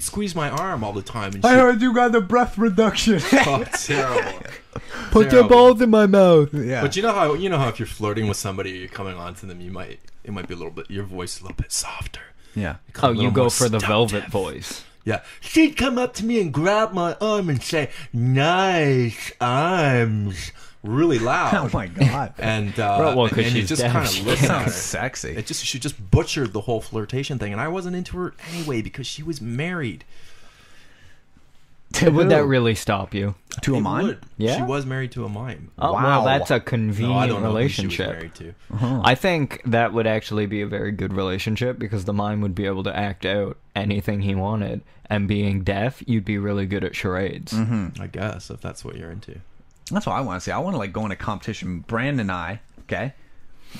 squeeze my arm all the time. And she'd, you got a breath reduction. oh, terrible. Put your Terrible. balls in my mouth. Yeah. But you know how if you're flirting with somebody, or you're coming on to them, it might be a little bit, your voice is a little bit softer. Yeah. Oh, A you little go more for the velvet seductive. voice. Yeah. She'd come up to me and grab my arm and say, "Nice arms," really loud. Oh my god. And well, 'cause and you she's just deaf. kind of That listen at her. Sounds sexy. She just butchered the whole flirtation thing, and I wasn't into her anyway because she was married. Would that really stop you? To a It mime? would. Yeah? She was married to a mime. Oh, Wow. well, that's a No, I convenient don't know who she was relationship. married to. I think that would actually be a very good relationship because the mime would be able to act out anything he wanted, and being deaf, you'd be really good at charades. I guess if that's what you're into. That's what I want to see. I want to like go in a competition. Brandon and I, okay?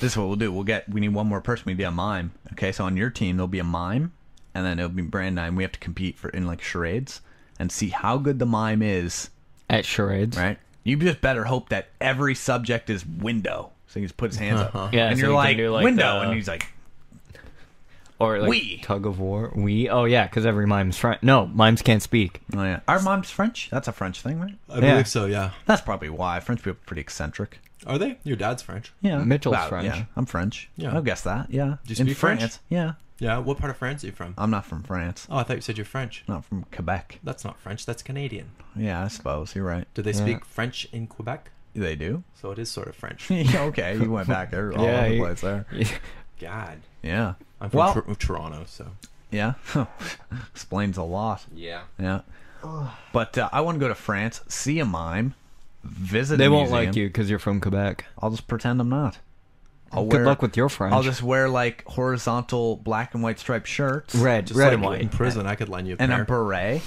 This is what we'll do. We need one more person. We need a mime. Okay, so on your team there'll be a mime, and then it'll be Brandon and I, and we have to compete in like charades and see how good the mime is. At charades, Right? You just better hope that every subject is window. So he just put his hands up. Yeah, and so you're you can like, do, like, window, the- and he's like, or like We. tug of war. We. Oh yeah, because every mime's French. No, mimes can't speak. oh yeah. Our mom's French. That's a French thing, right? I Yeah. believe so. Yeah. That's probably why. French people are pretty eccentric. Are they? Your dad's French. Yeah. Mitchell's French. Yeah, I'm French. Yeah. I'll guess that. Yeah. Do you speak in French? France. Yeah. Yeah. What part of France are you from? I'm not from France. Oh, I thought you said you're French. Not from Quebec. That's not French. That's Canadian. Yeah, I suppose. You're right. Do they speak French in Quebec? They do. So it is sort of French. Yeah, okay, you went back there all Yeah, over the you- place there. God. Yeah. I'm from Well, Toronto, so. yeah. Explains a lot. Yeah. Yeah. But I want to go to France, see a mime, visit They a won't museum. like you because you're from Quebec. I'll just pretend I'm not. Good luck with your French. I'll just wear like horizontal black and white striped shirts. red Just and like white. in prison, I could lend you a And pair. a beret.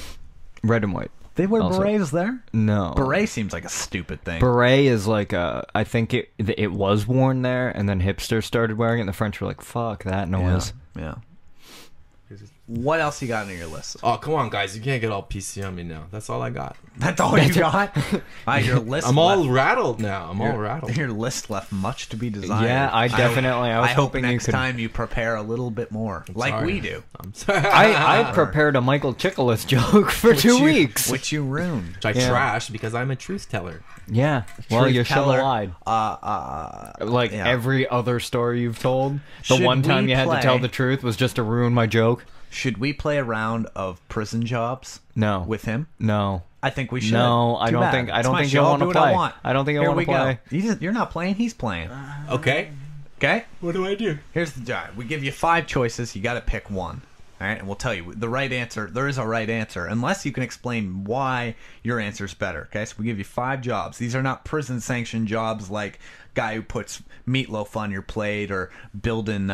Red and white. They wear Also- berets there? No. Beret seems like a stupid thing. Beret is like a. I think it was worn there, and then hipsters started wearing it, and the French were like, "Fuck that noise." Yeah. What else you got on your list? Oh, come on, guys. You can't get all PC on me now. That's all I got. That's all you got? Your list I'm all left, rattled now. I'm all rattled. your list left much to be desired. Yeah, I definitely. I was hope hoping next you could. time you prepare a little bit more, like Sorry. we do. I'm sorry. I prepared a Michael Chiklis joke for Which 2 you- weeks. which you ruined. Which I Yeah. trashed because I'm a truth teller. Yeah. Well, you Truth should have teller. lied. Like yeah. every other story you've told, the Should one time we you had to play- tell the truth was just to ruin my joke. Should we play a round of prison jobs No. with him? No. I think we should. No, I Too don't bad. think- I It's don't my think show. you'll I'll wanna do what I play. want. I don't think you'll Here wanna we play. Go. You're not playing. He's playing. Okay. Okay. What do I do? Here's the job. We give you 5 choices. You got to pick one. All right, and we'll tell you the right answer. There is a right answer, unless you can explain why your answer's better. Okay, so we give you 5 jobs. These are not prison-sanctioned jobs like guy who puts meatloaf on your plate or building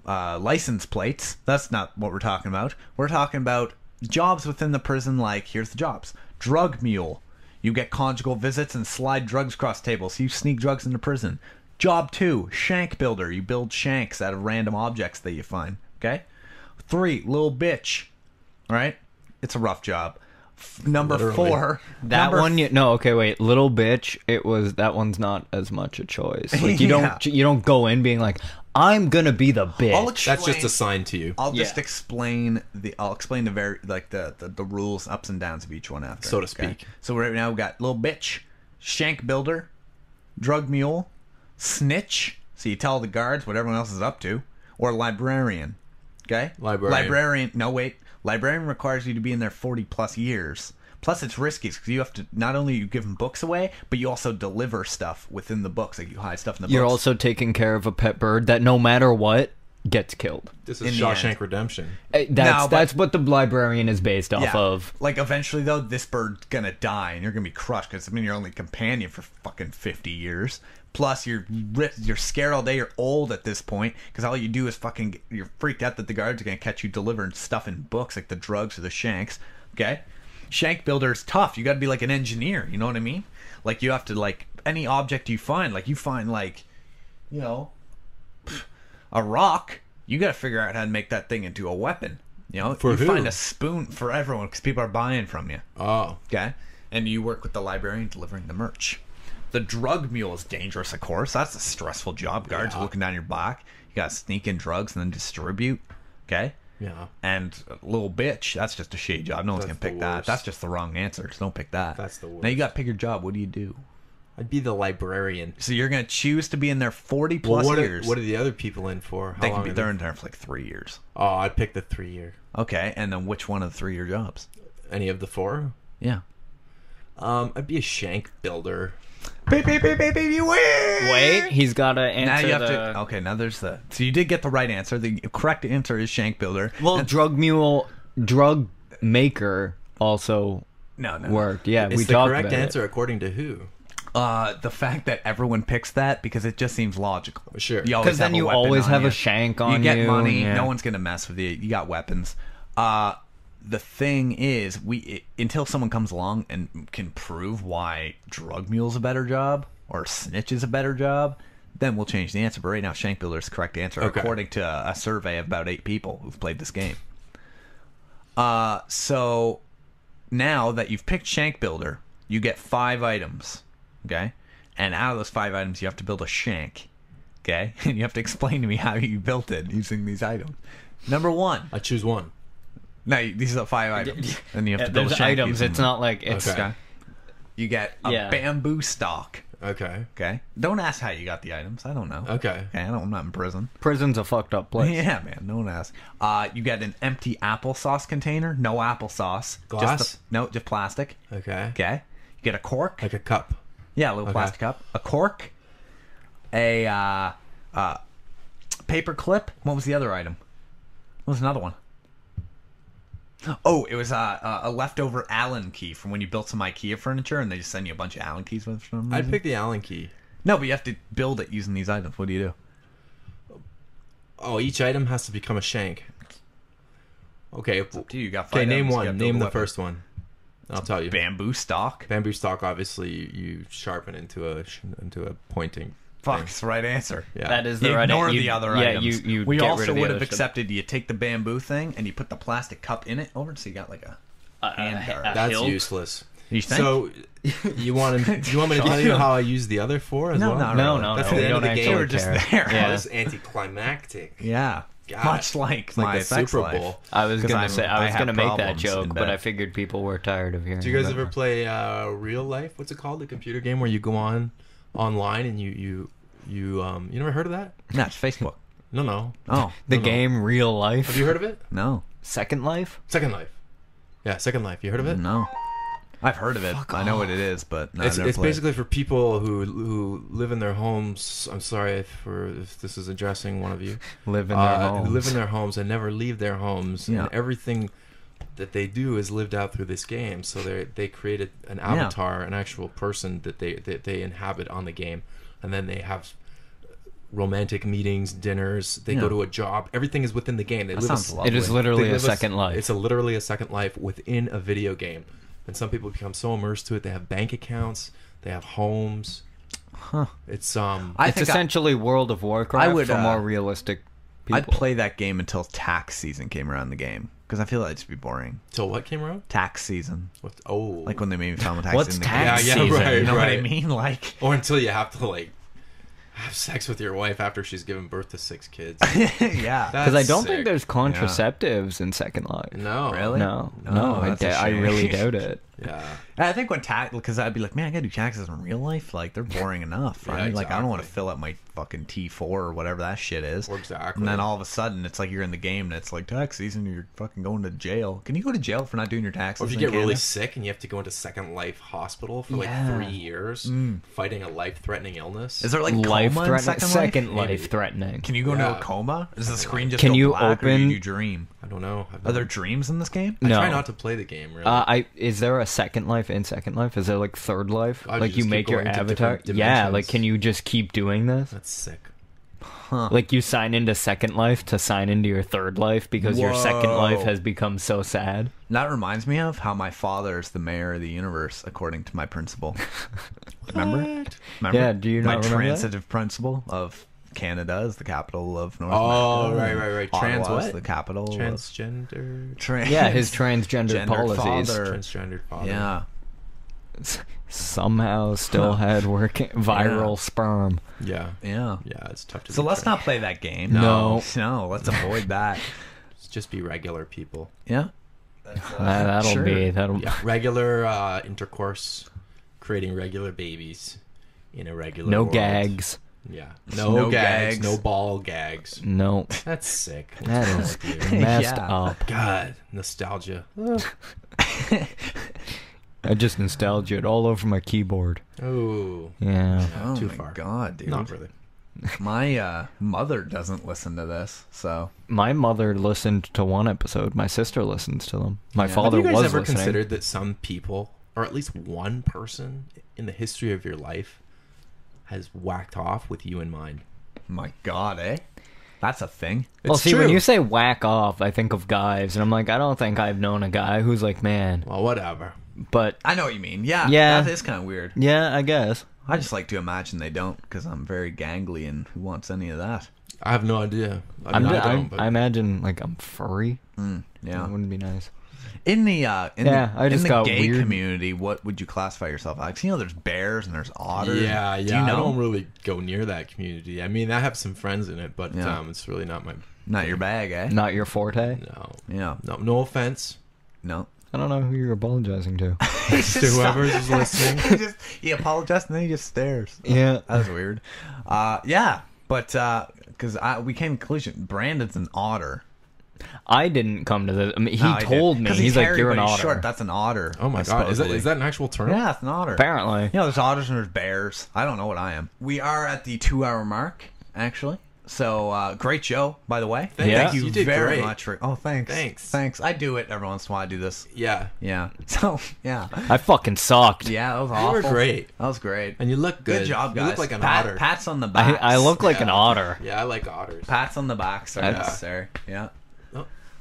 license plates. That's not what we're talking about. We're talking about jobs within the prison. Like, here's the jobs: drug mule. You get conjugal visits and slide drugs across tables. You sneak drugs into prison. Job 2, shank builder. You build shanks out of random objects that you find. Okay? 3, little bitch. All right? It's a rough job. Number Literally. 4. That one, no, okay, wait, little bitch. That one's not as much a choice. Like you don't go in being like, I'm gonna be the bitch. That's just assigned to you, I'll just explain the the rules, ups and downs of each one after, so to speak. So right now we got little bitch, shank builder, drug mule, snitch. So you tell the guards what everyone else is up to, or librarian. Okay, librarian. No, wait. Librarian requires you to be in there 40 plus years. Plus, it's risky because you have to not only you give them books away, but you also deliver stuff within the books. Like you hide stuff in the You're books. also taking care of a pet bird that no matter what gets killed. This is In the Shawshank end. Redemption. That's what the librarian is based off of. Like eventually though, this bird's gonna die and you're gonna be crushed because you're only companion for fucking 50 years. Plus you're scared all day. You're old at this point because all you do is you're freaked out that the guards are gonna catch you delivering stuff in books like the drugs or the shanks. Okay, shank builder is tough. You got to be like an engineer. You know what I mean? Like you have to any object you find. Like you find a rock. You got to figure out how to make that thing into a weapon. For who? Find a spoon for everyone because people are buying from you. Oh, Okay, and you work with the librarian delivering the merch. The drug mule is dangerous, of course. That's a stressful job. Guards are looking down your back. You got to sneak in drugs and then distribute. Okay. yeah. And little bitch, that's just a shitty job. No one's That's gonna pick the that. worst. That's just the wrong answer. So don't pick that. That's the worst. Now you got to pick your job. What do you do? I'd be the librarian. So you're gonna choose to be in there 40 Well, plus years. what are the other people in for? How They long can be are they're in there for like 3 years. Oh, I'd pick the 3-year. Okay, and then which one of the 3-year jobs? Any of the 4? Yeah. I'd be a shank builder. Beep, beep, beep, beep, beep, you win! Wait, he's got to Now answer you have to. Okay, now there's the. So you did get the right answer. The correct answer is shank builder. Well, drug maker also No. worked. Yeah, It's we the talked correct about answer according to who? The fact that everyone picks that because it just seems logical. Sure. You always Because then have a you weapon always on have you. a shank on you. You get money. yeah. No one's gonna mess with you. You got weapons. The thing is, until someone comes along and can prove why drug mule's a better job or snitch is a better job, then we'll change the answer. But right now, shank builder is the correct answer Okay. according to a survey of about 8 people who've played this game. So now that you've picked shank builder, you get 5 items. Okay, and out of those 5 items, you have to build a shank. Okay, and you have to explain to me how you built it using these items. Number 1. I choose one. No, these are the 5 items, and you have to build a There's shank. items. using It's them. not like it's. Okay. You get a Yeah. bamboo stalk. Okay. Okay, don't ask how you got the items. I don't know. Okay. I'm not in prison. Prison's a fucked up place. Yeah, man. No one asks. You get an empty applesauce container. No applesauce. Glass? Just plastic. Okay. Okay. You get a cork. Like a cup. Yeah, a little Okay. plastic cup. A cork. A paper clip. What was the other item? What was another one? Oh, it was a leftover Allen key from when you built some IKEA furniture, and they just send you a bunch of Allen keys with for some reason. I'd pick the Allen key. No, but you have to build it using these items. What do you do? Oh, each item has to become a shank. Okay. Up to you. You got 5 Okay, name items, you one. gotta build Name a the weapon. first one. I'll tell you. Bamboo stalk. Bamboo stalk. Obviously, you sharpen into a pointing. Fuck, thing. it's the right answer. Yeah. That is You the right ignore you- the other yeah, items. You we get rid also of the would other have shit. accepted you take the bamboo thing and you put the plastic cup in it over, so you got like a handguard. That's hilt? useless. You think? So, you want me to tell you how I use the other 4 as No, well? not No, really. no, That's no. the We end of don't the game. actually They were just care. there. Yeah. This is anticlimactic. Yeah. God. Much like It's my like the sex Super life. Bowl. I was 'Cause gonna I'm- say I was have gonna make that problems in joke, but bed. I figured people were tired of hearing. Do you guys about ever it. play real life? What's it called? The computer game where you go online and you never heard of that? No, it's Facebook. No. Oh, the No. game Real Life? Have you heard of it? no. Second Life? Second Life. Yeah, Second Life. You heard of it? No. I've heard of it. I know what it is, but no, I've never It's played it. basically for people who live in their homes. I'm sorry if this is addressing one of you. Live in their homes. Live in their homes and never leave their homes. Yeah. And everything that they do is lived out through this game. So they created an avatar, an actual person that they inhabit on the game, and then they have romantic meetings, dinners. They go to a job. Everything is within the game. They That live sounds a, lovely. It is literally they a live second life. It's literally a second life within a video game. And some people become so immersed to it, they have bank accounts, they have homes. Huh. It's It's essentially World of Warcraft for more realistic people. I'd play that game until tax season came around the game. Because I feel like it'd just be boring. till what came around? Tax season. Like when they made me film tax What's season. tax Yeah, season? right, You know what I right. mean? Like, Or until you have to like have sex with your wife after she's given birth to 6 kids. yeah. Because I don't sick. think there's contraceptives in Second Life. No. Really? No, that's a I shame. really doubt it. Yeah. I think when tax, because I'd be like, man, I gotta do taxes in real life. Like, they're boring enough, Yeah, right? Like, I don't want to exactly. fill out my fucking T4 or whatever that shit is. Exactly. And then all of a sudden, it's like you're in the game and it's like tax season, you're fucking going to jail. Can you go to jail for not doing your taxes? Or if you in get really Canada? sick and you have to go into Second Life hospital for like Yeah. 3 years, fighting a life-threatening illness. Is there like Life coma in threatening. Second Life? Second Life Maybe. threatening. Can you go into a Yeah. coma? Is the screen just Can go you black, or open- do you dream? I don't know. Are there dreams in this game? I No. try not to play the game, really. Is there a Second Life in Second Life? Is there like Third Life? Oh, you Like you just make keep your going to avatar? different Yeah, dimensions. like can you just keep doing this? That's sick. Like you sign into Second Life to sign into your Third Life because your Second Life Whoa. has become so sad. That reminds me of how my father is the mayor of the universe, according to my principal. Remember? Yeah, do you my not remember that? transitive principle of Canada is the capital of North Oh, America. right. Trans Ottawa is what? the capital. Transgender. Yeah, his transgender Gendered policies. father. Transgendered father. Yeah. Somehow still had working viral Yeah. sperm. Yeah. Yeah. Yeah, it's tough to So be let's trans. not play that game. No. No, let's avoid that. Just be regular people. Yeah. That'll Sure. be that'll. Yeah. Regular intercourse, creating regular babies in a regular No world. gags. Yeah. No No gags. gags. No ball gags. No, That's sick. What's that wrong is with you? messed Yeah. up. God, nostalgia. I just nostalgia all over my keyboard. Oh. Yeah. Oh Too my far. god, dude. Not really. My mother doesn't listen to this, so My mother listened to one episode. My sister listens to them. My Yeah. father Have you guys was ever listening. considered that some people, or at least one person in the history of your life, has whacked off with you in mind? my god, eh? That's a thing. Well, It's see, when true. you say whack off, I think of guys, and I'm like, I don't think I've known a guy who's like, man. Well, whatever. But I know what you mean. Yeah. Yeah. That is kind of weird. yeah, I guess. I just like to imagine they don't, because I'm very gangly, and who wants any of that? I have no idea. I mean, I don't, but I imagine like I'm furry. Yeah. That wouldn't be nice. In the I in just the got gay weird. community, what would you classify yourself as? You know, there's bears and there's otters. yeah. Do you know? I don't really go near that community. I mean, I have some friends in it, but Yeah. it's really not my. Not your bag, eh? Not your forte. No. Yeah. No offense No. I don't know who you're apologizing to. to whoever's is listening. he apologized and then he just stares. Yeah. That was weird. Yeah, but because we came to the conclusion, Brandon's an otter. I didn't come to this. I mean, he No, I did. told me. 'Cause He's like, hairy, you're an but he's otter. Short. That's an otter. Oh my god, supposedly. is that an actual term? Yeah, it's an otter. Apparently. You know, there's otters and there's bears. I don't know what I am. We are at the 2-hour mark, actually. So, great show, by the way. Thanks. Yeah. Thank you, You did very great. much for. Oh, thanks. Thanks. I do it every once in a while. I do this. Yeah. Yeah. So, yeah. I fucking sucked. Yeah, that was You awful. were great. That was great. And you look good. Good job, guys. You look like an Pat, otter. Pats on the back. I look like an Yeah. otter. Yeah, I like otters. Pats on the backs are Yeah. necessary. Yeah.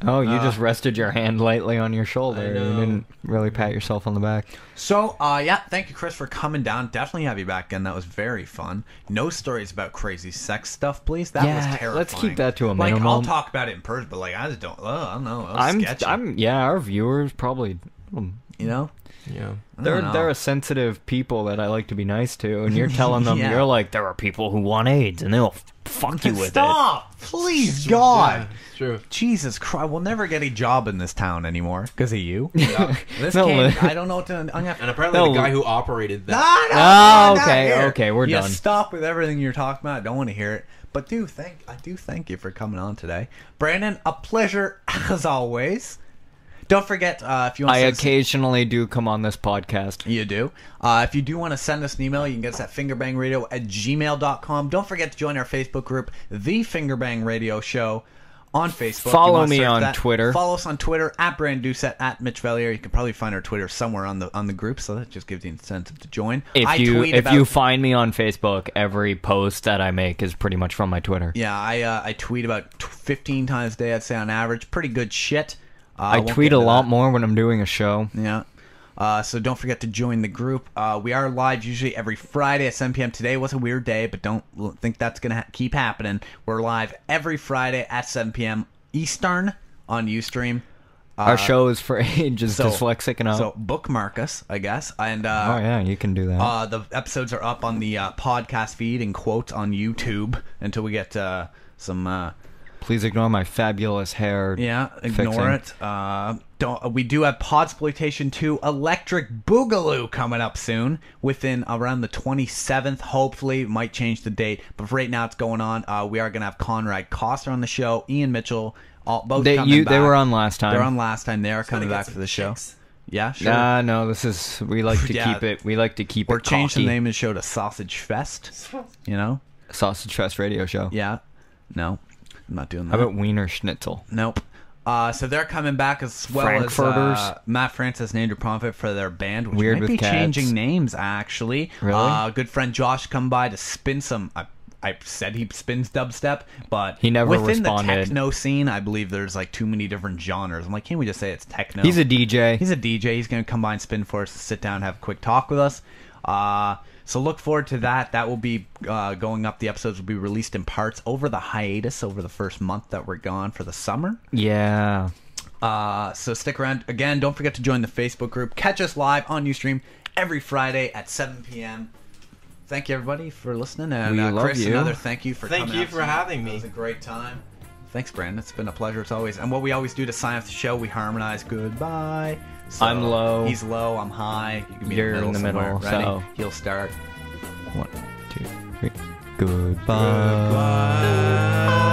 Oh, you just rested your hand lightly on your shoulder. I You know. didn't really pat yourself on the back. So, yeah, thank you, Chris, for coming down. Definitely have you back again. That was very fun. No stories about crazy sex stuff, please. That was terrifying. let's keep that to a Like, minimum. I'll talk about it in person, but, like, I just don't, I don't know. That was sketchy. Yeah, our viewers probably, you know? Yeah. I don't know. they're a sensitive people that I like to be nice to, and you're telling them, Yeah. you're like, there are people who want AIDS, and they'll fuck you with Stop! Please, God! Yeah, it's true. Jesus Christ, we'll never get a job in this town anymore because of you. Yeah. This No, game, li- I don't know what to. I'm gonna And apparently No. the guy who operated that. No, Oh, not okay, here. okay, we're Yeah, done. Stop with everything you're talking about. I don't want to hear it. But I do thank you for coming on today, Brandon. A pleasure as always. Don't forget if you want. I to occasionally do come on this podcast. You do. If you do want to send us an email, you can get us at fingerbangradio@gmail.com. Don't forget to join our Facebook group, The Fingerbang Radio Show, on Facebook. Follow You wanna me search on that. Twitter. Follow us on Twitter, at Brand Doucette, at Mitch Valier. You can probably find our Twitter somewhere on the group, so that just gives you incentive to join. If you find me on Facebook, every post that I make is pretty much from my Twitter. Yeah, I tweet about 15 times a day, I'd say, on average. Pretty good shit. I won't tweet get a into lot that. more when I'm doing a show. Yeah. So don't forget to join the group. We are live usually every Friday at 7 p.m. Today was a weird day, but don't think that's going to keep happening. We're live every Friday at 7 p.m. Eastern on Ustream. Our show is for ages dyslexic and up. So bookmark us, I guess. And oh, yeah, you can do that. the episodes are up on the podcast feed and quotes on YouTube until we get some... Please ignore my fabulous hair. Yeah, ignore fixing. it. We do have Podsploitation 2 Electric Boogaloo coming up soon, within around the 27th. Hopefully, might change the date, but for right now it's going on. We are going to have Conrad Coster on the show, Ian Mitchell, both coming back. They were on last time. They're on last time. They are coming back for the show. Yeah, sure. Nah, no, this is we like to keep it. We like to keep We're it. changing the name of the show to Sausage Fest. You know, Sausage Fest Radio Show. Yeah, no. I'm not doing that. How about Wiener Schnitzel? Nope. So they're coming back as well as Matt Francis and Andrew Pomfret for their band, which Weird might be with cats. changing names, actually. Really? Good friend Josh come by to spin some... I said he spins dubstep, but he never within responded. the techno scene, I believe there's like too many different genres. I'm like, can't we just say it's techno? He's a DJ. He's a DJ. He's going to come by and spin for us, sit down, have a quick talk with us. So look forward to that. That will be going up. The episodes will be released in parts over the hiatus, over the first month that we're gone for the summer. Yeah. So stick around. Again, don't forget to join the Facebook group. Catch us live on Ustream every Friday at 7 p.m. Thank you, everybody, for listening. And We love Chris, you. another thank you for coming. Thank you out for having me. It was a great time. Thanks, Brandon. It's been a pleasure as always. And what we always do to sign off the show, we harmonize goodbye. So I'm low. He's low. I'm high. You can be You're in the middle. Ready? so- He'll start. 1, 2, 3. Goodbye. Goodbye.